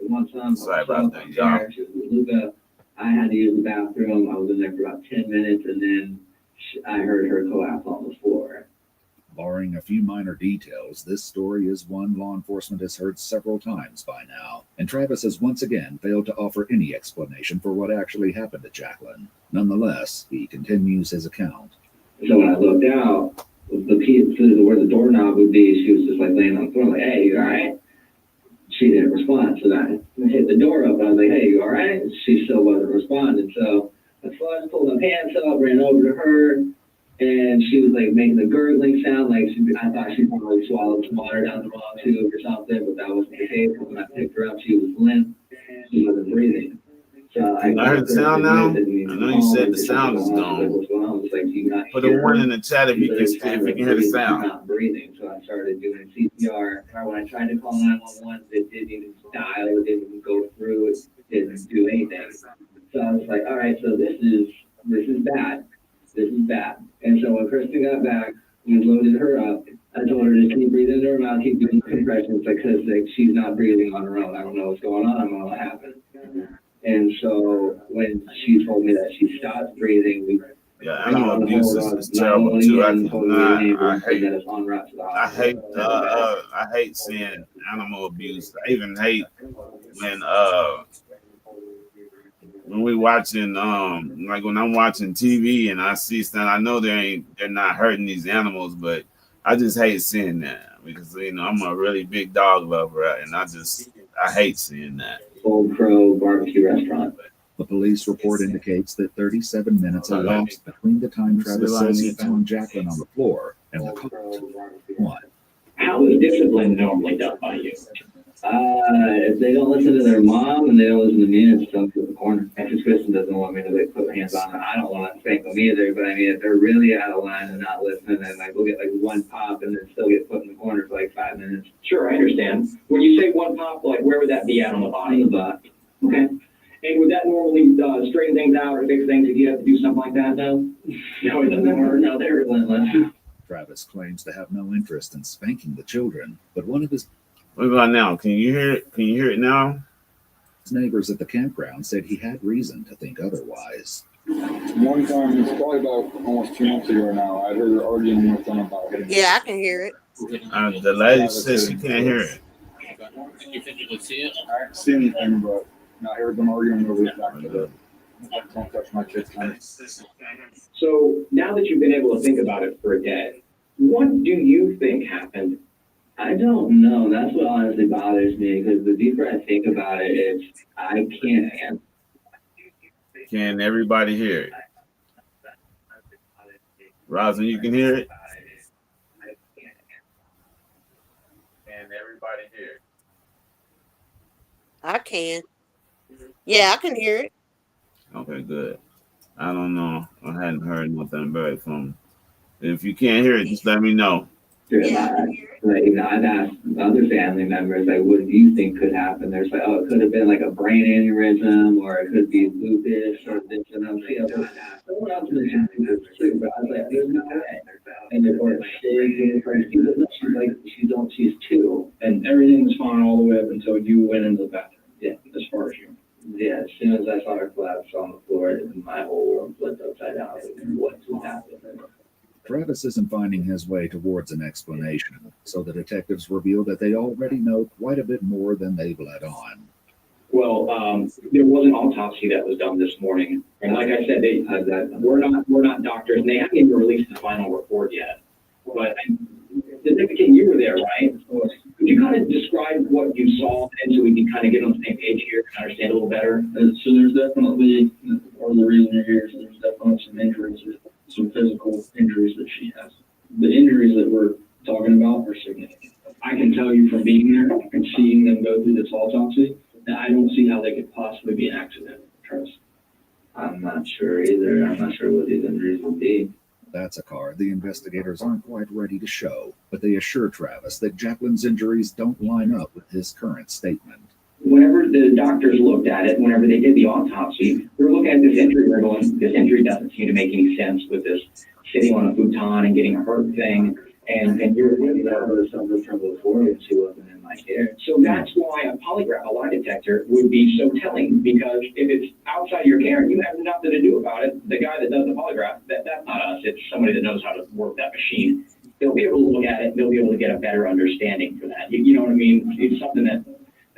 One time, Sorry about that, y'all. Luca, I had to use the bathroom. I was in there for about 10 minutes, and then I heard her collapse on the floor. Barring a few minor details, this story is one law enforcement has heard several times by now, and Travis has once again failed to offer any explanation for what actually happened to Jacqueline. Nonetheless, he continues his account. So when I looked out, the piece where the doorknob would be, she was just like laying on the floor, like, "Hey, you all right?" She didn't respond, so I hit the door up. I was like, "Hey, you all right?" She still wasn't responding, so I pulled my pants up, ran over to her, and she was like making the gurgling sound, like I thought she probably swallowed some water down the wrong tube or something, but that wasn't the case. When I picked her up, she was limp, she wasn't breathing. So I heard the sound now. I know you said the sound is gone. Put a one in the chat if you can hear the sound. Not breathing, so I started doing CPR. When I tried to call 911, it didn't even dial, it didn't even go through, it didn't do anything. So I was like, all right, so this is bad. This is bad. And so when Kristen got back, we loaded her up. I told her to keep breathing into her mouth, keep doing compressions, because she's not breathing on her own. I don't know what's going on. I don't know what happened. And so when she told me that she stopped breathing, yeah, animal abuse is terrible too. I hate seeing animal abuse. I even hate when we watching like when I'm watching TV and I see stuff. I know they're not hurting these animals, but I just hate seeing that because I'm a really big dog lover and I hate seeing that. Old Crow barbecue restaurant. The police report indicates that 37 minutes elapsed between the time Travis says he found Jacqueline on the floor and the call. How is discipline normally done by you? If they don't listen to their mom and they don't listen to me, it's stuck to the corner. If Kristen doesn't want me to put my hands on her, I don't want to spank them either. But I mean, if they're really out of line and not listening, then we'll get one pop and then still get put in the corner for 5 minutes. Sure, I understand. When you say one pop, where would that be at on the body? On the butt. Okay. And would that normally straighten things out or fix things if you have to do something like that? No? No, it doesn't work. No, they're relentless. Travis claims to have no interest in spanking the children, but one of his What about now? Can you hear it? Can you hear it now? neighbors at the campground said he had reason to think otherwise. One time, it's probably about almost 2 months ago now, I heard her arguing with them about it. Yeah, I can hear it. The lady says she can't hear it. You physically see it? I didn't see anything, but I heard them arguing over the fact that don't touch my kids' hands. So now that you've been able to think about it for a day, what do you think happened? I don't know. That's what honestly bothers me, because the deeper I think about it, I can't answer. Can everybody hear it? Rosin, you can hear it? Can everybody hear it? I can. Yeah, I can hear it. Okay, good. I don't know. I hadn't heard nothing back from. If you can't hear it, just let me know. I've asked other family members, like, what do you think could happen? There's like, oh, it could have been like a brain aneurysm, or it could be lupus, or this, and I'm seeing someone else mentioned lupus too, but I was like, there's no way. And they're going she's 2, And everything was fine all the way up until you went into the bathroom. Yeah, as far as you. Yeah, as soon as I saw her collapse on the floor, my whole world flipped upside down. What happened? Travis isn't finding his way towards an explanation, so the detectives reveal that they already know quite a bit more than they've let on. Well, there was an autopsy that was done this morning, and like I said, we're not doctors, and they haven't even released the final report yet. But Detective, you were there, right? Could you kind of describe what you saw, and so we can kind of get on the same page here and understand a little better? So there's definitely, or the reason you're here, so there's definitely some injuries, some physical injuries that she has. The injuries that we're talking about are significant. I can tell you from being there and seeing them go through this autopsy, that I don't see how they could possibly be an accident, Travis. I'm not sure either. I'm not sure what these injuries will be. That's a card the investigators aren't quite ready to show, but they assure Travis that Jacqueline's injuries don't line up with his current statement. Whenever the doctors looked at it, whenever they did the autopsy, they were looking at this injury and they're going, this injury doesn't seem to make any sense with this sitting on a futon and getting a hurt thing. And you're really something from before and she wasn't in my care. So that's why a polygraph, a lie detector, would be so telling, because if it's outside your care and you have nothing to do about it, the guy that does the polygraph, that's not us, it's somebody that knows how to work that machine. They'll be able to look at it, they'll be able to get a better understanding for that. You know what I mean? It's something that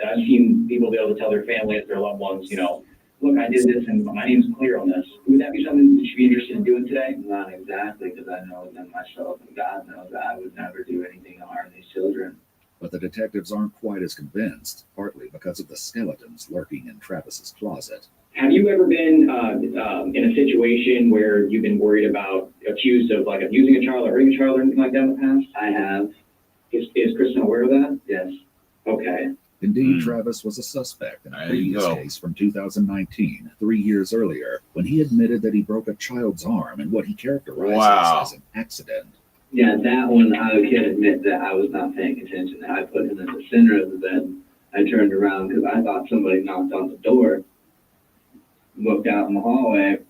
I've seen people be able to tell their families, their loved ones, you know, look, I did this and my name's clear on this. Would that be something that you should be interested in doing today? Not exactly, because I know that myself and God knows that I would never do anything to harm these children. But the detectives aren't quite as convinced, partly because of the skeletons lurking in Travis's closet. Have you ever been in a situation where you've been worried about, accused of like abusing a child or hurting a child or anything like that in the past? I have. Is Kristen aware of that? Yes. Okay. Indeed, Travis was a suspect in a previous case from 2019, 3 years earlier, when he admitted that he broke a child's arm in what he characterized as an accident. Yeah, that one I can admit that I was not paying attention. I put him in the center of the bed. I turned around because I thought somebody knocked on the door. Looked out in the hallway.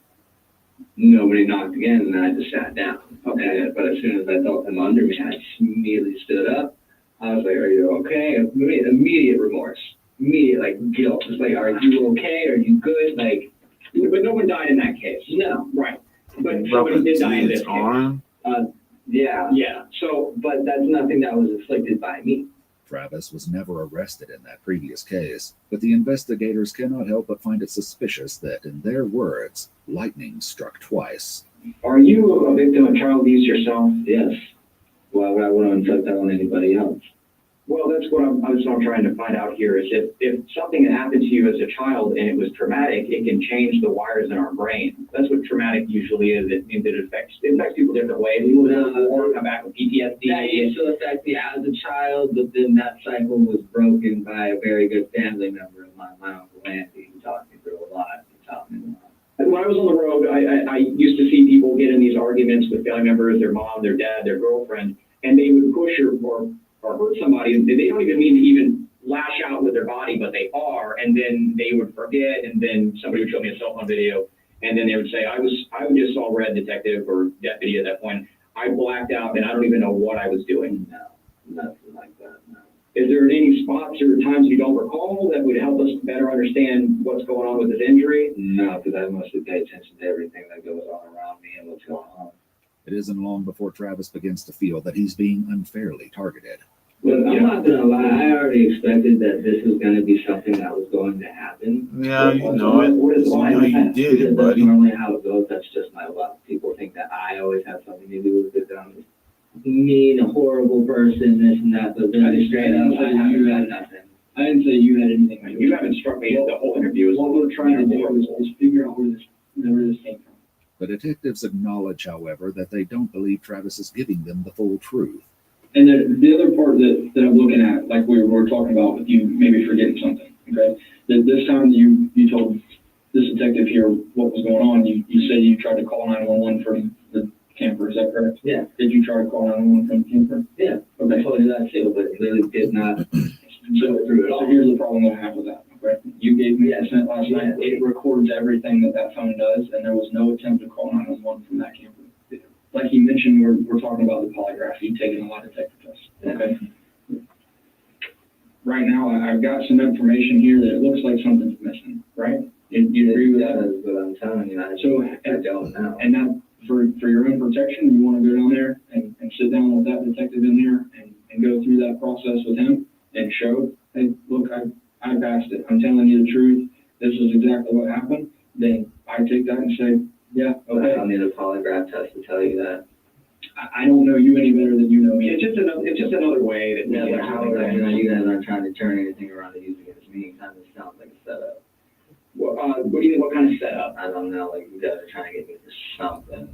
Nobody knocked again, and I just sat down. Okay, but as soon as I felt him under me, I immediately stood up. I was like, are you okay? Immediate remorse. Immediate, like, guilt. It's like, are you okay? Are you good? Like, but no one died in that case. No. Right. But somebody did die in this arm? Yeah. Yeah. So, but that's nothing that was inflicted by me. Travis was never arrested in that previous case, but the investigators cannot help but find it suspicious that, in their words, lightning struck twice. Are you a victim of child abuse yourself? Yes. Why would I want to inflict that on anybody else? Well, that's what I'm trying to find out here is if something happened to you as a child and it was traumatic, it can change the wires in our brain. That's what traumatic usually is. It affects people different ways. People come back with PTSD. That used to affect me as a child, but then that cycle was broken by a very good family member of mine, my Uncle Andy, who taught me through a lot. He taught me a lot. When I was on the road, I used to see people get in these arguments with family members, their mom, their dad, their girlfriend, and they would push or hurt somebody, and they don't even mean to even lash out with their body, but they are, and then they would forget, and then somebody would show me a cell phone video, and then they would say, I just saw red, detective or deputy at that point. I blacked out and I don't even know what I was doing. No, nothing like that. No. Is there any spots or times you don't recall that would help us better understand what's going on with this injury? No, because I mostly pay attention to everything that goes on around me and what's going on. It isn't long before Travis begins to feel that he's being unfairly targeted. Well, I'm not gonna lie, I already expected that this was gonna be something that was going to happen. Yeah, you know it. You did it, That's buddy. normally how it goes. That's just my luck. People think that I always have something to do with it. That I'm a mean, horrible person, this and that, but really straight up, I haven't done nothing. I didn't say you had anything. You haven't struck me the whole interview. What we're trying to do is figure out where this came from. The detectives acknowledge, however, that they don't believe Travis is giving them the full truth. And the other part that I'm looking at, like we were talking about with you maybe forgetting something, okay? That this time you told this detective here what was going on. You said you tried to call 911 from the camper, is that correct? Yeah. Did you try to call 911 from the camper? Yeah. Okay. I told you that too, but it really did not go through it all. So here's the problem that I have with that, okay? You gave me a consent last night. It records everything that phone does, and there was no attempt to call 911 from that camper. Like you mentioned, we're talking about the polygraph. You've taken a lot of detective tests. Okay. Right now, I've got some information here that it looks like something's missing, right? You agree with that? That's what I'm telling you. I don't know. And that, for your own protection, you want to go down there and sit down with that detective in there and go through that process with him and show, hey, look, I passed it. I'm telling you the truth. This is exactly what happened. Then I take that and say, yeah, okay. I don't need a polygraph test to tell you that. I don't know you any better than you know me. It's just another way that yeah, but how you guys aren't trying to turn anything around to use against me. It kind of sounds like a setup. What do you think? What kind of setup? I don't know. Like you guys are trying to get me for something.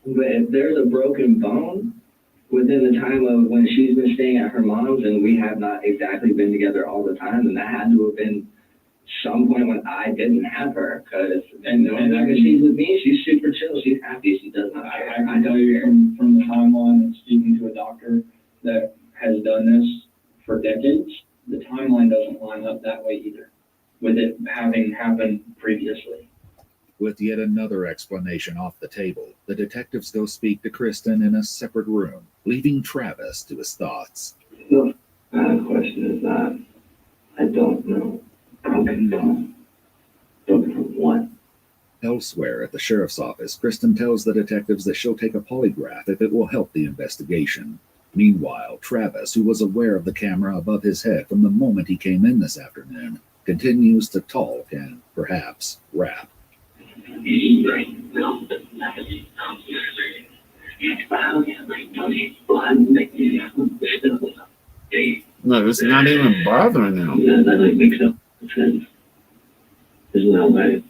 But if there's a broken bone within the time of when she's been staying at her mom's and we have not exactly been together all the time, then that had to have been some point when I didn't have her, because and she's with me, she's super chill, she's happy, she does not care. I can tell you from the timeline and speaking to a doctor that has done this for decades, the timeline doesn't line up that way either, with it having happened previously. With yet another explanation off the table, the detectives go speak to Kristen in a separate room, leaving Travis to his thoughts. The question is not, I don't know. Broken bone. Broken from what? Elsewhere at the sheriff's office, Kristen tells the detectives that she'll take a polygraph if it will help the investigation. Meanwhile, Travis, who was aware of the camera above his head from the moment he came in this afternoon, continues to talk and, perhaps, rap. No, it's not even bothering them. I don't think so. There's no way.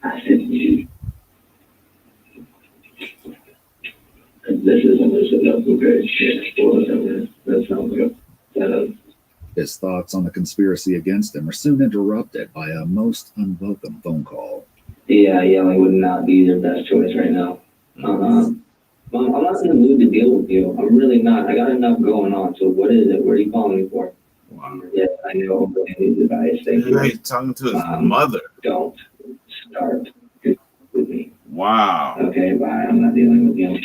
I said you. This isn't enough good shit. That sounds good. His thoughts on the conspiracy against him are soon interrupted by a most unwelcome phone call. Yeah, yelling would not be your best choice right now. I'm not in the mood to deal with you. I'm really not. I got enough going on. So what is it? What are you calling me for? Wow. Yes, I know. I'm going to need advice. Thank you. He's talking to his mother. Don't start with me. Wow. Okay, bye. I'm not dealing with you.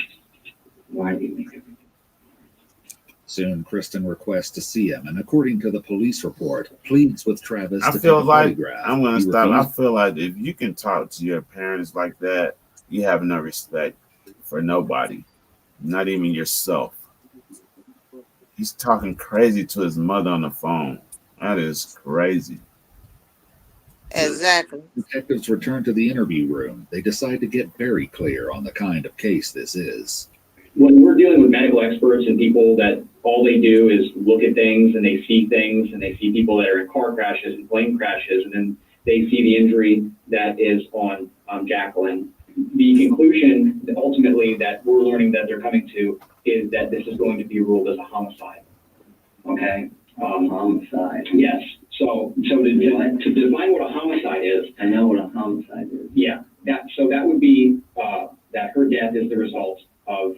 Why do you make it? Soon, Kristen requests to see him, and according to the police report, pleads with Travis I to feel take a like polygraph. I'm gonna He stop. I refused. feel like if you can talk to your parents like that, you have no respect for nobody, not even yourself. He's talking crazy to his mother on the phone. That is crazy. Exactly. Detectives return to the interview room. They decide to get very clear on the kind of case this is. When we're dealing with medical experts and people that all they do is look at things and they see things and they see people that are in car crashes and plane crashes, and then they see the injury that is on Jacqueline, the conclusion ultimately that we're learning that they're coming to is that this is going to be ruled as a homicide. Okay? Homicide. Yes. So to define what a homicide is. I know what a homicide is. Yeah. That would be that her death is the result of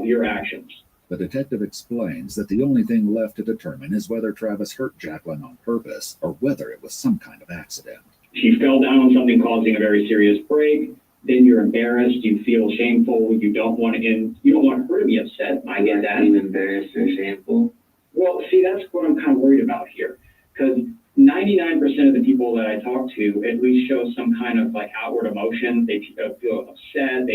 your actions. The detective explains that the only thing left to determine is whether Travis hurt Jacqueline on purpose or whether it was some kind of accident. She fell down on something causing a very serious break. then you're embarrassed, you feel shameful, you don't want her to be upset. I get that. Being embarrassed or shameful. Well, see, that's what I'm kind of worried about here, because 99% of the people that I talk to at least show some kind of like outward emotion. They feel upset.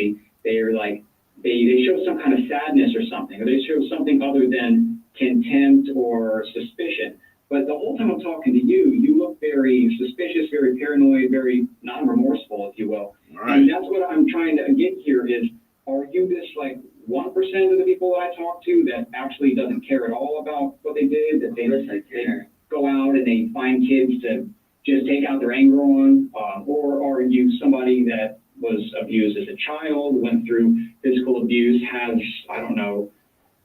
They're like they show some kind of sadness or something, or they show something other than contempt or suspicion. But the whole time I'm talking to you, you look very suspicious, very paranoid, very non-remorseful, if you will. Right. And that's what I'm trying to get here is, are you this like 1% of the people that I talk to that actually doesn't care at all about what they did, that they go out and they find kids to just take out their anger on, or are you somebody that was abused as a child, went through physical abuse, has, I don't know,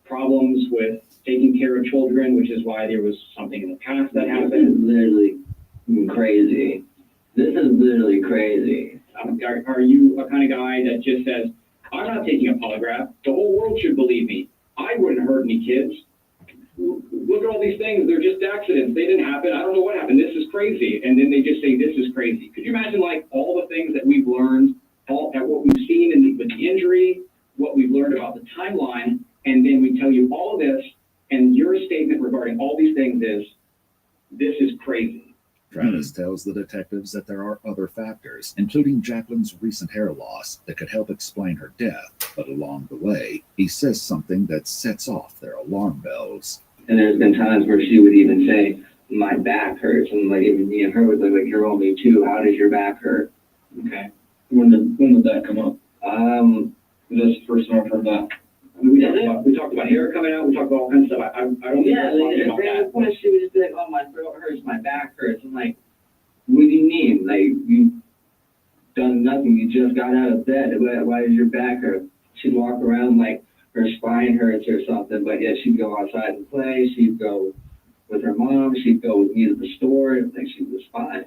problems with taking care of children, which is why there was something in the past that happened? This is literally crazy. This is literally crazy. Are you a kind of guy that just says, I'm not taking a polygraph, the whole world should believe me, I wouldn't hurt any kids, look at all these things, they're just accidents, they didn't happen, I don't know what happened, this is crazy, and then they just say this is crazy? Could you imagine like all the things that we've learned, what we've seen with the injury, what we've learned about the timeline, and then we tell you all this, and your statement regarding all these things is, this is crazy. Travis tells the detectives that there are other factors, including Jacqueline's recent hair loss, that could help explain her death, but along the way, he says something that sets off their alarm bells. And there's been times where she would even say, my back hurts, and like even me and her would look like, you're only 2, how does your back hurt? Okay. When did that come up? That's the first time I've heard that. We talked about hair coming out. We talked about all kinds of stuff. I don't think we're talking about that. Point, she would just be like, "Oh, my throat hurts, my back hurts." I'm like, "What do you mean? Like you done nothing? You just got out of bed. Why does your back hurt?" She'd walk around like her spine hurts or something. But yeah, she'd go outside and play. She'd go with her mom. She'd go with me to the store. Like she was fine.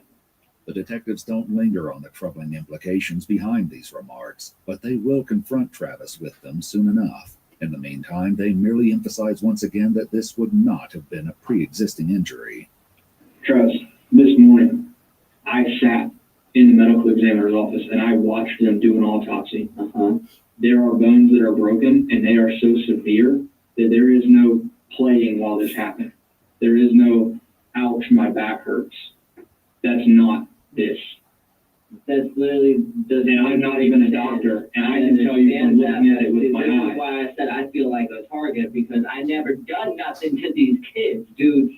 The detectives don't linger on the troubling implications behind these remarks, but they will confront Travis with them soon enough. In the meantime, they merely emphasize once again that this would not have been a pre-existing injury. Travis, this morning, I sat in the medical examiner's office and I watched them do an autopsy. There are bones that are broken and they are so severe that there is no playing while this happened. There is no, ouch, my back hurts. That's not this. That's literally and I'm not even a doctor, and I can tell you from looking at it with my eyes. This is why I said I feel like a target, because I never done nothing to these kids, dude.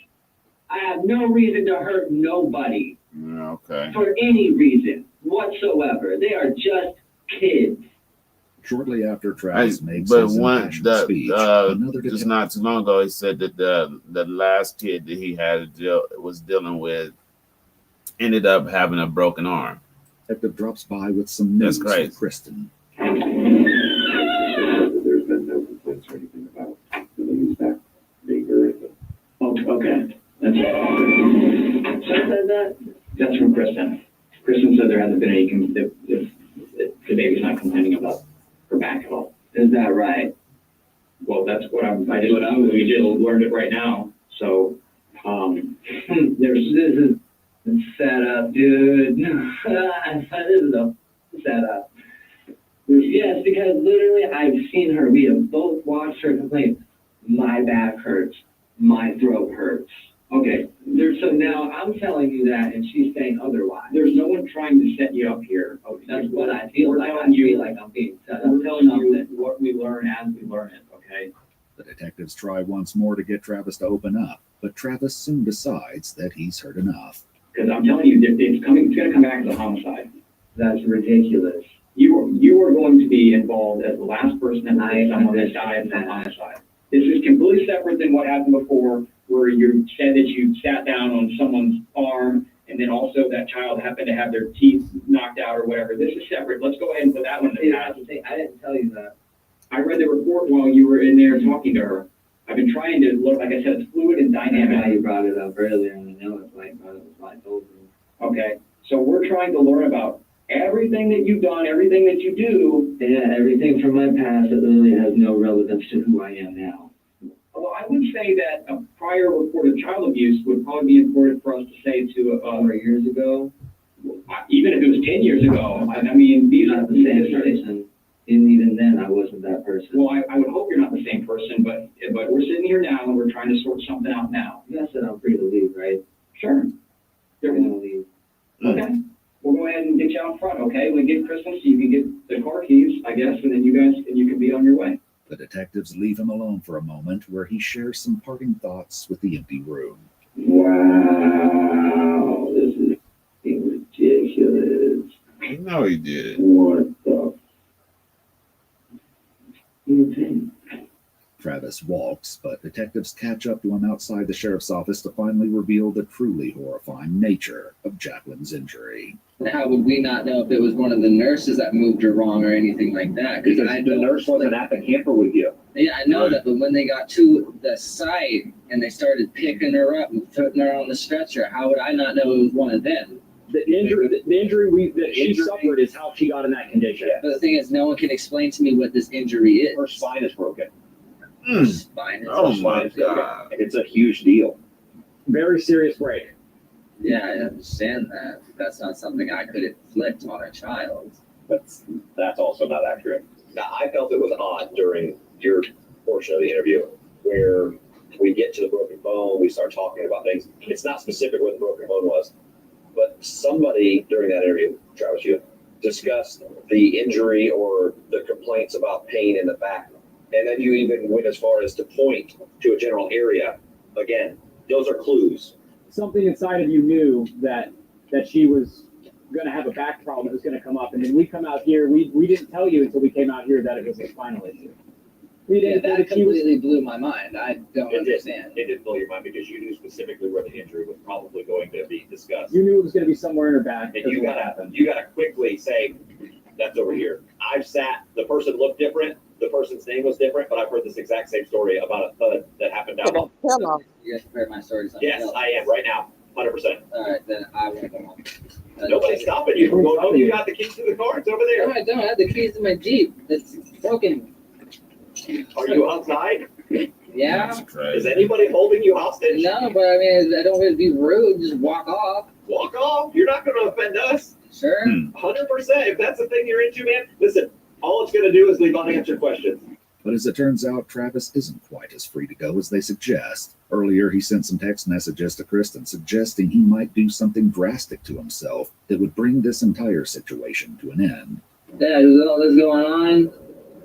I have no reason to hurt nobody. Okay. For any reason whatsoever. They are just kids. Shortly after Travis makes but his impassioned speech, another just not too long ago, he said that the last kid that he was dealing with ended up having a broken arm. Detective drops by with some news for Kristen. There's been no complaints or anything about the news back being very good. Oh, okay. That's from Kristen. Kristen said there hasn't been any, the baby's not complaining about her back at all. Is that right? Well, that's what we just learned it right now. So, this is set up, dude. This is a setup. Yes, because literally I've seen her. We have both watched her complain. My back hurts. My throat hurts. Okay. So now I'm telling you that, and she's saying otherwise. There's no one trying to set you up here. Okay. That's what I feel like. I feel like I'm being set up. We're telling you what we learn as we learn it. Okay. The detectives try once more to get Travis to open up, but Travis soon decides that he's heard enough. Because I'm telling you, it's going to come back as a homicide. That's ridiculous. You are going to be involved as the last person that knows someone that died from homicide. This is completely separate than what happened before, where you said that you sat down on someone's arm, and then also that child happened to have their teeth knocked out or whatever. This is separate. Let's go ahead and put that one in the past. I didn't tell you that. I read the report while you were in there talking to her. I've been trying to look, like I said, it's fluid and dynamic. You brought it up earlier, and I know it's like, I told you. Okay, so we're trying to learn about everything that you've done, everything that you do. Yeah, everything from my past that literally has no relevance to who I am now. Although I would say that a prior report of child abuse would probably be important for us to say to 4 years ago. even if it was 10 years ago, I mean, these are the same person. And even then, I wasn't that person. Well, I would hope you're not the same person, but we're sitting here now and we're trying to sort something out now. You guys said I'm free to leave, right? Sure. You're gonna leave. Okay. We'll go ahead and get you out front, okay? We get Kristen so you can get the car keys, I guess, and then you can be on your way. The detectives leave him alone for a moment where he shares some parting thoughts with the empty room. Wow, this is ridiculous. No, he did. What the? Travis walks, but detectives catch up to him outside the sheriff's office to finally reveal the truly horrifying nature of Jacqueline's injury. How would we not know if it was one of the nurses that moved her wrong or anything like that? Because the nurse wasn't at the camper with you. Yeah, I know that, but when they got to the site and they started picking her up and putting her on the stretcher, how would I not know it was one of them? The injury that she suffered is how she got in that condition. But the thing is, no one can explain to me what this injury is. Her spine is broken. Her spine is Oh my God. It's a huge deal. Very serious break. Yeah, I understand that. That's not something I could inflict on a child. That's also not accurate. Now, I felt it was odd during your portion of the interview where we get to the broken bone, we start talking about things. It's not specific what the broken bone was, but somebody during that interview, Travis, you discussed the injury or the complaints about pain in the back. And then you even went as far as to point to a general area. Again, those are clues. Something inside of you knew that she was going to have a back problem that was going to come up. And then we come out here, we didn't tell you until we came out here that it was a spinal issue. We didn't that completely blew my mind. I don't understand. It did blow your mind because you knew specifically where the injury was probably going to be discussed. You knew it was going to be somewhere in her back. And you gotta quickly say, that's over here. The person looked different, the person's name was different, but I've heard this exact same story about a thud that happened down. You guys compare my story to something Yes, else. I am right now, 100%. All right, then I won't go home. Nobody's stopping you from going home. You got the keys to the car. It's over there. No, I don't. I have the keys to my Jeep. It's broken. Are you outside? Yeah. Is anybody holding you hostage? No, but I mean, I don't want to be rude. Just walk off. Walk off. You're not going to offend us. Sure. 100%. If that's the thing you're into, man, listen, all it's going to do is leave unanswered questions. But as it turns out, Travis isn't quite as free to go as they suggest. Earlier, he sent some text messages to Kristen suggesting he might do something drastic to himself that would bring this entire situation to an end. Yeah, with all this going on,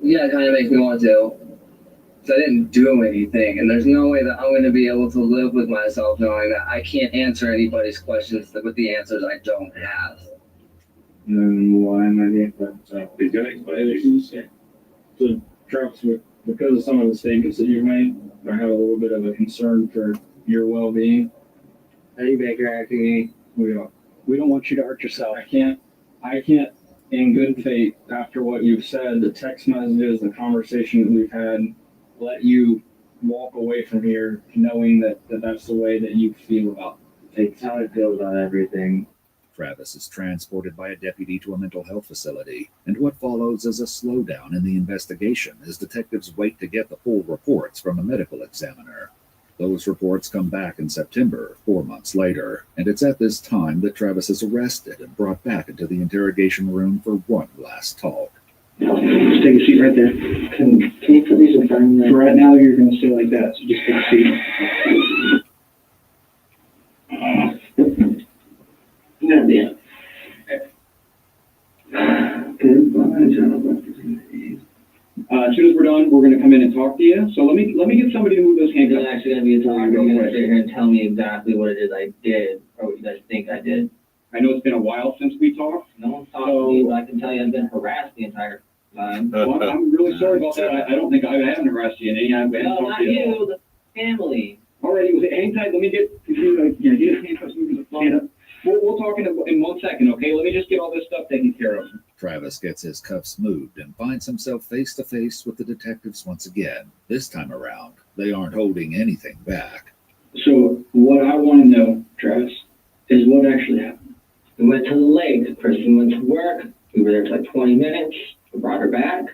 yeah, it kind of makes me want to. So I didn't do anything, and there's no way that I'm going to be able to live with myself knowing that I can't answer anybody's questions with the answers I don't have. Why am I being good explanations? So, Travis, because of some of the statements that you've made, I have a little bit of a concern for your well-being. Hey, Baker, acting We don't want you to hurt yourself. I can't, in good faith, after what you've said, the text messages, the conversation that we've had, let you walk away from here knowing that that's the way that you feel about it. It's how I feel about everything. Travis is transported by a deputy to a mental health facility, and what follows is a slowdown in the investigation as detectives wait to get the full reports from a medical examiner. Those reports come back in September, 4 months later, and it's at this time that Travis is arrested and brought back into the interrogation room for one last talk. Just take a seat right there. Can you put these in front of me? For right now, you're going to stay like that, so just take a seat. Goddamn. Goodbye, gentlemen. As soon as we're done, we're going to come in and talk to you. So let me get somebody to move those handcuffs. It's actually going to be a time where you're going to sit here and tell me exactly what it is I did, or what you guys think I did. I know it's been a while since we talked. No one's talked to me, but I can tell you I've been harassed the entire time. Well, I'm really sorry about that. I don't think I haven't harassed you in any. No, not you, the family. All right, hang tight. Let me get his handcuffs moving the phone. We'll talk in 1 second, okay? Let me just get all this stuff taken care of. Travis gets his cuffs moved and finds himself face to face with the detectives once again. This time around, they aren't holding anything back. So what I want to know, Travis, is what actually happened. We went to the lake. Kristen went to work. We were there for like 20 minutes. We brought her back.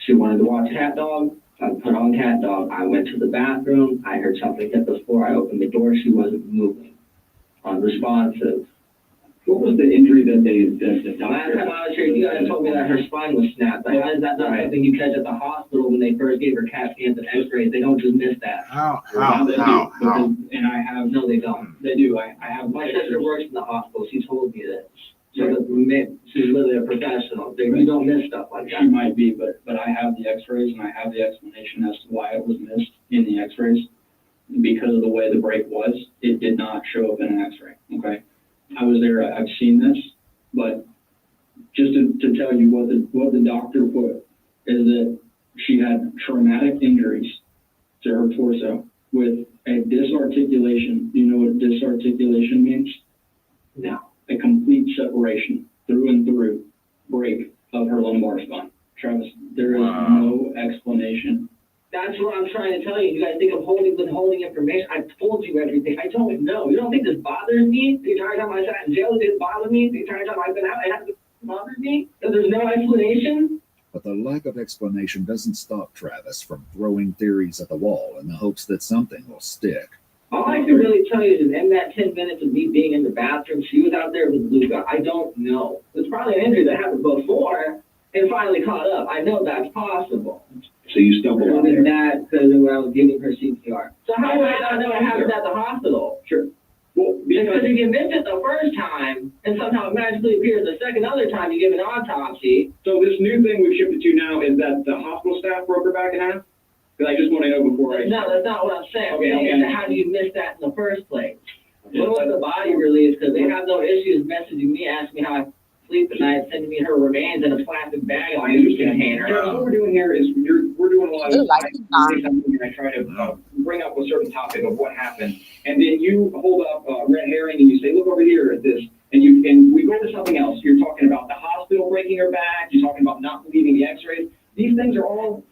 She wanted to watch Cat Dog. I put on Cat Dog. I went to the bathroom. I heard something hit the floor. I opened the door. She wasn't moving. Unresponsive. What was the injury that the Last doctor? time I was here, you guys told me that her spine was snapped. How is that not something you catch at the hospital when they first gave her CAT scans and X-rays? They don't just miss that. How? And I have, No, they don't. they do, I have. My sister works in the hospital. She told me this. So she's literally a professional. You don't miss stuff like She that. might be, but I have the X-rays and I have the explanation as to why it was missed in the X-rays. Because of the way the break was, it did not show up in an X-ray, okay? I was there, I've seen this, but just to tell you what the doctor put is that she had traumatic injuries to her torso with a disarticulation. Do you know what disarticulation means? No. A complete separation through and through break of her lumbar spine. Travis, there is no explanation. That's what I'm trying to tell you. You guys think I'm withholding information? I've told you everything. I don't know. You don't think this bothers me? The entire time I sat in jail, it didn't bother me. The entire time I've been out, it hasn't bothered me. Because there's no explanation. But the lack of explanation doesn't stop Travis from throwing theories at the wall in the hopes that something will stick. All I can really tell you is in that 10 minutes of me being in the bathroom, she was out there with Luca. I don't know. It's probably an injury that happened before and finally caught up. I know that's possible. So you stumbled out there. That because when I was giving her CPR. So how would I not know it happened at the hospital? Sure. Well, Because if you missed it the first time and somehow it magically appears the other time you give an autopsy. So this new thing we've shifted to now is that the hospital staff broke her back in half? Because I just want to know before I... No, that's not what I'm saying. Okay, I'm saying okay. how do you miss that in the first place? When was the body released? Because they have no issues messaging me, asking me how I sleep at night, sending me her remains in a plastic bag in a news container. What we're doing here is we're doing a lot of... I try to bring up a certain topic of what happened, and then you hold up red herring and you say, look over here at this, and we go to something else. You're talking about the hospital breaking her back. You're talking about not believing the X-rays. These things are all...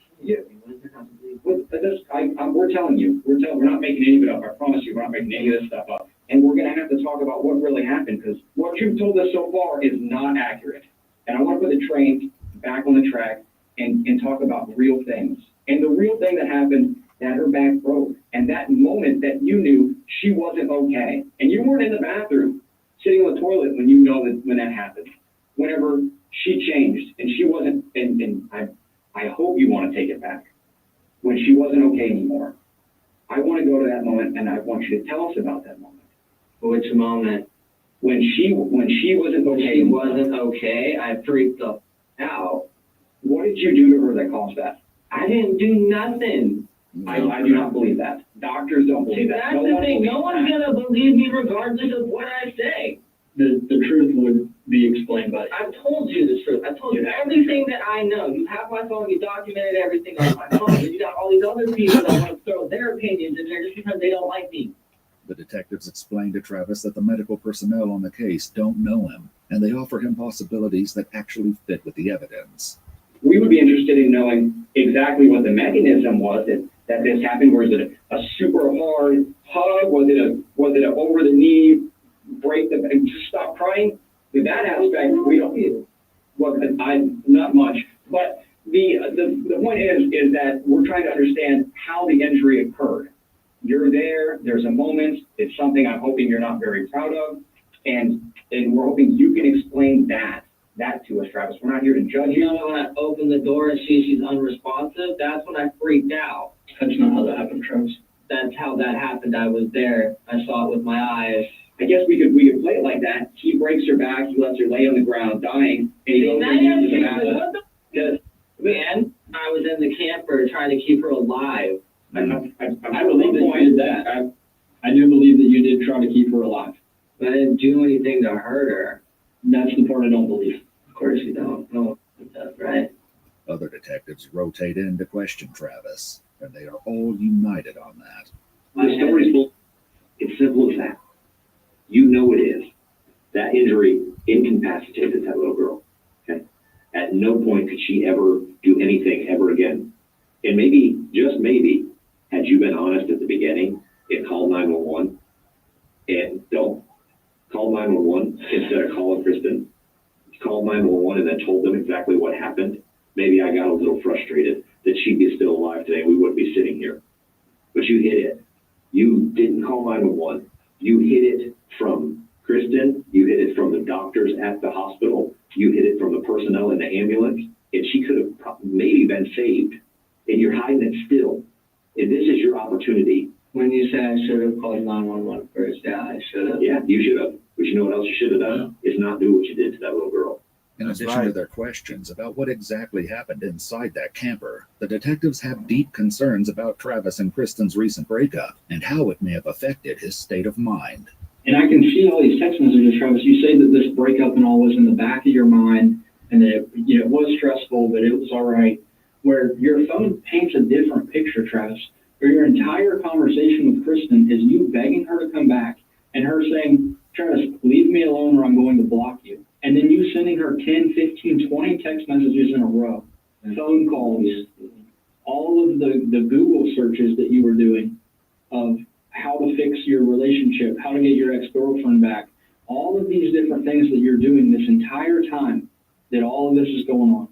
we're telling you, we're not making any of it up. I promise you, we're not making any of this stuff up. And we're going to have to talk about what really happened, because what you've told us so far is not accurate. And I want to put the train back on the track and talk about real things. And the real thing that happened, that her back broke. And that moment that you knew she wasn't okay. And you weren't in the bathroom sitting on the toilet when you know that when that happened. Whenever she changed and she wasn't, and I hope you want to take it back. When she wasn't okay anymore. I want to go to that moment, and I want you to tell us about that moment. Which moment? When she wasn't okay. She wasn't okay. I freaked the out. What did you do to her that caused that? I didn't do nothing. I do not believe that. Doctors don't believe that. That's the thing. No one's gonna believe me regardless of what I say. The truth would be explained by. I've told you the truth. I've told you everything that I know. You have my phone. You documented everything on my phone. You got all these other people that want to throw their opinions in there just because they don't like me. The detectives explain to Travis that the medical personnel on the case don't know him, and they offer him possibilities that actually fit with the evidence. We would be interested in knowing exactly what the mechanism was that this happened. Was it a super hard hug? Was it a over the knee break and just stop crying? With that aspect, we don't. Well, not much. But the point is that we're trying to understand how the injury occurred. You're there. There's a moment. It's something I'm hoping you're not very proud of, and we're hoping you can explain that to us, Travis. We're not here to judge you. You know, when I opened the door and she's unresponsive, that's when I freaked out. That's not how that happened, Travis. That's how that happened. I was there. I saw it with my eyes. I guess we could play it like that. He breaks her back. He lets her lay on the ground, dying, and he goes into the bathroom. Man, I was in the camper trying to keep her alive. I believe that you did that. I do believe that you did try to keep her alive. But I didn't do anything to hurt her. That's the part I don't believe. Of course you don't. No, that's right. Other detectives rotate in to question Travis, and they are all united on that. The story's bull. It's simple as that. You know it is. That injury incapacitated that little girl. Okay? At no point could she ever do anything ever again. And maybe, just maybe, had you been honest at the beginning and called 911, and don't call 911 instead of calling Kristen, called 911 and then told them exactly what happened, maybe I got a little frustrated that she'd be still alive today. We wouldn't be sitting here. But you hid it. You didn't call 911. You hid it from Kristen. You hid it from the doctors at the hospital. You hid it from the personnel in the ambulance, and she could have maybe been saved. And you're hiding it still. And this is your opportunity. When you say I should have called 911 first, yeah, I should have. Yeah, you should have. But you know what else you should have done? Is not do what you did to that little girl. In addition to their questions about what exactly happened inside that camper, the detectives have deep concerns about Travis and Kristen's recent breakup and how it may have affected his state of mind. And I can see all these text messages, Travis. You say that this breakup and all was in the back of your mind, and that it was stressful, but it was all right. Where your phone paints a different picture, Travis. Where your entire conversation with Kristen is you begging her to come back, and her saying, "Travis, leave me alone, or I'm going to block you." And then you sending her 10, 15, 20 text messages in a row, phone calls, all of the Google searches that you were doing of how to fix your relationship, how to get your ex-girlfriend back, all of these different things that you're doing this entire time that all of this is going on.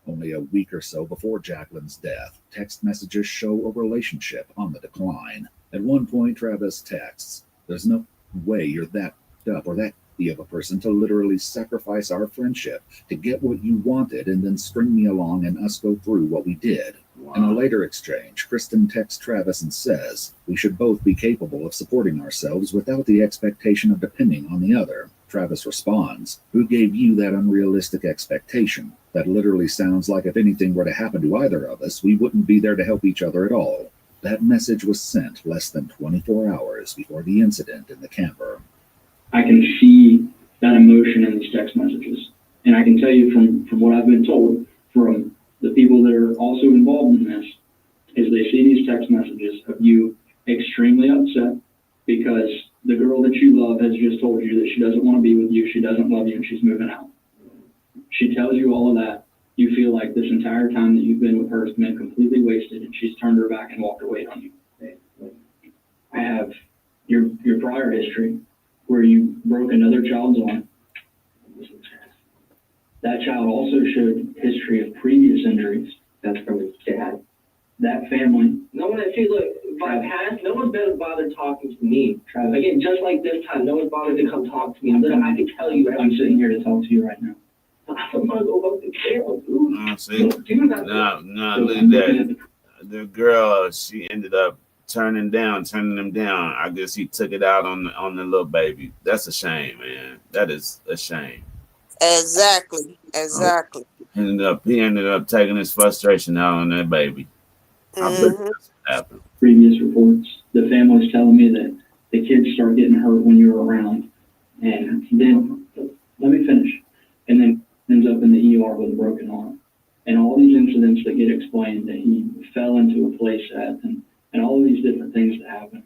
Only a week or so before Jacqueline's death, text messages show a relationship on the decline. At one point, Travis texts, "There's no way you're that up or that of a person to literally sacrifice our friendship to get what you wanted and then string me along and us go through what we did." Wow. In a later exchange, Kristen texts Travis and says, "We should both be capable of supporting ourselves without the expectation of depending on the other." Travis responds, "Who gave you that unrealistic expectation? That literally sounds like if anything were to happen to either of us, we wouldn't be there to help each other at all." That message was sent less than 24 hours before the incident in the camper. I can see that emotion in these text messages. And I can tell you from what I've been told from the people that are also involved in this, is they see these text messages of you extremely upset because the girl that you love has just told you that she doesn't want to be with you, she doesn't love you, and she's moving out. She tells you all of that. You feel like this entire time that you've been with her has been completely wasted, and she's turned her back and walked away on you. I have your prior history, where you broke another child's arm. That child also showed history of previous injuries. That's from his dad. That family. No one, see, look, my past, no one's been bothered talking to me. Travis. Again, just like this time, no one's bothered to come talk to me. Literally, I can tell you everything. I'm sitting here to talk to you right now. I'm gonna go up to jail, dude. No, see, no, look at that. The girl, she ended up turning them down. I guess he took it out on the little baby. That's a shame, man. That is a shame. Exactly. He ended up taking his frustration out on that baby. I bet that's what happened. Previous reports, the family's telling me that the kids start getting hurt when you're around, and then let me finish, and then ends up in the ER with a broken arm, and all these incidents that get explained that he fell into a place at, and all of these different things that happen.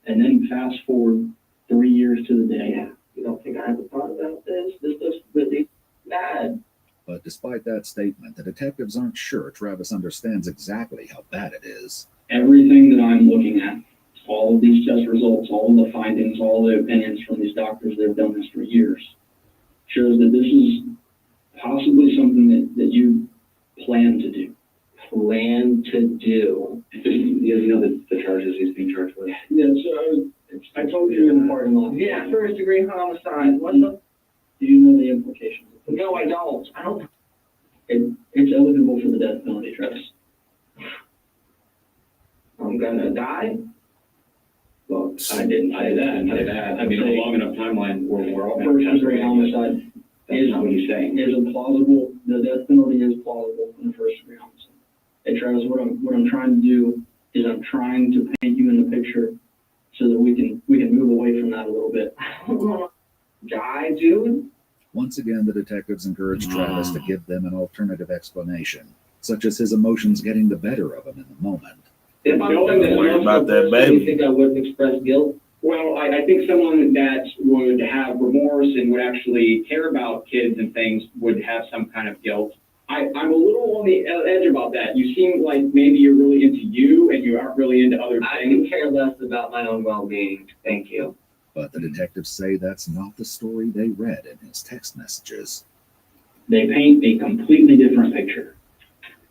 And then fast forward 3 years to the day. Yeah, you don't think I ever thought about this? This looks really bad. But despite that statement, the detectives aren't sure Travis understands exactly how bad it is. Everything that I'm looking at, all of these test results, all of the findings, all the opinions from these doctors that have done this for years, shows that this is possibly something that you plan to do. Plan to do. You know the charges he's being charged with? Yeah, so I told you in the parking lot. Yeah, first degree homicide. What the? Do you know the implications? No, I don't. It's eligible for the death penalty, Travis. I'm gonna die? Well, I didn't say that. I mean, a long enough timeline where we're all first degree homicide is not what he's saying. Is a plausible. The death penalty is plausible in the first degree homicide. Hey, Travis, what I'm trying to do is I'm trying to paint you in the picture so that we can move away from that a little bit. I don't want to die, dude. Once again, the detectives encourage Travis to give them an alternative explanation, such as his emotions getting the better of him in the moment. If I'm don't worry about that baby. You think I wouldn't express guilt? Well, I think someone that would have remorse and would actually care about kids and things would have some kind of guilt. I'm a little on the edge about that. You seem like maybe you're really into you and you aren't really into other things. I can care less about my own well-being. Thank you. But the detectives say that's not the story they read in his text messages. They paint a completely different picture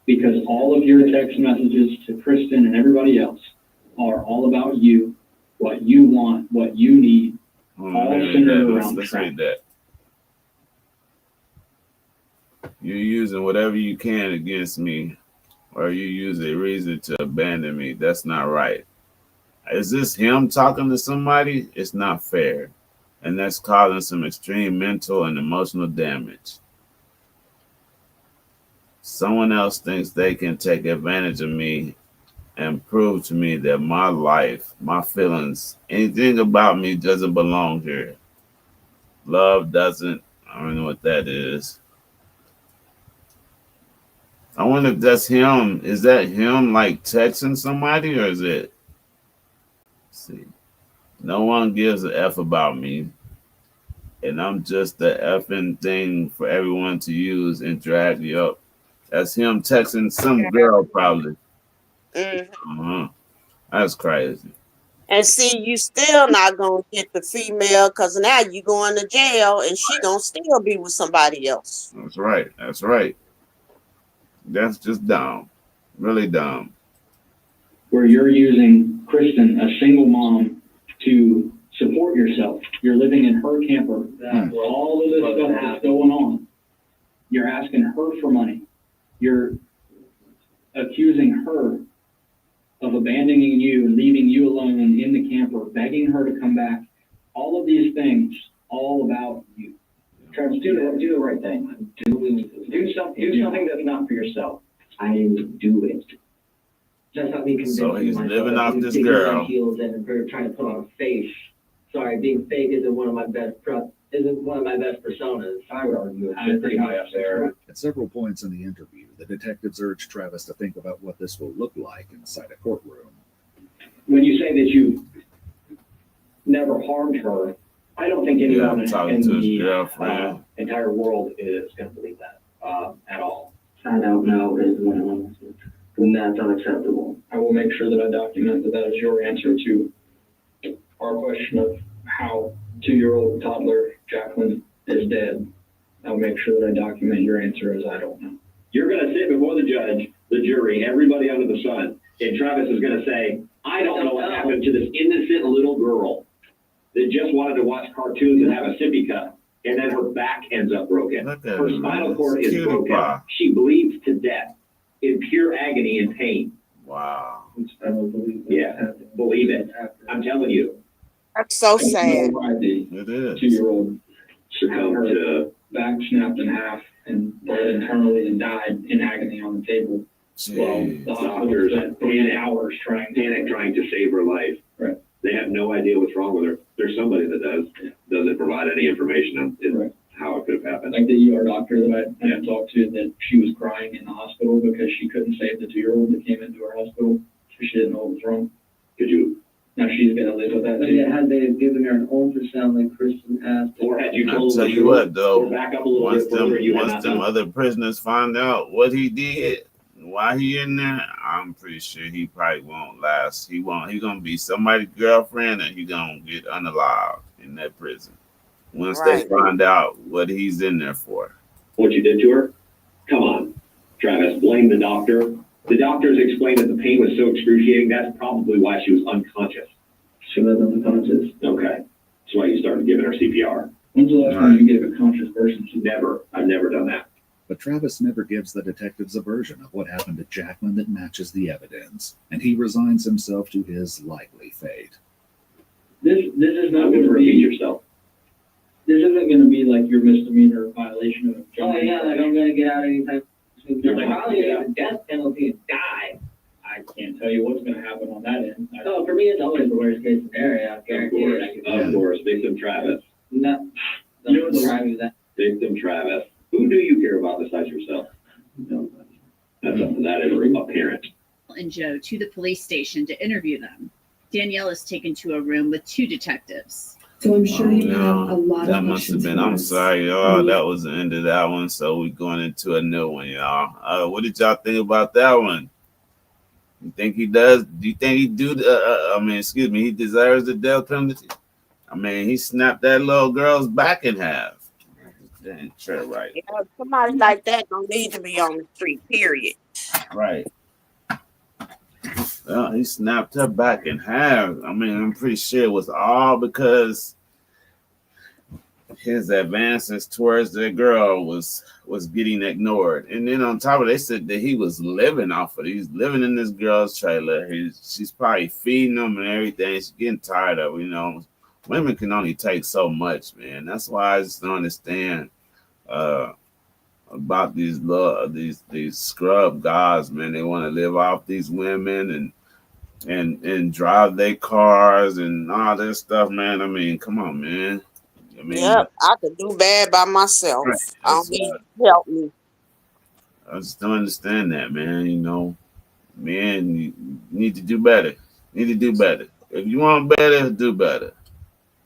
because all of your text messages to Kristen and everybody else are all about you, what you want, what you need, all centered around Let's read that. You're using whatever you can against me, or you use a reason to abandon me. That's not right. Is this him talking to somebody? It's not fair. And that's causing some extreme mental and emotional damage. Someone else thinks they can take advantage of me and prove to me that my life, my feelings, anything about me doesn't belong here. Love doesn't. I don't know what that is. I wonder if that's him. Is that him like texting somebody, or is it? Let's see. No one gives a F about me, and I'm just the effing thing for everyone to use and drag you up. That's him texting some girl, probably. Uh-huh. That's crazy. And see, you still not gonna get the female because now you going to jail and she gonna still be with somebody else. That's right. That's right. That's just dumb. Really dumb. Where you're using Kristen, a single mom, to support yourself. You're living in her camper where all of this stuff is going on. You're asking her for money. You're accusing her of abandoning you and leaving you alone in the camper, begging her to come back. All of these things, all about you. Travis, do the right thing. Do something that's not for yourself. I do it. Just not me convincing So he's myself living that off I'm this digging girl. my heels in and trying to put on a face. Sorry, being fake isn't one of my best personas. I would argue it's pretty high up there. At several points in the interview, the detectives urged Travis to think about what this will look like inside a courtroom. When you say that you never harmed her, I don't think anyone in the entire world is going to believe that at all. I don't know is one, and that's unacceptable. I will make sure that I document that is your answer to our question of how 2-year-old toddler Jacqueline is dead. I'll make sure that I document your answer as I don't know. You're going to sit before the judge, the jury, everybody under the sun, and Travis is going to say, I don't know what happened to this innocent little girl that just wanted to watch cartoons and have a sippy cup, and then her back ends up broken. Her spinal cord is broken. She bleeds to death in pure agony and pain. Wow. Yeah, believe it. I'm telling you. That's so sad. It is. 2-year-old succumbed to back snapped in half and bled internally and died in agony on the table. Well, the doctors spent 8 hours trying to save her life. Right. They have no idea what's wrong with her. There's somebody that doesn't provide any information on how it could have happened. Like the ER doctor that I had talked to, that she was crying in the hospital because she couldn't save the 2-year-old that came into her hospital. She didn't know what was wrong. Could you? Now she's gonna live with that. But yeah, had they given her an ultrasound like Kristen asked, or had you I'll told tell her you what though, back up a little once bit further, them other prisoners find out what he did, why he in there, I'm pretty sure he probably won't last. He gonna be somebody's girlfriend, and he gonna get unalived in that prison once they find out what he's in there for. What you did to her? Come on, Travis, blame the doctor. The doctors explained that the pain was so excruciating, that's probably why she was unconscious. She was unconscious. Okay. That's why you started giving her CPR. When's the last time you gave a conscious person? Never. I've never done that. But Travis never gives the detectives a version of what happened to Jacqueline that matches the evidence, and he resigns himself to his likely fate. This is not going to repeat yourself. This isn't going to be like your misdemeanor violation of oh yeah, like I'm gonna get out anytime soon. They're probably gonna have a death penalty and die. I can't tell you what's going to happen on that end. Oh, for me, it's always the worst case scenario. Of course, victim Travis. No, don't describe me that. Victim Travis. Who do you care about besides yourself? That is apparent. And Joe to the police station to interview them. Danielle is taken to a room with 2 detectives. So I'm sure you have a lot that of must have questions been. for I'm us. sorry, y'all. That was the end of that one. So we're going into a new one, y'all. What did y'all think about that one? You think he does? Do you think he do? He deserves the death penalty. I mean, he snapped that little girl's back in half. Dang, sure, right. Yeah, somebody like that don't need to be on the street, period. Right. Well, he snapped her back in half. I mean, I'm pretty sure it was all because his advances towards the girl was getting ignored. And then on top of it, they said that he was living off of it. He's living in this girl's trailer. She's probably feeding him and everything. She's getting tired of it, you know. Women can only take so much, man. That's why I just don't understand about these scrub guys, man. They want to live off these women and drive their cars and all this stuff, man. I mean, come on, man. I mean, Yep, I could do bad by myself. right. I don't need help me. I just don't understand that, man. You know, man, you need to do better. Need to do better. If you want better, do better.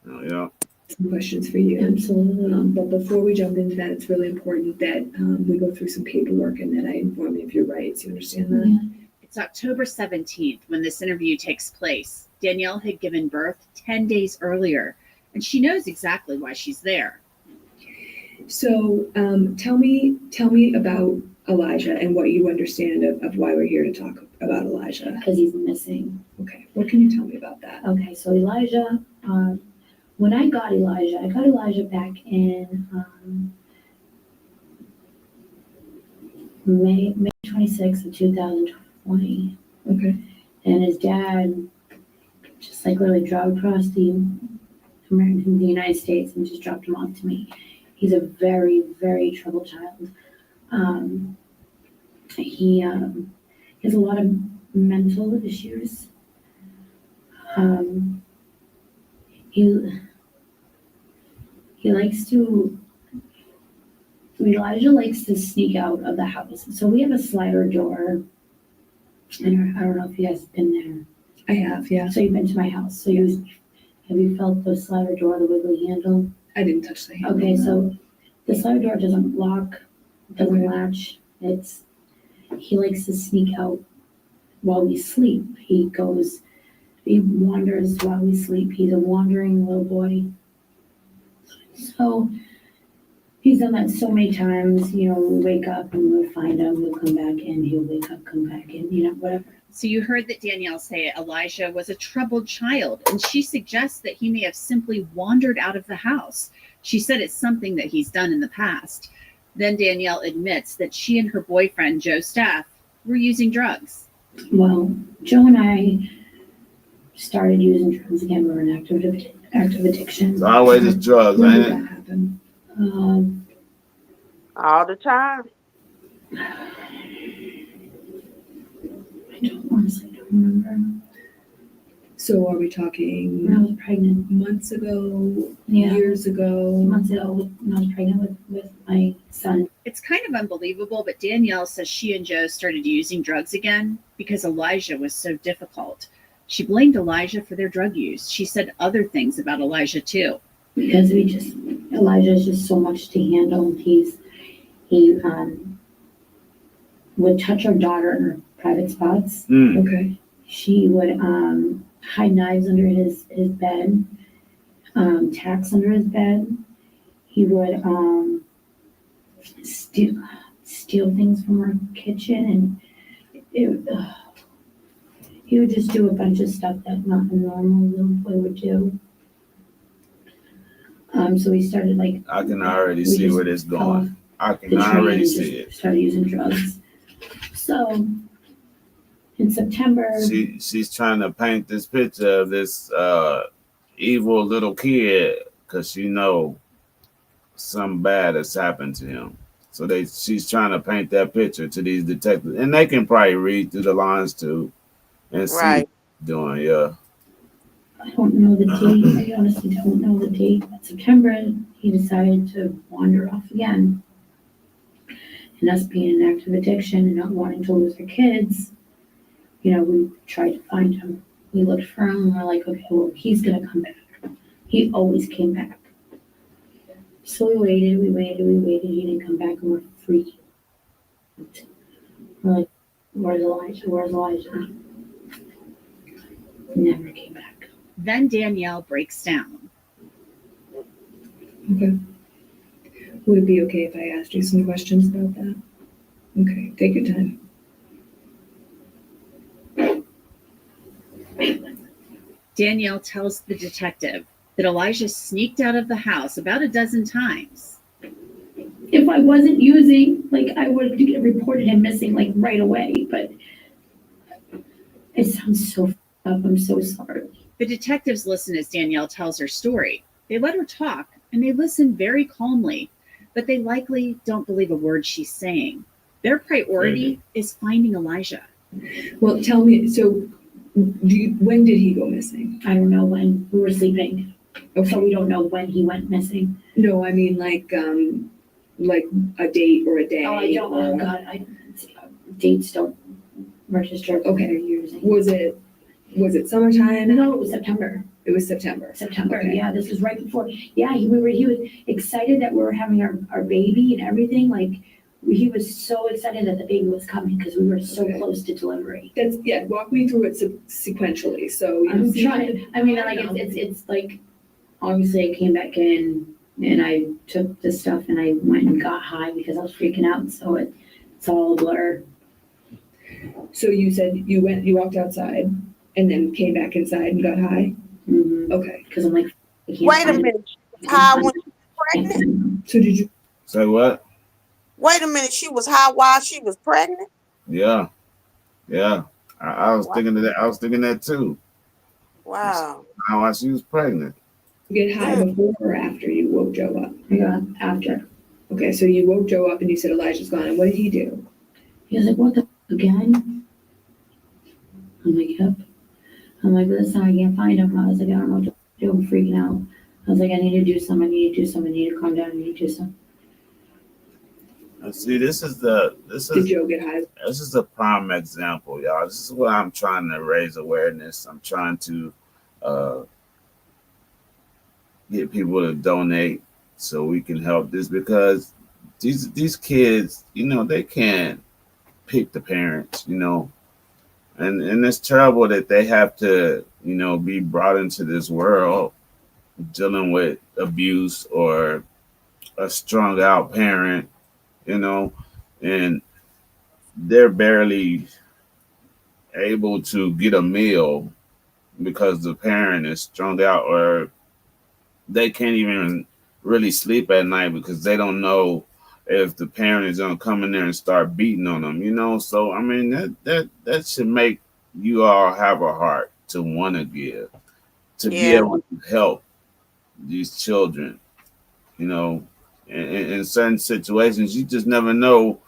You know. Some questions for you. Absolutely. But before we jump into that, it's really important that we go through some paperwork and that I inform you of your rights. You understand that? Yeah. It's October 17th when this interview takes place. Danielle had given birth 10 days earlier, and she knows exactly why she's there. So tell me about Elijah and what you understand of why we're here to talk about Elijah. Because he's missing. Okay. What can you tell me about that? Okay, so Elijah, when I got Elijah back in May 26th of 2020. Okay. And his dad just like literally drove across the United States and just dropped him off to me. He's a very, very troubled child. He has a lot of mental issues. Elijah likes to sneak out of the house. So we have a slider door. And I don't know if you guys have been there. I have, yeah. So you've been to my house. So have you felt the slider door, the wiggly handle? I didn't touch the handle. Okay, so the slider door doesn't lock, doesn't latch. He likes to sneak out while we sleep. He wanders while we sleep. He's a wandering little boy. So he's done that so many times. You know, we'll wake up and we'll find him. We'll come back in. He'll wake up, come back in, you know, whatever. So you heard that Danielle say Elijah was a troubled child, and she suggests that he may have simply wandered out of the house. She said it's something that he's done in the past. Then Danielle admits that she and her boyfriend, Joe Staff, were using drugs. Well, Joe and I started using drugs again. We were in active addiction. It's always just drugs, When ain't did it? that happen? All the time. I honestly don't remember. So are we talking When I was pregnant. months ago, Yeah. years ago? Months ago, when I was pregnant with my son. It's kind of unbelievable, but Danielle says she and Joe started using drugs again because Elijah was so difficult. She blamed Elijah for their drug use. She said other things about Elijah too. Because Elijah is just so much to handle. He would touch our daughter in her private spots. Okay. She would hide knives under his bed, tacks under his bed. He would steal things from our kitchen, and he would just do a bunch of stuff that not a normal little boy would do. So we started I can already see where this going. I can already see it. Started using drugs. So in September, she's trying to paint this picture of this evil little kid because she know something bad has happened to him. So she's trying to paint that picture to these detectives, and they can probably read through the lines too and see what he's doing. Yeah. I don't know the date. I honestly don't know the date. But September, he decided to wander off again. And us being in active addiction and not wanting to lose our kids, you know, we tried to find him. We looked for him and we're like, okay, well, he's going to come back. He always came back. So we waited. He didn't come back and we're freaking. We're like, where's Elijah? Never came back. Then Danielle breaks down. Okay. Would it be okay if I asked you some questions about that? Okay, take your time. Danielle tells the detective that Elijah sneaked out of the house about a dozen times. If I wasn't using, like, I would have reported him missing, like, right away, but it sounds so up. I'm so sorry. The detectives listen as Danielle tells her story. They let her talk, and they listen very calmly, but they likely don't believe a word she's saying. Their priority is finding Elijah. Well, tell me, so when did he go missing? I don't know when. We were sleeping. Okay. So we don't know when he went missing. No, I mean like a date or a day. Oh, I don't. Oh, God, dates don't register. Okay. They're using. Was it summertime? No, it was September. It was September. September. Okay. Yeah, this was right before. Yeah, he was excited that we were having our baby and everything. Like, he was so excited that the baby was coming because we were so close to delivery. Walk me through it sequentially. So I'm trying. I mean, like it's like, obviously I came back in and I took the stuff and I went and got high because I was freaking out. So it's all a blur. So you said you walked outside and then came back inside and got high? Mm-hmm. Okay. Because I'm like, wait a minute. She was high when she was pregnant? So did you say what? Wait a minute. She was high while she was pregnant? Yeah. I was thinking of that. I was thinking that too. Wow. While she was pregnant. get high before or after you woke Joe up? Yeah, after. Okay, so you woke Joe up and you said Elijah's gone. And what did he do? He was like, what the again? I'm like, yep. I'm like, listen, I can't find him. I was like, I don't know what to do. I'm freaking out. I was like, I need to do something. I need to calm down. I need to do something. See, Did Joe get high? This is a prime example, y'all. This is what I'm trying to raise awareness. I'm trying to get people to donate so we can help this, because these kids, they can't pick the parents, and it's terrible that they have to, be brought into this world dealing with abuse or a strung out parent, and they're barely able to get a meal because the parent is strung out, or they can't even really sleep at night because they don't know if the parent is going to come in there and start beating on them, So, I mean, that should make you all have a heart to want to give, to be able to help these children, in certain situations. You just never know.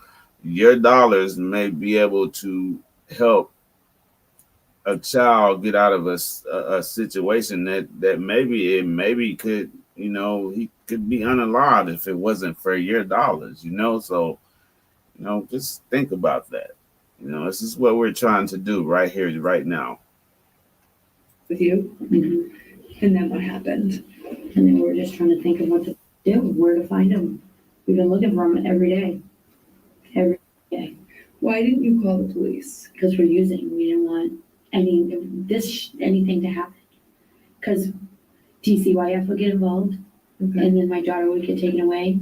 Your dollars may be able to help a child get out of a situation that maybe could, he could be unalive if it wasn't for your dollars, So, just think about that. This is what we're trying to do right here, right now. With you? Mm-hmm. And then what happened? And then we're just trying to think of what to do, where to find him. We've been looking for him every day. Every day. Why didn't you call the police? Because we didn't want anything to happen. Because DCYF would get involved, and then my daughter would get taken away.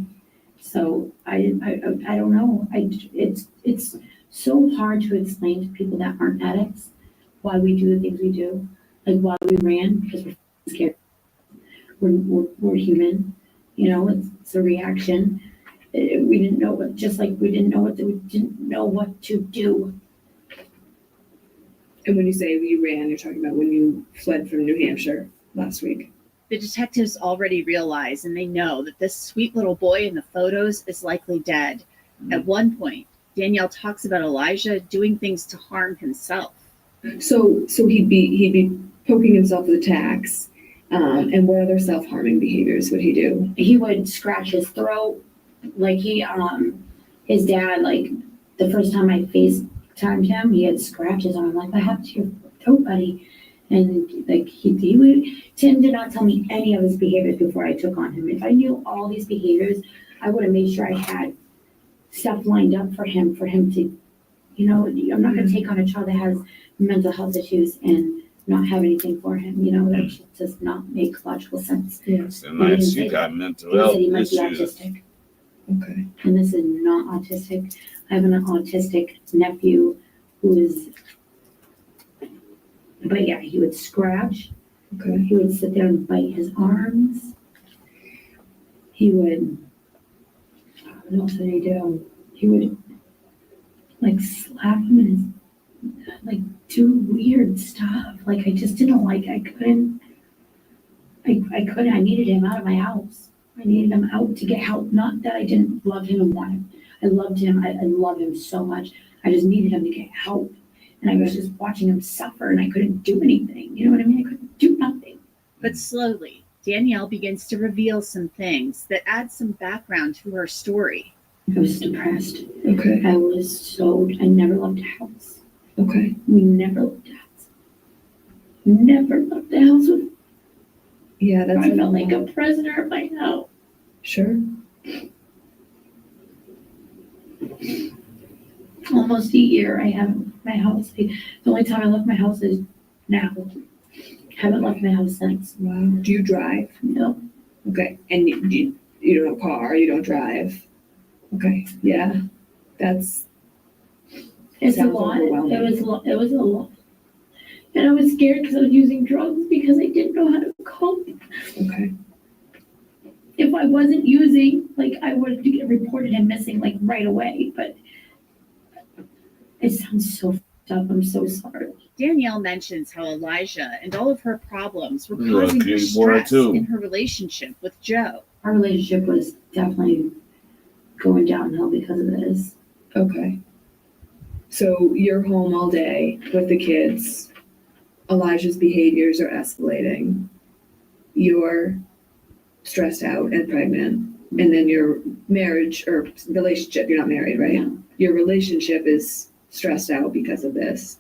So I don't know. It's so hard to explain to people that aren't addicts why we do the things we do, like why we ran, because we're scared. We're human, it's a reaction. We didn't know what, just like we didn't know what to do. And when you say you ran, you're talking about when you fled from New Hampshire last week. The detectives already realize, and they know, that this sweet little boy in the photos is likely dead. At one point, Danielle talks about Elijah doing things to harm himself. So he'd be poking himself with a tacks. And what other self-harming behaviors would he do? He would scratch his throat. Like his dad, like the first time I FaceTimed him, he had scratches on him. Like, what happened to your throat, buddy? And like Tim did not tell me any of his behaviors before I took on him. If I knew all these behaviors, I would have made sure I had stuff lined up for him to, I'm not going to take on a child that has mental health issues and not have anything for him. That does not make logical sense. Yes. And she got mental health issues. Autistic. Okay. And this is not autistic. I have an autistic nephew who is, but yeah, he would scratch. Okay. He would sit there and bite his arms. He would, what else did he do? He would like slap him and like do weird stuff. Like I just didn't like, I couldn't, I needed him out of my house. I needed him out to get help. Not that I didn't love him and want him. I loved him. I love him so much. I just needed him to get help. And I was just watching him suffer and I couldn't do anything. You know what I mean? I couldn't do nothing. But slowly, Danielle begins to reveal some things that add some background to her story. I was depressed. Okay. I never left a house. Okay. We never left a house. Never left the house with. Yeah, that's. I felt like a prisoner of my house. Sure. Almost a year I haven't left my house. The only time I left my house is now. Haven't left my house since. Wow. Do you drive? No. Okay. And you don't have a car, you don't drive. Okay. Yeah. It's a lot. It was a lot. And I was scared because I was using drugs because I didn't know how to cope. Okay. If I wasn't using, like I would have reported him missing like right away, but it sounds so fucked up. I'm so sorry. Danielle mentions how Elijah and all of her problems were causing her stress in her relationship with Joe. Our relationship was definitely going downhill because of this. Okay. So you're home all day with the kids. Elijah's behaviors are escalating. You're stressed out and pregnant. And then your marriage or relationship, you're not married, right? Yeah. Your relationship is stressed out because of this.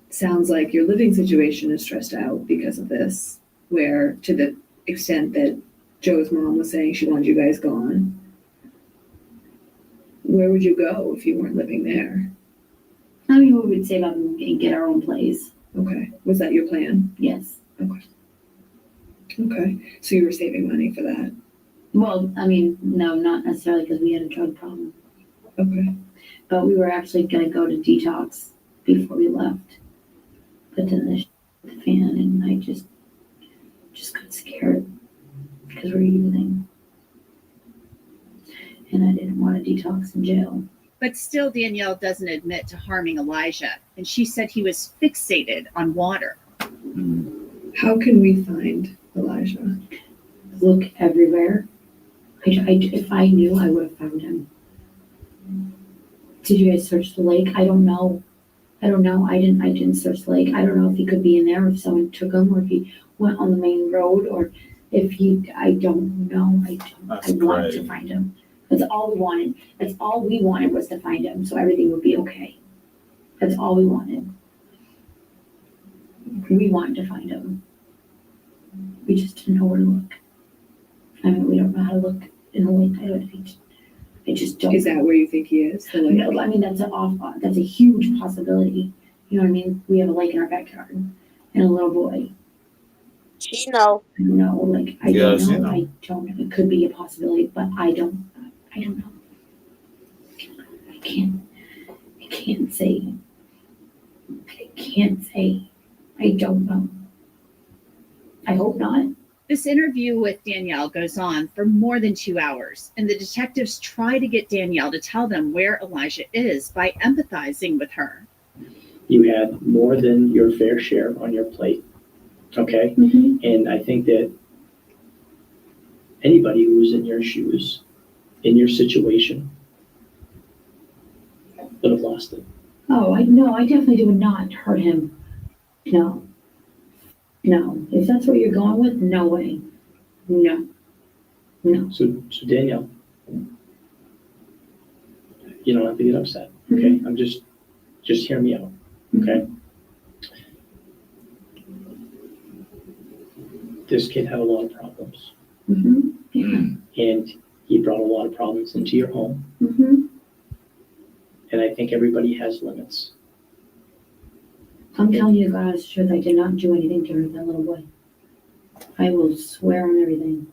Sounds like your living situation is stressed out because of this, where to the extent that Joe's mom was saying she wanted you guys gone. Where would you go if you weren't living there? I mean, we would save up and get our own place. Okay. Was that your plan? Yes. Okay. Okay. So you were saving money for that? Well, I mean, no, not necessarily because we had a drug problem. Okay. But we were actually going to go to detox before we left. But then the fan and I just got scared because we're using. And I didn't want to detox in jail. But still, Danielle doesn't admit to harming Elijah, and she said he was fixated on water. How can we find Elijah? Look everywhere. If I knew, I would have found him. Did you guys search the lake? I don't know. I didn't search the lake. I don't know if he could be in there, if someone took him, or if he went on the main road, or if I don't know. I wanted to find him. That's all we wanted. That's all we wanted was to find him, so everything would be okay. That's all we wanted. We wanted to find him. We just didn't know where to look. I mean, we don't know how to look in the lake. I just don't. Is that where you think he is? No, I mean, that's a huge possibility. You know what I mean? We have a lake in our backyard and a little boy. She know. No, like I don't know. I don't know. It could be a possibility, but I don't know. I can't say. I don't know. I hope not. This interview with Danielle goes on for more than 2 hours, and the detectives try to get Danielle to tell them where Elijah is by empathizing with her. You had more than your fair share on your plate, okay? Mm-hmm. And I think that anybody who was in your shoes, in your situation, would have lost it. Oh, I definitely would not hurt him. No. If that's what you're going with, no way. No. So Danielle, you don't have to get upset, okay? Mm-hmm. I'm just hear me out, okay? This kid had a lot of problems. Mm-hmm. Yeah. And he brought a lot of problems into your home. Mm-hmm. And I think everybody has limits. I'm telling you, God's truth, I did not do anything to hurt that little boy. I will swear on everything.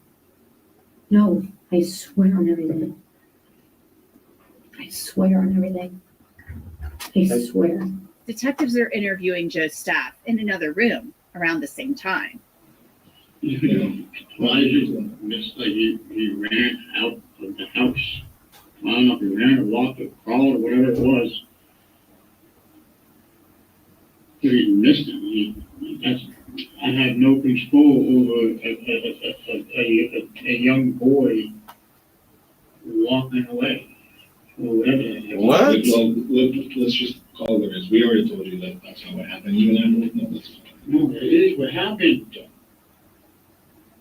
No, I swear on everything. I swear on everything. I swear. Detectives are interviewing Joe's staff in another room around the same time. Elijah, just like he ran out of the house. I don't know if he ran or walked or crawled or whatever it was. He missed him. I have no control over a young boy walking away. Or whatever. What? Well, let's just call it as. We already told you that that's not what happened. You and I both know this. No, it is what happened.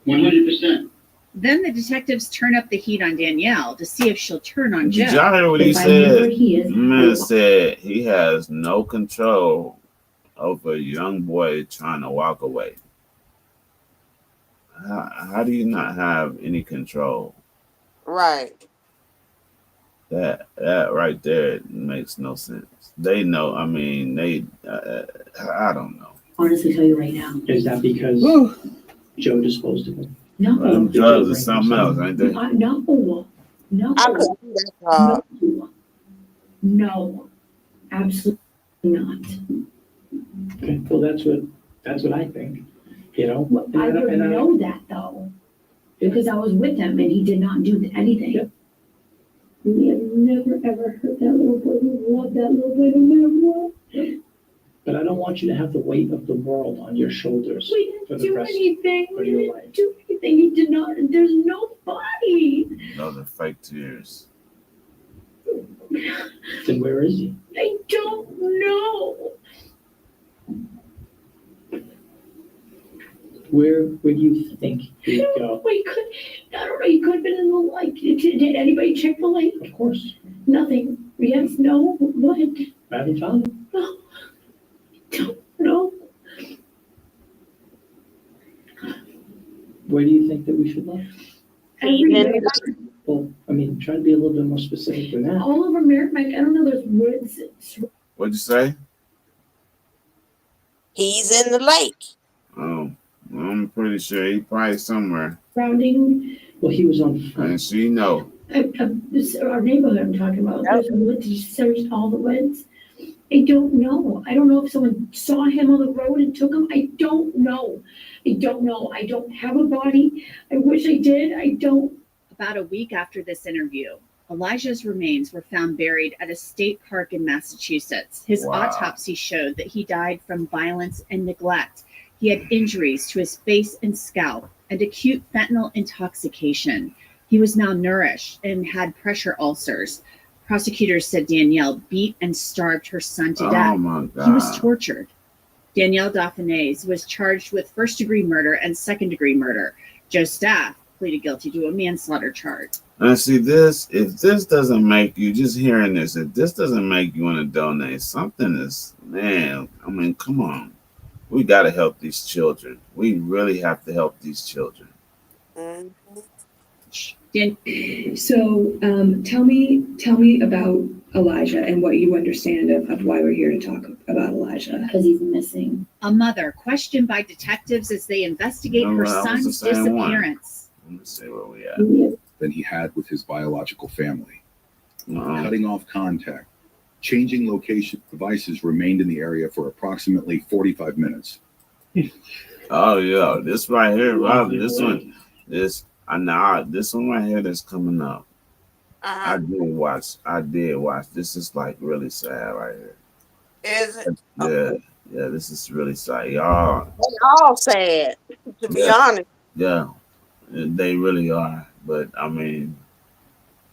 100%. Then the detectives turn up the heat on Danielle to see if she'll turn on Joe. Did y'all hear what he said? Man said he has no control over a young boy trying to walk away. How do you not have any control? Right. That right there makes no sense. They know. I mean, I don't know. Honestly, tell you right now. Is that because Joe disposed of him? No. Them drugs are something else, ain't they? No. I couldn't do that job. No. Absolutely not. Okay, well, that's what I think, you know? Well, I would know that though, because I was with him and he did not do anything. Yep. We have never ever hurt that little boy. We love that little boy no matter what. But I don't want you to have the weight of the world on your shoulders We for didn't the do rest anything. of We your didn't life. do anything. He did not. There's no body. Those are fake tears. Then where is he? I don't know. Where do you think he'd go? I don't know. He could have been in the lake. Did anybody check the lake? Of course. Nothing. Yes, no, what? I haven't found him. No. Don't know. Where do you think that we should look? Everywhere. Well, I mean, try to be a little bit more specific than that. All over Merrimack, I don't know, there's woods. What'd you say? He's in the lake. Oh, I'm pretty sure he probably somewhere. Surrounding. Well, he was on. And she know. This our neighborhood I'm talking about. There's a wood. Did you search all the woods? I don't know. I don't know if someone saw him on the road and took him. I don't know. I don't have a body. I wish I did. I don't. About a week after this interview, Elijah's remains were found buried at a state park in Massachusetts. His autopsy showed that he died from violence and neglect. He had injuries to his face and scalp and acute fentanyl intoxication. He was malnourished and had pressure ulcers. Prosecutors said Danielle beat and starved her son to death. Oh my God. He was tortured. Danielle Dauphinais was charged with first-degree murder and second-degree murder. Joe Staff pleaded guilty to a manslaughter charge. And see this, if this doesn't make you, just hearing this, if this doesn't make you want to donate, something is, man, I mean, come on. We got to help these children. We really have to help these children. So tell me about Elijah and what you understand of why we're here to talk about Elijah. Because he's missing. A mother questioned by detectives as they investigate her son's disappearance. Let me see where we at. Than he had with his biological family. Cutting off contact, changing location, devices remained in the area for approximately 45 minutes. Oh yeah, this right here, Rob. This one right here that's coming up. I did watch. This is like really sad right here. Is it? Yeah, this is really sad. Y'all. They all sad, to be honest. Yeah, they really are. But I mean,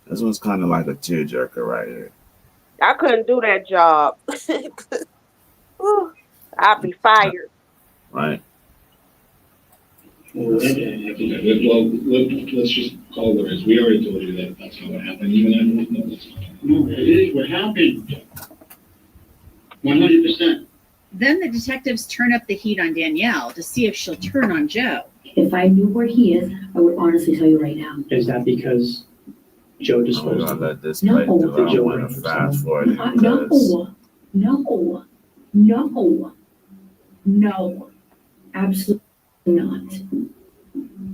this one's kind of like a tearjerker right here. I couldn't do that job. Whew, I'd be fired. Right. Well, let's just call it as. We already told you that that's not what happened. You and I both know this. No, it is what happened. 100%. Then the detectives turn up the heat on Danielle to see if she'll turn on Joe. If I knew where he is, I would honestly tell you right now. Is that because Joe disposed of him? Let this play through. I don't want to fast forward it because No, absolutely not.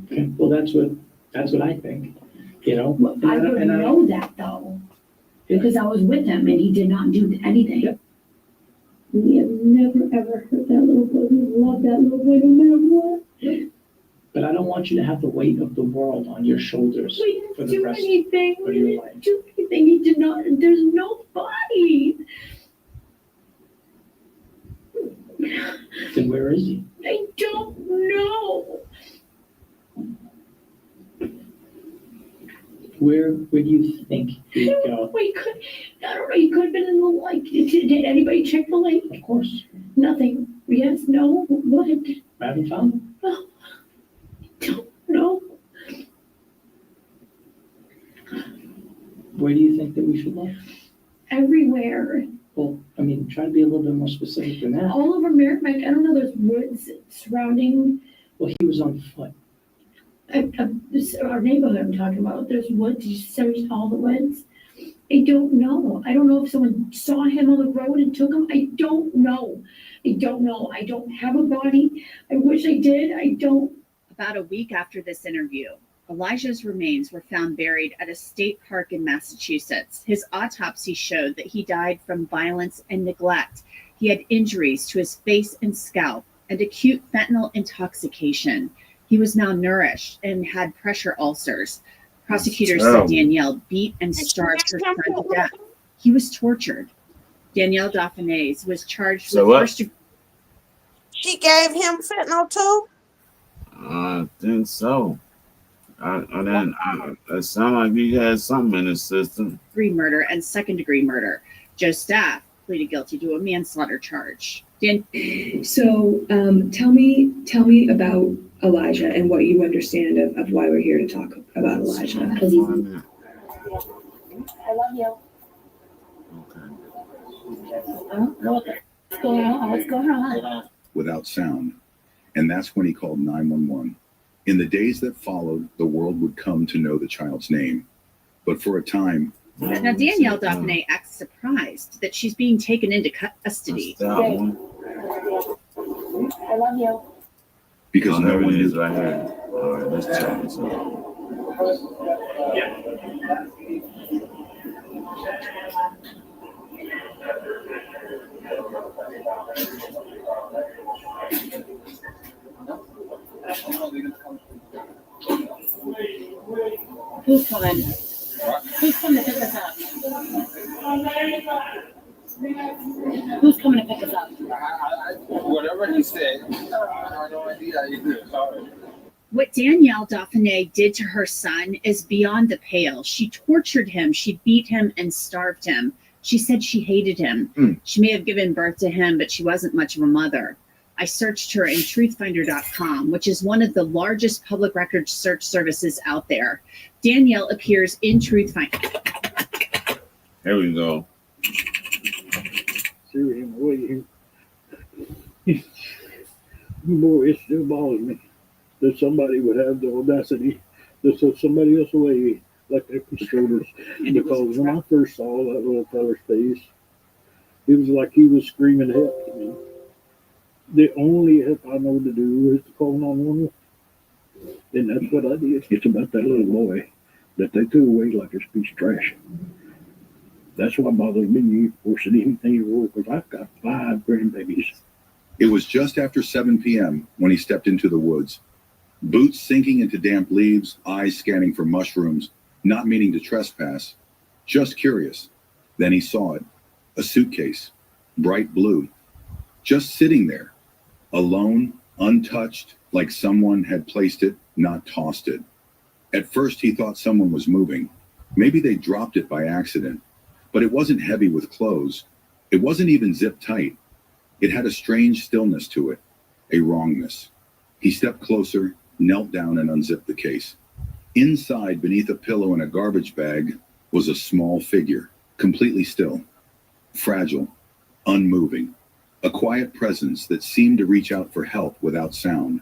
Okay, well, that's what I think, you know? Well, I would know that though, because I was with him and he did not do anything. Yep. We have never ever hurt that little boy. We love that little boy no matter what. But I don't want you to have the weight of the world on your shoulders for the rest of your life. Do anything. He did not. There's no body. Then where is he? I don't know. Where do you think he'd go? Well, I don't know. He could have been in the lake. Did anybody check the lake? Of course. Nothing. Yes. No. What? I haven't found him. Oh, I don't know. Where do you think that we should look? Everywhere. Well, I mean, try to be a little bit more specific than that. All over Merrimack. I don't know. There's woods surrounding Well, he was on foot. our neighborhood. I'm talking about. There's woods. You searched all the woods. I don't know. I don't know if someone saw him on the road and took him. I don't know. I don't know. I don't have a body. I wish I did. I don't. About a week after this interview, Elijah's remains were found buried at a state park in Massachusetts. His autopsy showed that he died from violence and neglect. He had injuries to his face and scalp and acute fentanyl intoxication. He was malnourished and had pressure ulcers. Prosecutors said Danielle beat and starved her son to death. He was tortured. Danielle Dauphinais was charged with first degree. She gave him fentanyl too? I think so. It sounded like he had something in his system. Murder and second-degree murder. Joe Staff pleaded guilty to a manslaughter charge. So tell me about Elijah and what you understand of why we're here to talk about Elijah. I love you. What's going on? What's going on? Without sound. And that's when he called 911. In the days that followed, the world would come to know the child's name. But for a time... Now, Danielle Dauphinais acts surprised that she's being taken into custody. I love you. Because no one is right here. All right, let's check this out. Who's coming? Who's coming to pick us up? Who's coming to pick us up? Whatever he said, I have no idea either. Sorry. What Danielle Dauphinais did to her son is beyond the pale. She tortured him, she beat him, and starved him. She said she hated him. She may have given birth to him, but she wasn't much of a mother. I searched her in truthfinder.com, which is one of the largest public record search services out there. Danielle appears in Truthfinder. Here we go. See him away here. Boy, it still bothers me that somebody would have the audacity to set somebody else away like that for shoulders. Because when I first saw that little feller's face, it was like he was screaming help to me. The only help I know to do is to call 911. And that's what I did. It's about that little boy that they threw away like a piece of trash. That's what bothers me more than anything in the world, because I've got 5 grandbabies. It was just after 7 p.m. when he stepped into the woods. Boots sinking into damp leaves, eyes scanning for mushrooms, not meaning to trespass, just curious. Then he saw it, a suitcase, bright blue, just sitting there, alone, untouched, like someone had placed it, not tossed it. At first he thought someone was moving. Maybe they dropped it by accident, but it wasn't heavy with clothes. It wasn't even zipped tight. It had a strange stillness to it, a wrongness. He stepped closer, knelt down and unzipped the case. Inside, beneath a pillow and a garbage bag, was a small figure, completely still, fragile, unmoving, a quiet presence that seemed to reach out for help without sound.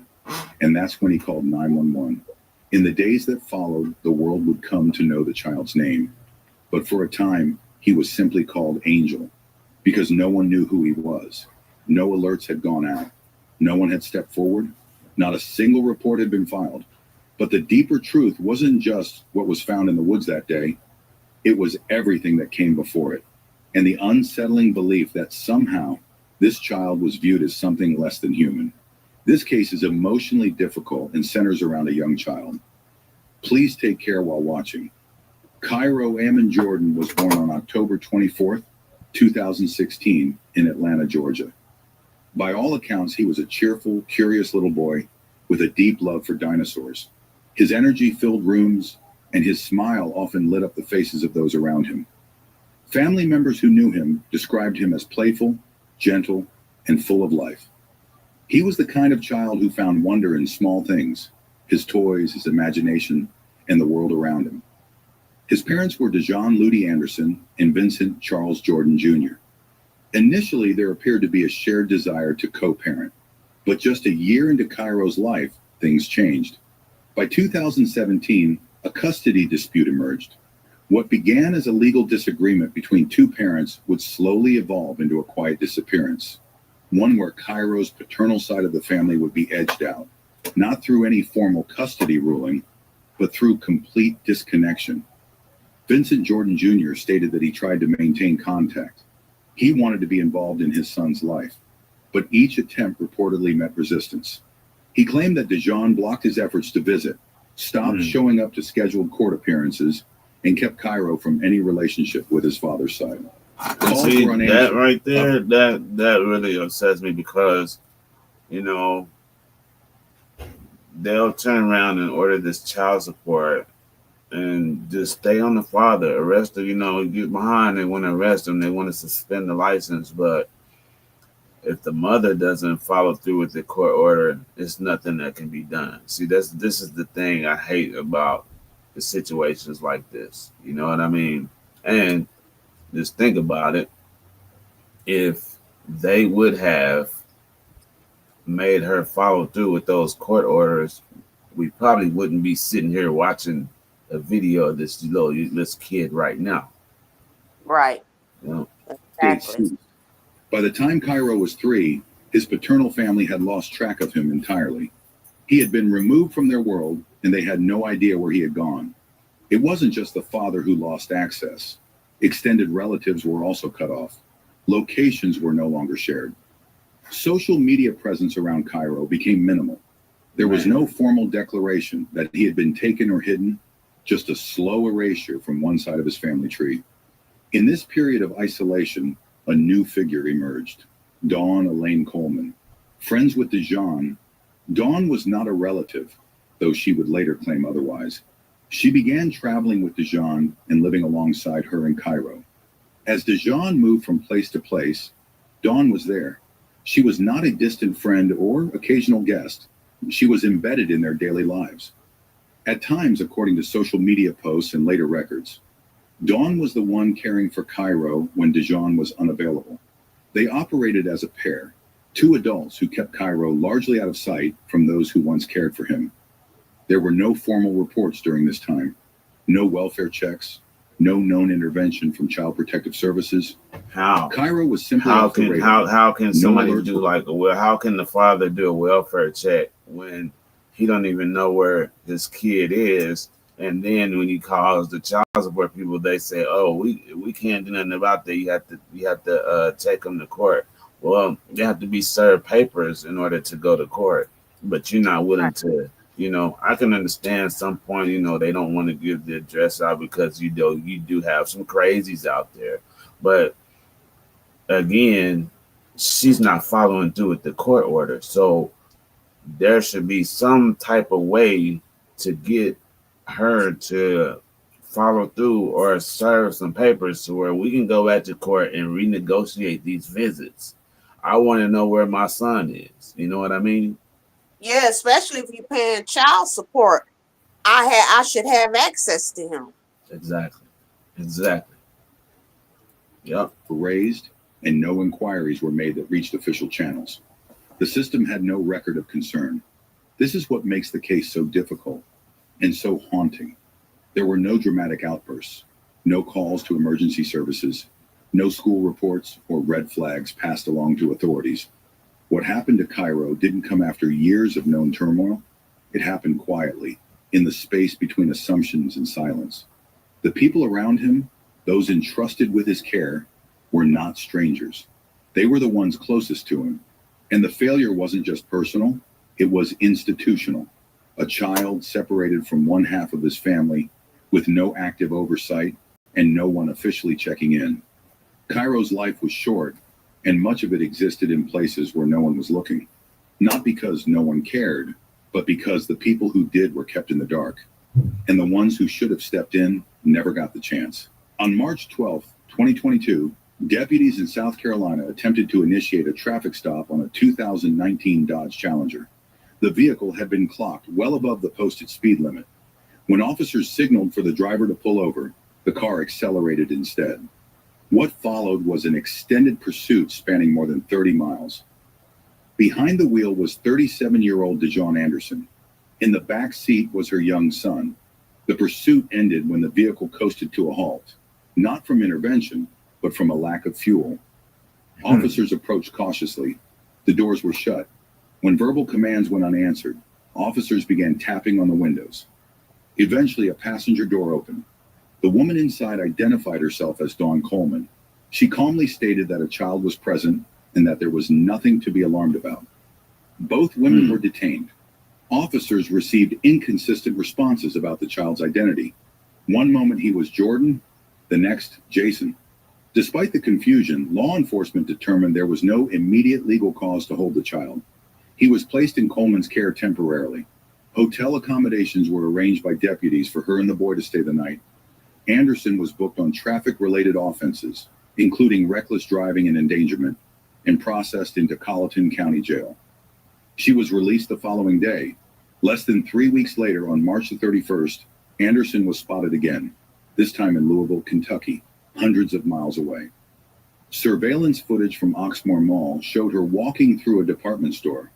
And that's when he called 911. In the days that followed, the world would come to know the child's name. But for a time, he was simply called Angel, because no one knew who he was. No alerts had gone out. No one had stepped forward. Not a single report had been filed. But the deeper truth wasn't just what was found in the woods that day. It was everything that came before it. And the unsettling belief that somehow this child was viewed as something less than human. This case is emotionally difficult and centers around a young child. Please take care while watching. Cairo Ammon Jordan was born on October 24th, 2016 in Atlanta, Georgia. By all accounts, he was a cheerful, curious little boy with a deep love for dinosaurs. His energy filled rooms, and his smile often lit up the faces of those around him. Family members who knew him described him as playful, gentle, and full of life. He was the kind of child who found wonder in small things, his toys, his imagination, and the world around him. His parents were DeJohn Ludi Anderson and Vincent Charles Jordan Jr. Initially, there appeared to be a shared desire to co-parent, but just a year into Cairo's life, things changed. By 2017, a custody dispute emerged. What began as a legal disagreement between two parents would slowly evolve into a quiet disappearance, one where Cairo's paternal side of the family would be edged out, not through any formal custody ruling, but through complete disconnection. Vincent Jordan Jr. stated that he tried to maintain contact. He wanted to be involved in his son's life, but each attempt reportedly met resistance. He claimed that DeJohn blocked his efforts to visit, stopped showing up to scheduled court appearances, and kept Cairo from any relationship with his father's side. See, that right there, that really upsets me because, you know, they'll turn around and order this child support and just stay on the father, arrest him, you know, get behind, they want to arrest him, they want to suspend the license, but if the mother doesn't follow through with the court order, it's nothing that can be done. See, this is the thing I hate about the situations like this. You know what I mean? And just think about it. If they would have made her follow through with those court orders, we probably wouldn't be sitting here watching a video of this kid right now. Right. You know? Exactly. By the time Cairo was 3, his paternal family had lost track of him entirely. He had been removed from their world, and they had no idea where he had gone. It wasn't just the father who lost access. Extended relatives were also cut off. Locations were no longer shared. Social media presence around Cairo became minimal. There was no formal declaration that he had been taken or hidden, just a slow erasure from one side of his family tree. In this period of isolation, a new figure emerged, Dawn Elaine Coleman. Friends with DeJohn, Dawn was not a relative, though she would later claim otherwise. She began traveling with DeJohn and living alongside her in Cairo. As DeJohn moved from place to place, Dawn was there. She was not a distant friend or occasional guest. She was embedded in their daily lives. At times, according to social media posts and later records, Dawn was the one caring for Cairo when DeJohn was unavailable. They operated as a pair, two adults who kept Cairo largely out of sight from those who once cared for him. There were no formal reports during this time, no welfare checks, no known intervention from Child Protective Services. How? Cairo was simply how can somebody do how can the father do a welfare check when he don't even know where this kid is? And then when he calls the child support people, they say, "Oh, we can't do nothing about that. You have to take them to court." Well, they have to be served papers in order to go to court, but you're not willing to. You know, I can understand some point. You know, they don't want to give the address out because you do have some crazies out there, but again, she's not following through with the court order, so there should be some type of way to get her to follow through or serve some papers to where we can go back to court and renegotiate these visits. I want to know where my son is. You know what I mean? Yeah, especially if you're paying child support. I should have access to him. Exactly. Yep. Raised, and no inquiries were made that reached official channels. The system had no record of concern. This is what makes the case so difficult and so haunting. There were no dramatic outbursts, no calls to emergency services, no school reports or red flags passed along to authorities. What happened to Cairo didn't come after years of known turmoil. It happened quietly, in the space between assumptions and silence. The people around him, those entrusted with his care, were not strangers. They were the ones closest to him. And the failure wasn't just personal, It was institutional. A child separated from one half of his family with no active oversight and no one officially checking in. Cairo's life was short, and much of it existed in places where no one was looking. Not because no one cared, but because the people who did were kept in the dark. And the ones who should have stepped in never got the chance. On March 12, 2022, deputies in South Carolina attempted to initiate a traffic stop on a 2019 Dodge Challenger. The vehicle had been clocked well above the posted speed limit. When officers signaled for the driver to pull over, the car accelerated instead. What followed was an extended pursuit spanning more than 30 miles. Behind the wheel was 37-year-old DeJohn Anderson. In the back seat was her young son. The pursuit ended when the vehicle coasted to a halt, not from intervention, but from a lack of fuel. Officers approached cautiously. The doors were shut. When verbal commands went unanswered, officers began tapping on the windows. Eventually, a passenger door opened. The woman inside identified herself as Dawn Coleman. She calmly stated that a child was present and that there was nothing to be alarmed about. Both women were detained. Officers received inconsistent responses about the child's identity. One moment he was Jordan, the next Jason. Despite the confusion, law enforcement determined there was no immediate legal cause to hold the child. He was placed in Coleman's care temporarily. Hotel accommodations were arranged by deputies for her and the boy to stay the night. Anderson was booked on traffic-related offenses, including reckless driving and endangerment, and processed into Colleton County Jail. She was released the following day. Less than 3 weeks later, on March the 31st, Anderson was spotted again, this time in Louisville, Kentucky, hundreds of miles away. Surveillance footage from Oxmoor Mall showed her walking through a department store.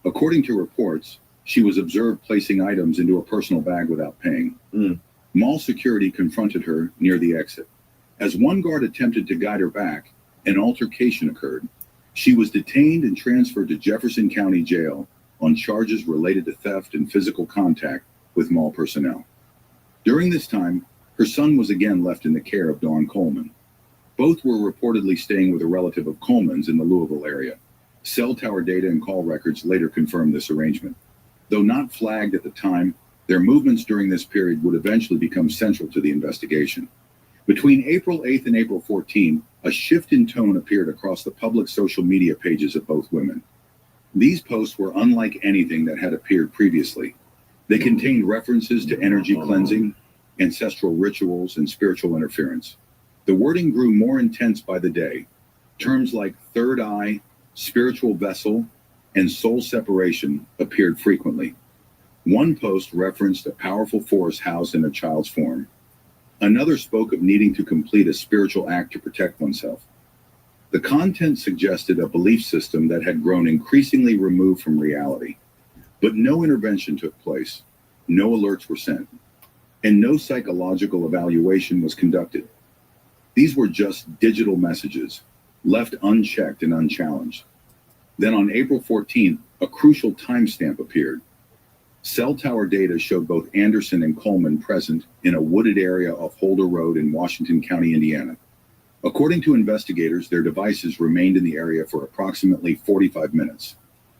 According to reports, she was observed placing items into a personal bag without paying. Mall security confronted her near the exit. As one guard attempted to guide her back, an altercation occurred. She was detained and transferred to Jefferson County Jail on charges related to theft and physical contact with mall personnel. During this time, her son was again left in the care of Dawn Coleman. Both were reportedly staying with a relative of Coleman's in the Louisville area. Cell tower data and call records later confirmed this arrangement. Though not flagged at the time, their movements during this period would eventually become central to the investigation. Between April 8th and April 14th, a shift in tone appeared across the public social media pages of both women. These posts were unlike anything that had appeared previously. They contained references to energy cleansing, ancestral rituals, and spiritual interference. The wording grew more intense by the day. Terms like third eye, spiritual vessel, and soul separation appeared frequently. One post referenced a powerful force housed in a child's form. Another spoke of needing to complete a spiritual act to protect oneself. The content suggested a belief system that had grown increasingly removed from reality. But no intervention took place, no alerts were sent, and no psychological evaluation was conducted. These were just digital messages, left unchecked and unchallenged. Then on April 14th, a crucial timestamp appeared. Cell tower data showed both Anderson and Coleman present in a wooded area of Holder Road in Washington County, Indiana. According to investigators, their devices remained in the area for approximately 45 minutes.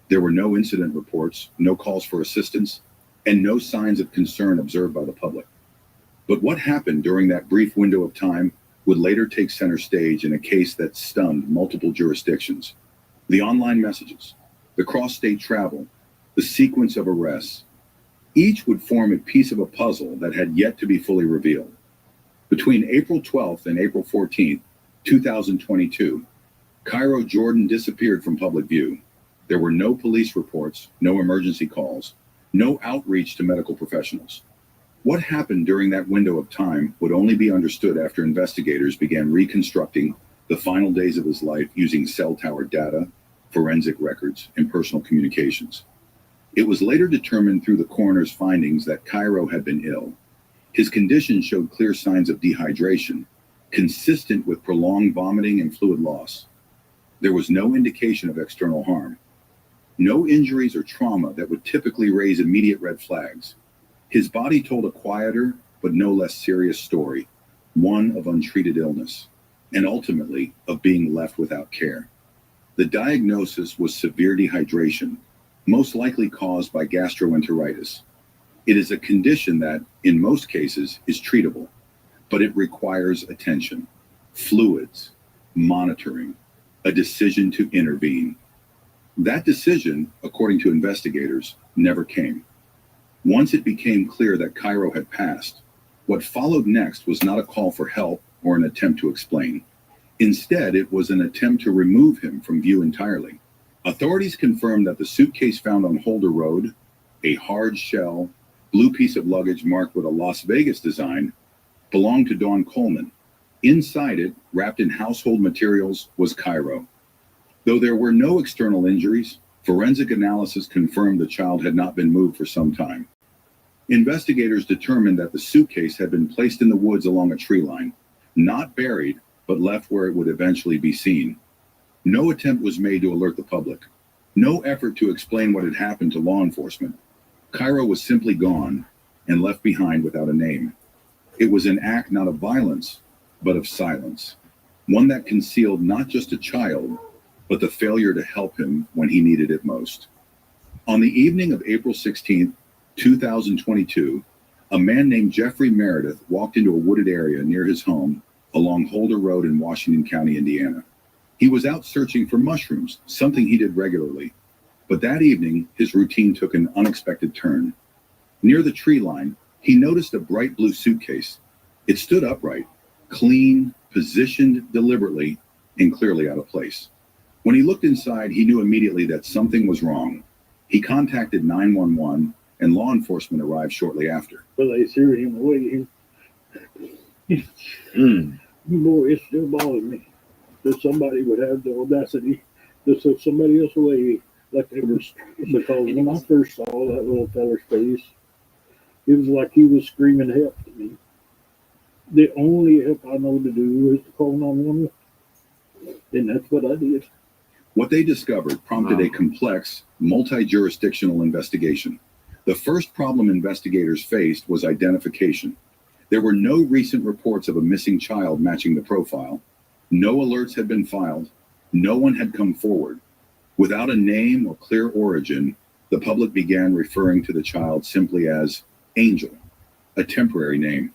There were no incident reports, no calls for assistance, and no signs of concern observed by the public. But what happened during that brief window of time would later take center stage in a case that stunned multiple jurisdictions. The online messages, the cross-state travel, the sequence of arrests, each would form a piece of a puzzle that had yet to be fully revealed. Between April 12th and April 14th, 2022, Cairo Jordan disappeared from public view. There were no police reports, no emergency calls, no outreach to medical professionals. What happened during that window of time would only be understood after investigators began reconstructing the final days of his life using cell tower data, forensic records, and personal communications. It was later determined through the coroner's findings that Cairo had been ill. His condition showed clear signs of dehydration, consistent with prolonged vomiting and fluid loss. There was no indication of external harm. No injuries or trauma that would typically raise immediate red flags. His body told a quieter, but no less serious story, one of untreated illness, and ultimately of being left without care. The diagnosis was severe dehydration, most likely caused by gastroenteritis. It is a condition that, in most cases, is treatable, but it requires attention, fluids, monitoring, a decision to intervene. That decision, according to investigators, never came. Once it became clear that Cairo had passed, what followed next was not a call for help or an attempt to explain. Instead, it was an attempt to remove him from view entirely. Authorities confirmed that the suitcase found on Holder Road, a hard shell, blue piece of luggage marked with a Las Vegas design, belonged to Dawn Coleman. Inside it, wrapped in household materials, was Cairo. Though there were no external injuries, forensic analysis confirmed the child had not been moved for some time. Investigators determined that the suitcase had been placed in the woods along a tree line, not buried, but left where it would eventually be seen. No attempt was made to alert the public. No effort to explain what had happened to law enforcement. Cairo was simply gone and left behind without a name. It was an act not of violence, but of silence. One that concealed not just a child, but the failure to help him when he needed it most. On the evening of April 16, 2022, a man named Jeffrey Meredith walked into a wooded area near his home along Holder Road in Washington County, Indiana. He was out searching for mushrooms, something he did regularly. But that evening, his routine took an unexpected turn. Near the tree line, he noticed a bright blue suitcase. It stood upright, clean, positioned deliberately, and clearly out of place. When he looked inside, he knew immediately that something was wrong. He contacted 911, and law enforcement arrived shortly after. Well, they threw him away. Boy, it still bothers me that somebody would have the audacity to throw somebody else away like they were. Because when I first saw that little feller's face, it was like he was screaming help to me. The only help I know to do is to call 911, and that's what I did. What they discovered prompted a complex, multi-jurisdictional investigation. The first problem investigators faced was identification. There were no recent reports of a missing child matching the profile. No alerts had been filed. No one had come forward. Without a name or clear origin, the public began referring to the child simply as Angel, a temporary name,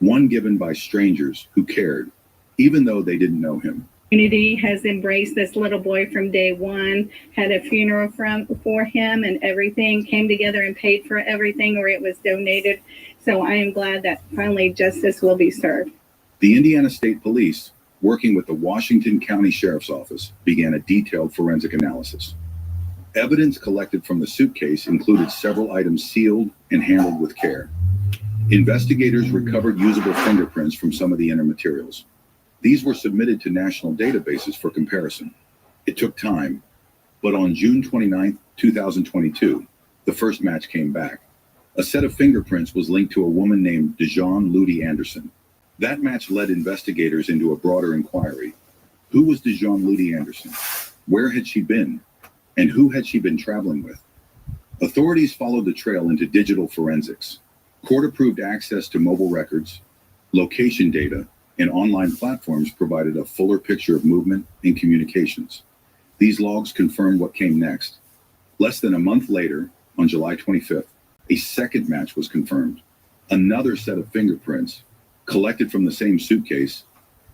one given by strangers who cared, even though they didn't know him. Community has embraced this little boy from day one, had a funeral for him, and everything came together and paid for everything, or it was donated. So I am glad that finally justice will be served. The Indiana State Police, working with the Washington County Sheriff's Office, began a detailed forensic analysis. Evidence collected from the suitcase included several items sealed and handled with care. Investigators recovered usable fingerprints from some of the inner materials. These were submitted to national databases for comparison. It took time, but on June 29, 2022, the first match came back. A set of fingerprints was linked to a woman named Dijon Ludi Anderson. That match led investigators into a broader inquiry. Who was Dijon Ludi Anderson? Where had she been? And who had she been traveling with? Authorities followed the trail into digital forensics. Court-approved access to mobile records, location data, and online platforms provided a fuller picture of movement and communications. These logs confirmed what came next. Less than a month later, on July 25th, a second match was confirmed. Another set of fingerprints, collected from the same suitcase,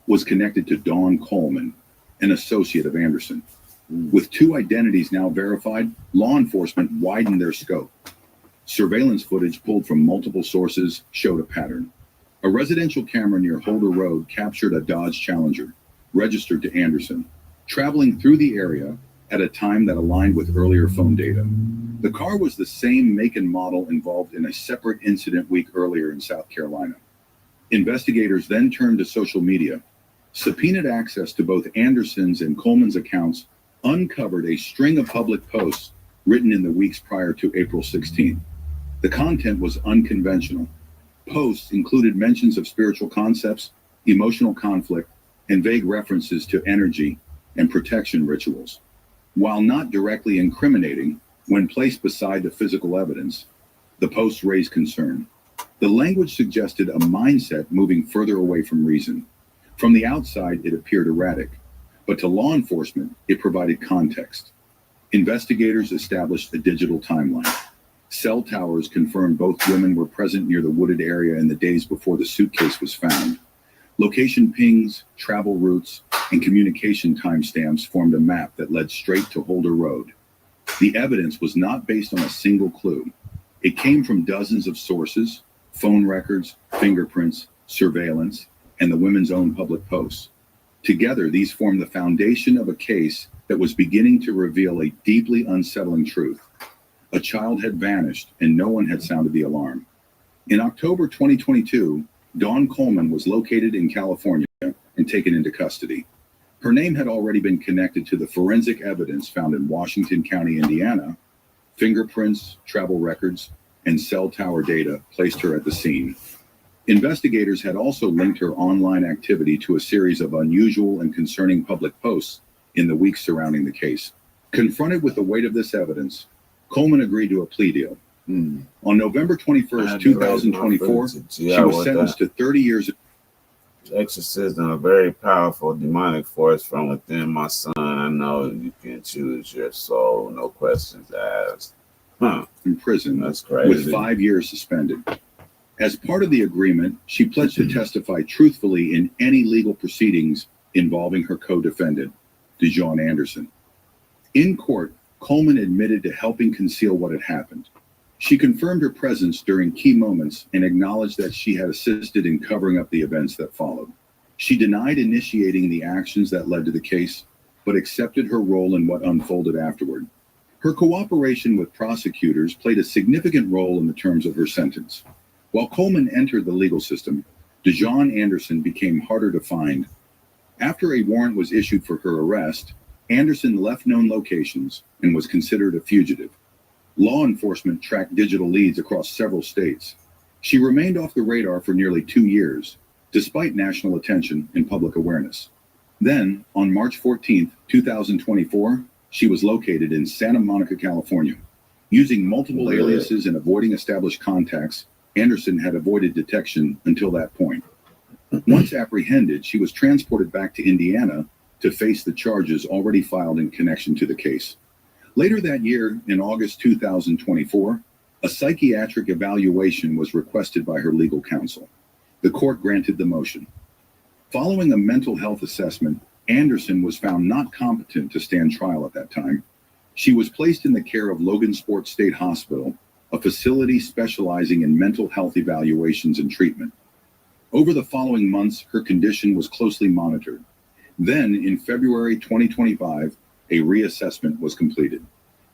was connected to Dawn Coleman, an associate of Anderson. With two identities now verified, law enforcement widened their scope. Surveillance footage pulled from multiple sources showed a pattern. A residential camera near Holder Road captured a Dodge Challenger, registered to Anderson, traveling through the area at a time that aligned with earlier phone data. The car was the same make and model involved in a separate incident week earlier in South Carolina. Investigators then turned to social media. Subpoenaed access to both Anderson's and Coleman's accounts uncovered a string of public posts written in the weeks prior to April 16th. The content was unconventional. Posts included mentions of spiritual concepts, emotional conflict, and vague references to energy and protection rituals. While not directly incriminating, when placed beside the physical evidence, the posts raised concern. The language suggested a mindset moving further away from reason. From the outside, it appeared erratic, but to law enforcement, it provided context. Investigators established a digital timeline. Cell towers confirmed both women were present near the wooded area in the days before the suitcase was found. Location pings, travel routes, and communication timestamps formed a map that led straight to Holder Road. The evidence was not based on a single clue. It came from dozens of sources, phone records, fingerprints, surveillance, and the women's own public posts. Together, these formed the foundation of a case that was beginning to reveal a deeply unsettling truth. A child had vanished and no one had sounded the alarm. In October 2022, Dawn Coleman was located in California and taken into custody. Her name had already been connected to the forensic evidence found in Washington County, Indiana. Fingerprints, travel records, and cell tower data placed her at the scene. Investigators had also linked her online activity to a series of unusual and concerning public posts in the weeks surrounding the case. Confronted with the weight of this evidence, Coleman agreed to a plea deal. On November 21st, 2024, she was sentenced to 30 years. Exorcism, a very powerful demonic force from within my son. I know you can choose your soul, no questions asked. In prison. That's crazy. With 5 years suspended. As part of the agreement, she pledged to testify truthfully in any legal proceedings involving her co-defendant, DeJohn Anderson. In court, Coleman admitted to helping conceal what had happened. She confirmed her presence during key moments and acknowledged that she had assisted in covering up the events that followed. She denied initiating the actions that led to the case, but accepted her role in what unfolded afterward. Her cooperation with prosecutors played a significant role in the terms of her sentence. While Coleman entered the legal system, DeJohn Anderson became harder to find. After a warrant was issued for her arrest, Anderson left known locations and was considered a fugitive. Law enforcement tracked digital leads across several states. She remained off the radar for nearly 2 years, despite national attention and public awareness. Then, on March 14, 2024, she was located in Santa Monica, California. Using multiple aliases and avoiding established contacts, Anderson had avoided detection until that point. Once apprehended, she was transported back to Indiana to face the charges already filed in connection to the case. Later that year, in August 2024, a psychiatric evaluation was requested by her legal counsel. The court granted the motion. Following a mental health assessment, Anderson was found not competent to stand trial at that time. She was placed in the care of Logansport State Hospital, a facility specializing in mental health evaluations and treatment. Over the following months, her condition was closely monitored. Then, in February 2025, a reassessment was completed.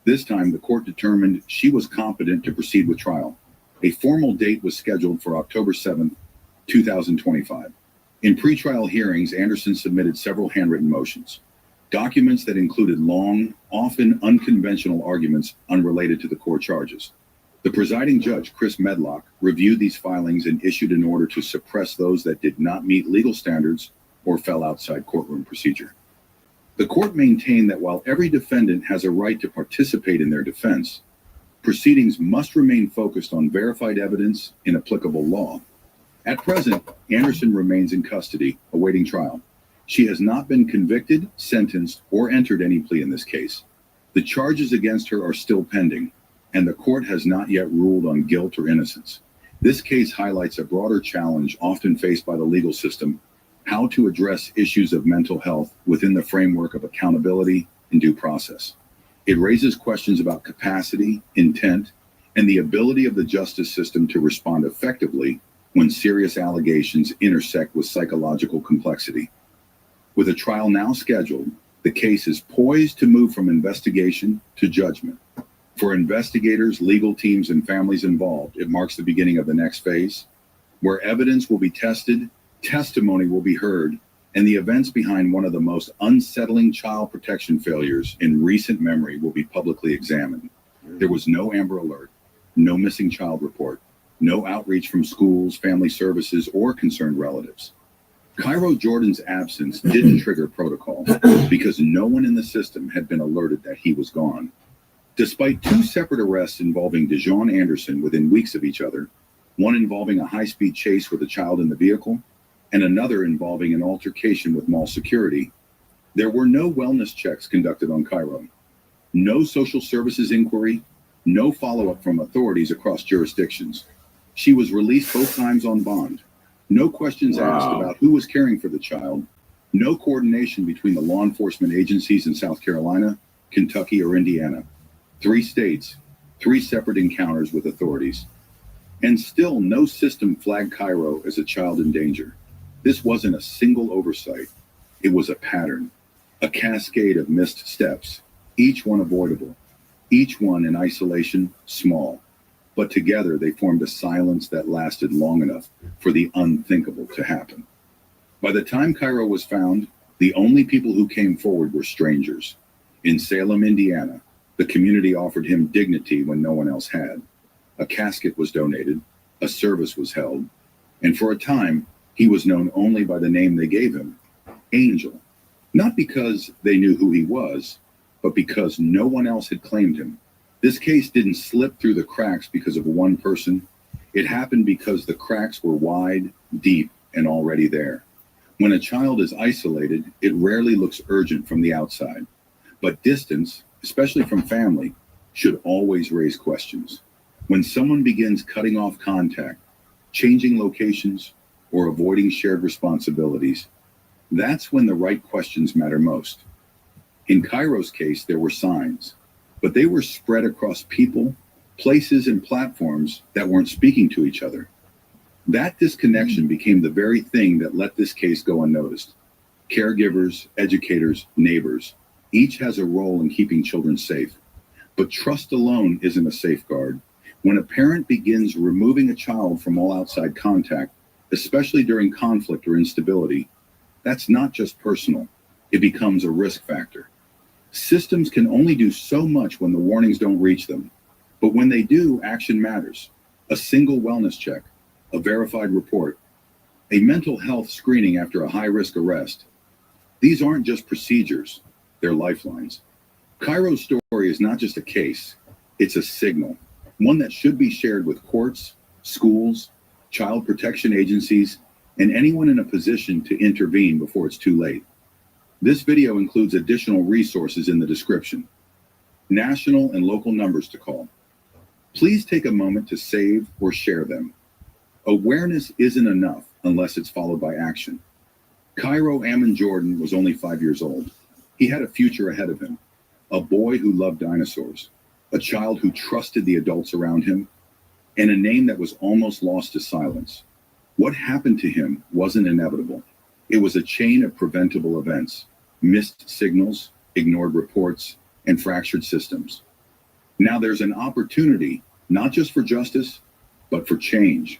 This time, the court determined she was competent to proceed with trial. A formal date was scheduled for October 7, 2025. In pretrial hearings, Anderson submitted several handwritten motions, documents that included long, often unconventional arguments unrelated to the core charges. The presiding judge, Chris Medlock, reviewed these filings and issued an order to suppress those that did not meet legal standards or fell outside courtroom procedure. The court maintained that while every defendant has a right to participate in their defense, proceedings must remain focused on verified evidence and applicable law. At present, Anderson remains in custody, awaiting trial. She has not been convicted, sentenced, or entered any plea in this case. The charges against her are still pending, and the court has not yet ruled on guilt or innocence. This case highlights a broader challenge often faced by the legal system: how to address issues of mental health within the framework of accountability and due process. It raises questions about capacity, intent, and the ability of the justice system to respond effectively when serious allegations intersect with psychological complexity. With a trial now scheduled, the case is poised to move from investigation to judgment. For investigators, legal teams, and families involved, it marks the beginning of the next phase, where evidence will be tested, testimony will be heard, and the events behind one of the most unsettling child protection failures in recent memory will be publicly examined. There was no Amber Alert, no missing child report, no outreach from schools, family services, or concerned relatives. Cairo Jordan's absence didn't trigger protocol because no one in the system had been alerted that he was gone. Despite 2 separate arrests involving DeJohn Anderson within weeks of each other, one involving a high-speed chase with a child in the vehicle, and another involving an altercation with mall security, there were no wellness checks conducted on Cairo. No social services inquiry, no follow-up from authorities across jurisdictions. She was released both times on bond. No questions asked about who was caring for the child. No coordination between the law enforcement agencies in South Carolina, Kentucky, or Indiana. 3 states, 3 separate encounters with authorities. And still no system flagged Cairo as a child in danger. This wasn't a single oversight. It was a pattern, a cascade of missed steps, each one avoidable, each one in isolation, small. But together they formed a silence that lasted long enough for the unthinkable to happen. By the time Cairo was found, the only people who came forward were strangers. In Salem, Indiana, the community offered him dignity when no one else had. A casket was donated, a service was held, and for a time, he was known only by the name they gave him, Angel. Not because they knew who he was, but because no one else had claimed him. This case didn't slip through the cracks because of one person. It happened because the cracks were wide, deep, and already there. When a child is isolated, it rarely looks urgent from the outside. But distance, especially from family, should always raise questions. When someone begins cutting off contact, changing locations, or avoiding shared responsibilities, that's when the right questions matter most. In Cairo's case, there were signs, but they were spread across people, places, and platforms that weren't speaking to each other. That disconnection became the very thing that let this case go unnoticed. Caregivers, educators, neighbors, each has a role in keeping children safe. But trust alone isn't a safeguard. When a parent begins removing a child from all outside contact, especially during conflict or instability, that's not just personal. It becomes a risk factor. Systems can only do so much when the warnings don't reach them. But when they do, action matters. A single wellness check, a verified report, a mental health screening after a high-risk arrest. These aren't just procedures, they're lifelines. Cairo's story is not just a case, it's a signal, one that should be shared with courts, schools, child protection agencies, and anyone in a position to intervene before it's too late. This video includes additional resources in the description, national and local numbers to call. Please take a moment to save or share them. Awareness isn't enough unless it's followed by action. Cairo Ammon Jordan was only 5 years old. He had a future ahead of him, a boy who loved dinosaurs, a child who trusted the adults around him, and a name that was almost lost to silence. What happened to him wasn't inevitable. It was a chain of preventable events, missed signals, ignored reports, and fractured systems. Now there's an opportunity, not just for justice, but for change.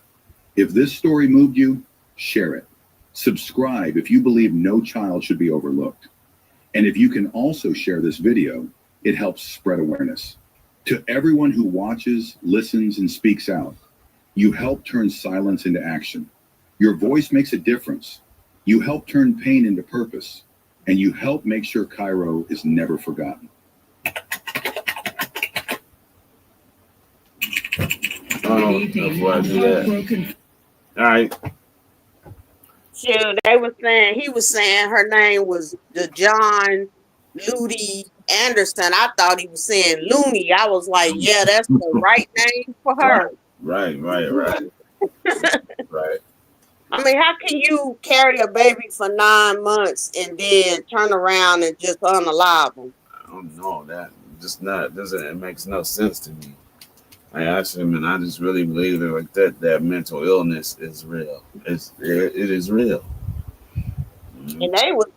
If this story moved you, share it. Subscribe if you believe no child should be overlooked. And if you can also share this video, it helps spread awareness. To everyone who watches, listens, and speaks out, you help turn silence into action. Your voice makes a difference. You help turn pain into purpose, and you help make sure Cairo is never forgotten. Oh, that's why I do that. All right. Shoot, he was saying her name was the John Ludi Anderson. I thought he was saying Looney. I was like, yeah, that's the right name for her. Right. Right. I mean, how can you carry a baby for 9 months and then turn around and just unalive them? I don't know that. Just not doesn't. It makes no sense to me. I actually, man, I just really believe that like that mental illness is real. It is real. Mm-hmm. And they was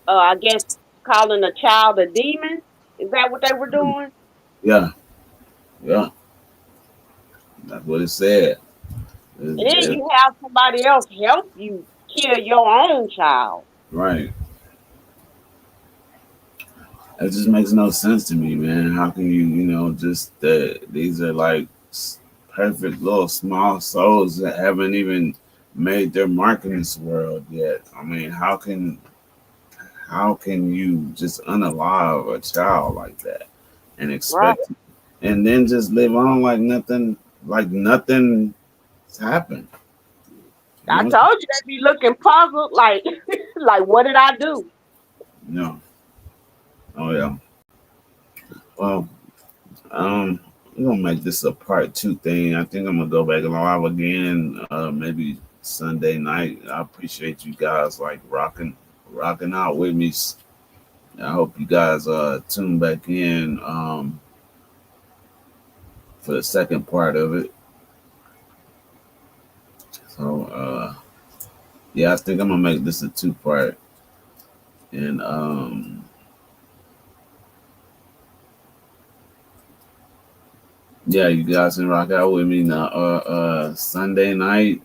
I guess calling a child a demon. Is that what they were doing? Yeah. That's what it said. And then you have somebody else help you kill your own child. Right. It just makes no sense to me, man. How can you, just these are like perfect little small souls that haven't even made their mark in this world yet. I mean, how can you just unalive a child like that and expect and then just live on like nothing's happened? I told you they'd be looking puzzled, like what did I do? No. Oh yeah. Well, we're gonna make this a part 2 thing. I think I'm gonna go back live again, maybe Sunday night. I appreciate you guys like rocking out with me. I hope you guys tune back in for the second part of it. So yeah, I think I'm gonna make this a 2-part. And yeah, you guys can rock out with me now. Sunday night.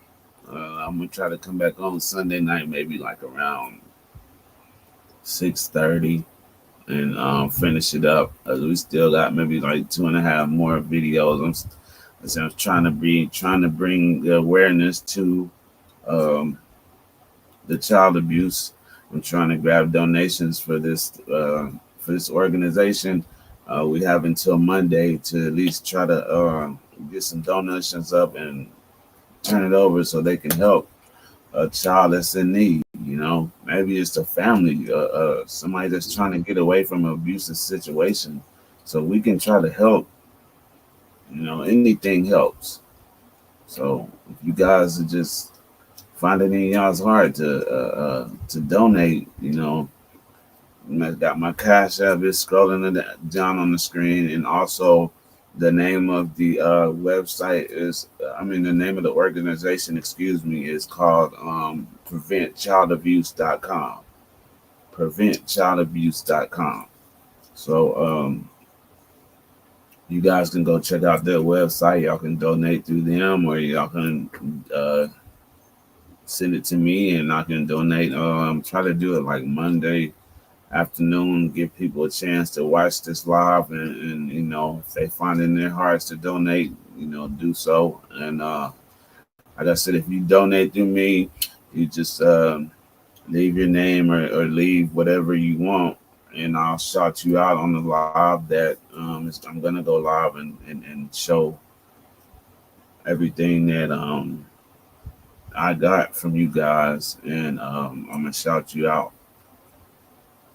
I'm gonna try to come back on Sunday night, maybe like around 6:30, and finish it up. We still got maybe like 2.5 more videos. I'm trying to bring the awareness to um, the child abuse. I'm trying to grab donations for this organization. We have until Monday to at least try to get some donations up and turn it over so they can help a child that's in need. You know, maybe it's a family, somebody that's trying to get away from an abusive situation. So we can try to help. You know, anything helps. So if you guys are just find it in y'all's heart to donate, you know, I got my cash app is scrolling down on the screen, and also the name of the website is, the name of the organization, excuse me, is called preventchildabuse.com. Preventchildabuse.com. So you guys can go check out their website. Y'all can donate through them, or y'all can send it to me and I can donate. Try to do it like Monday afternoon, give people a chance to watch this live, and you know, if they find in their hearts to donate, you know, do so. And like I said, if you donate through me, you just leave your name or leave whatever you want, and I'll shout you out on the live that I'm gonna go live and show everything that I got from you guys, and I'm gonna shout you out.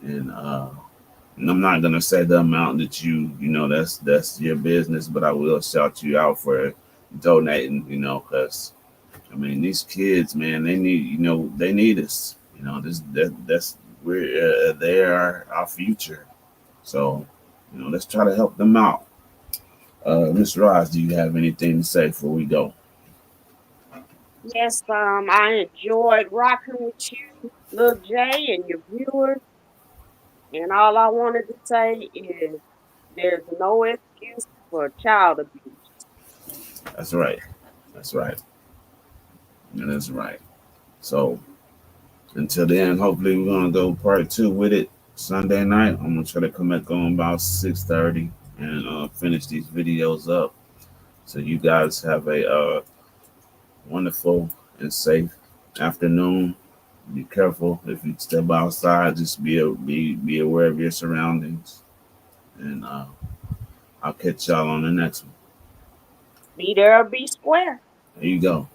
And I'm not gonna say the amount that you know, that's your business, but I will shout you out for donating. You know, because I mean, these kids, man, they need, you know, they need us. You know, that's we're they are our future. So, you know, let's try to help them out. Miss Ross, do you have anything to say before we go? Yes, I enjoyed rocking with you, Lil J, and your viewers. And all I wanted to say is there's no excuse for child abuse. That's right. That's right. That's right. So until then, hopefully we're gonna go part 2 with it Sunday night. I'm gonna try to come back on about 6:30 and finish these videos up. So you guys have a wonderful and safe afternoon. Be careful if you step outside. Just be aware of your surroundings, and I'll catch y'all on the next one. Be there or be square. There you go.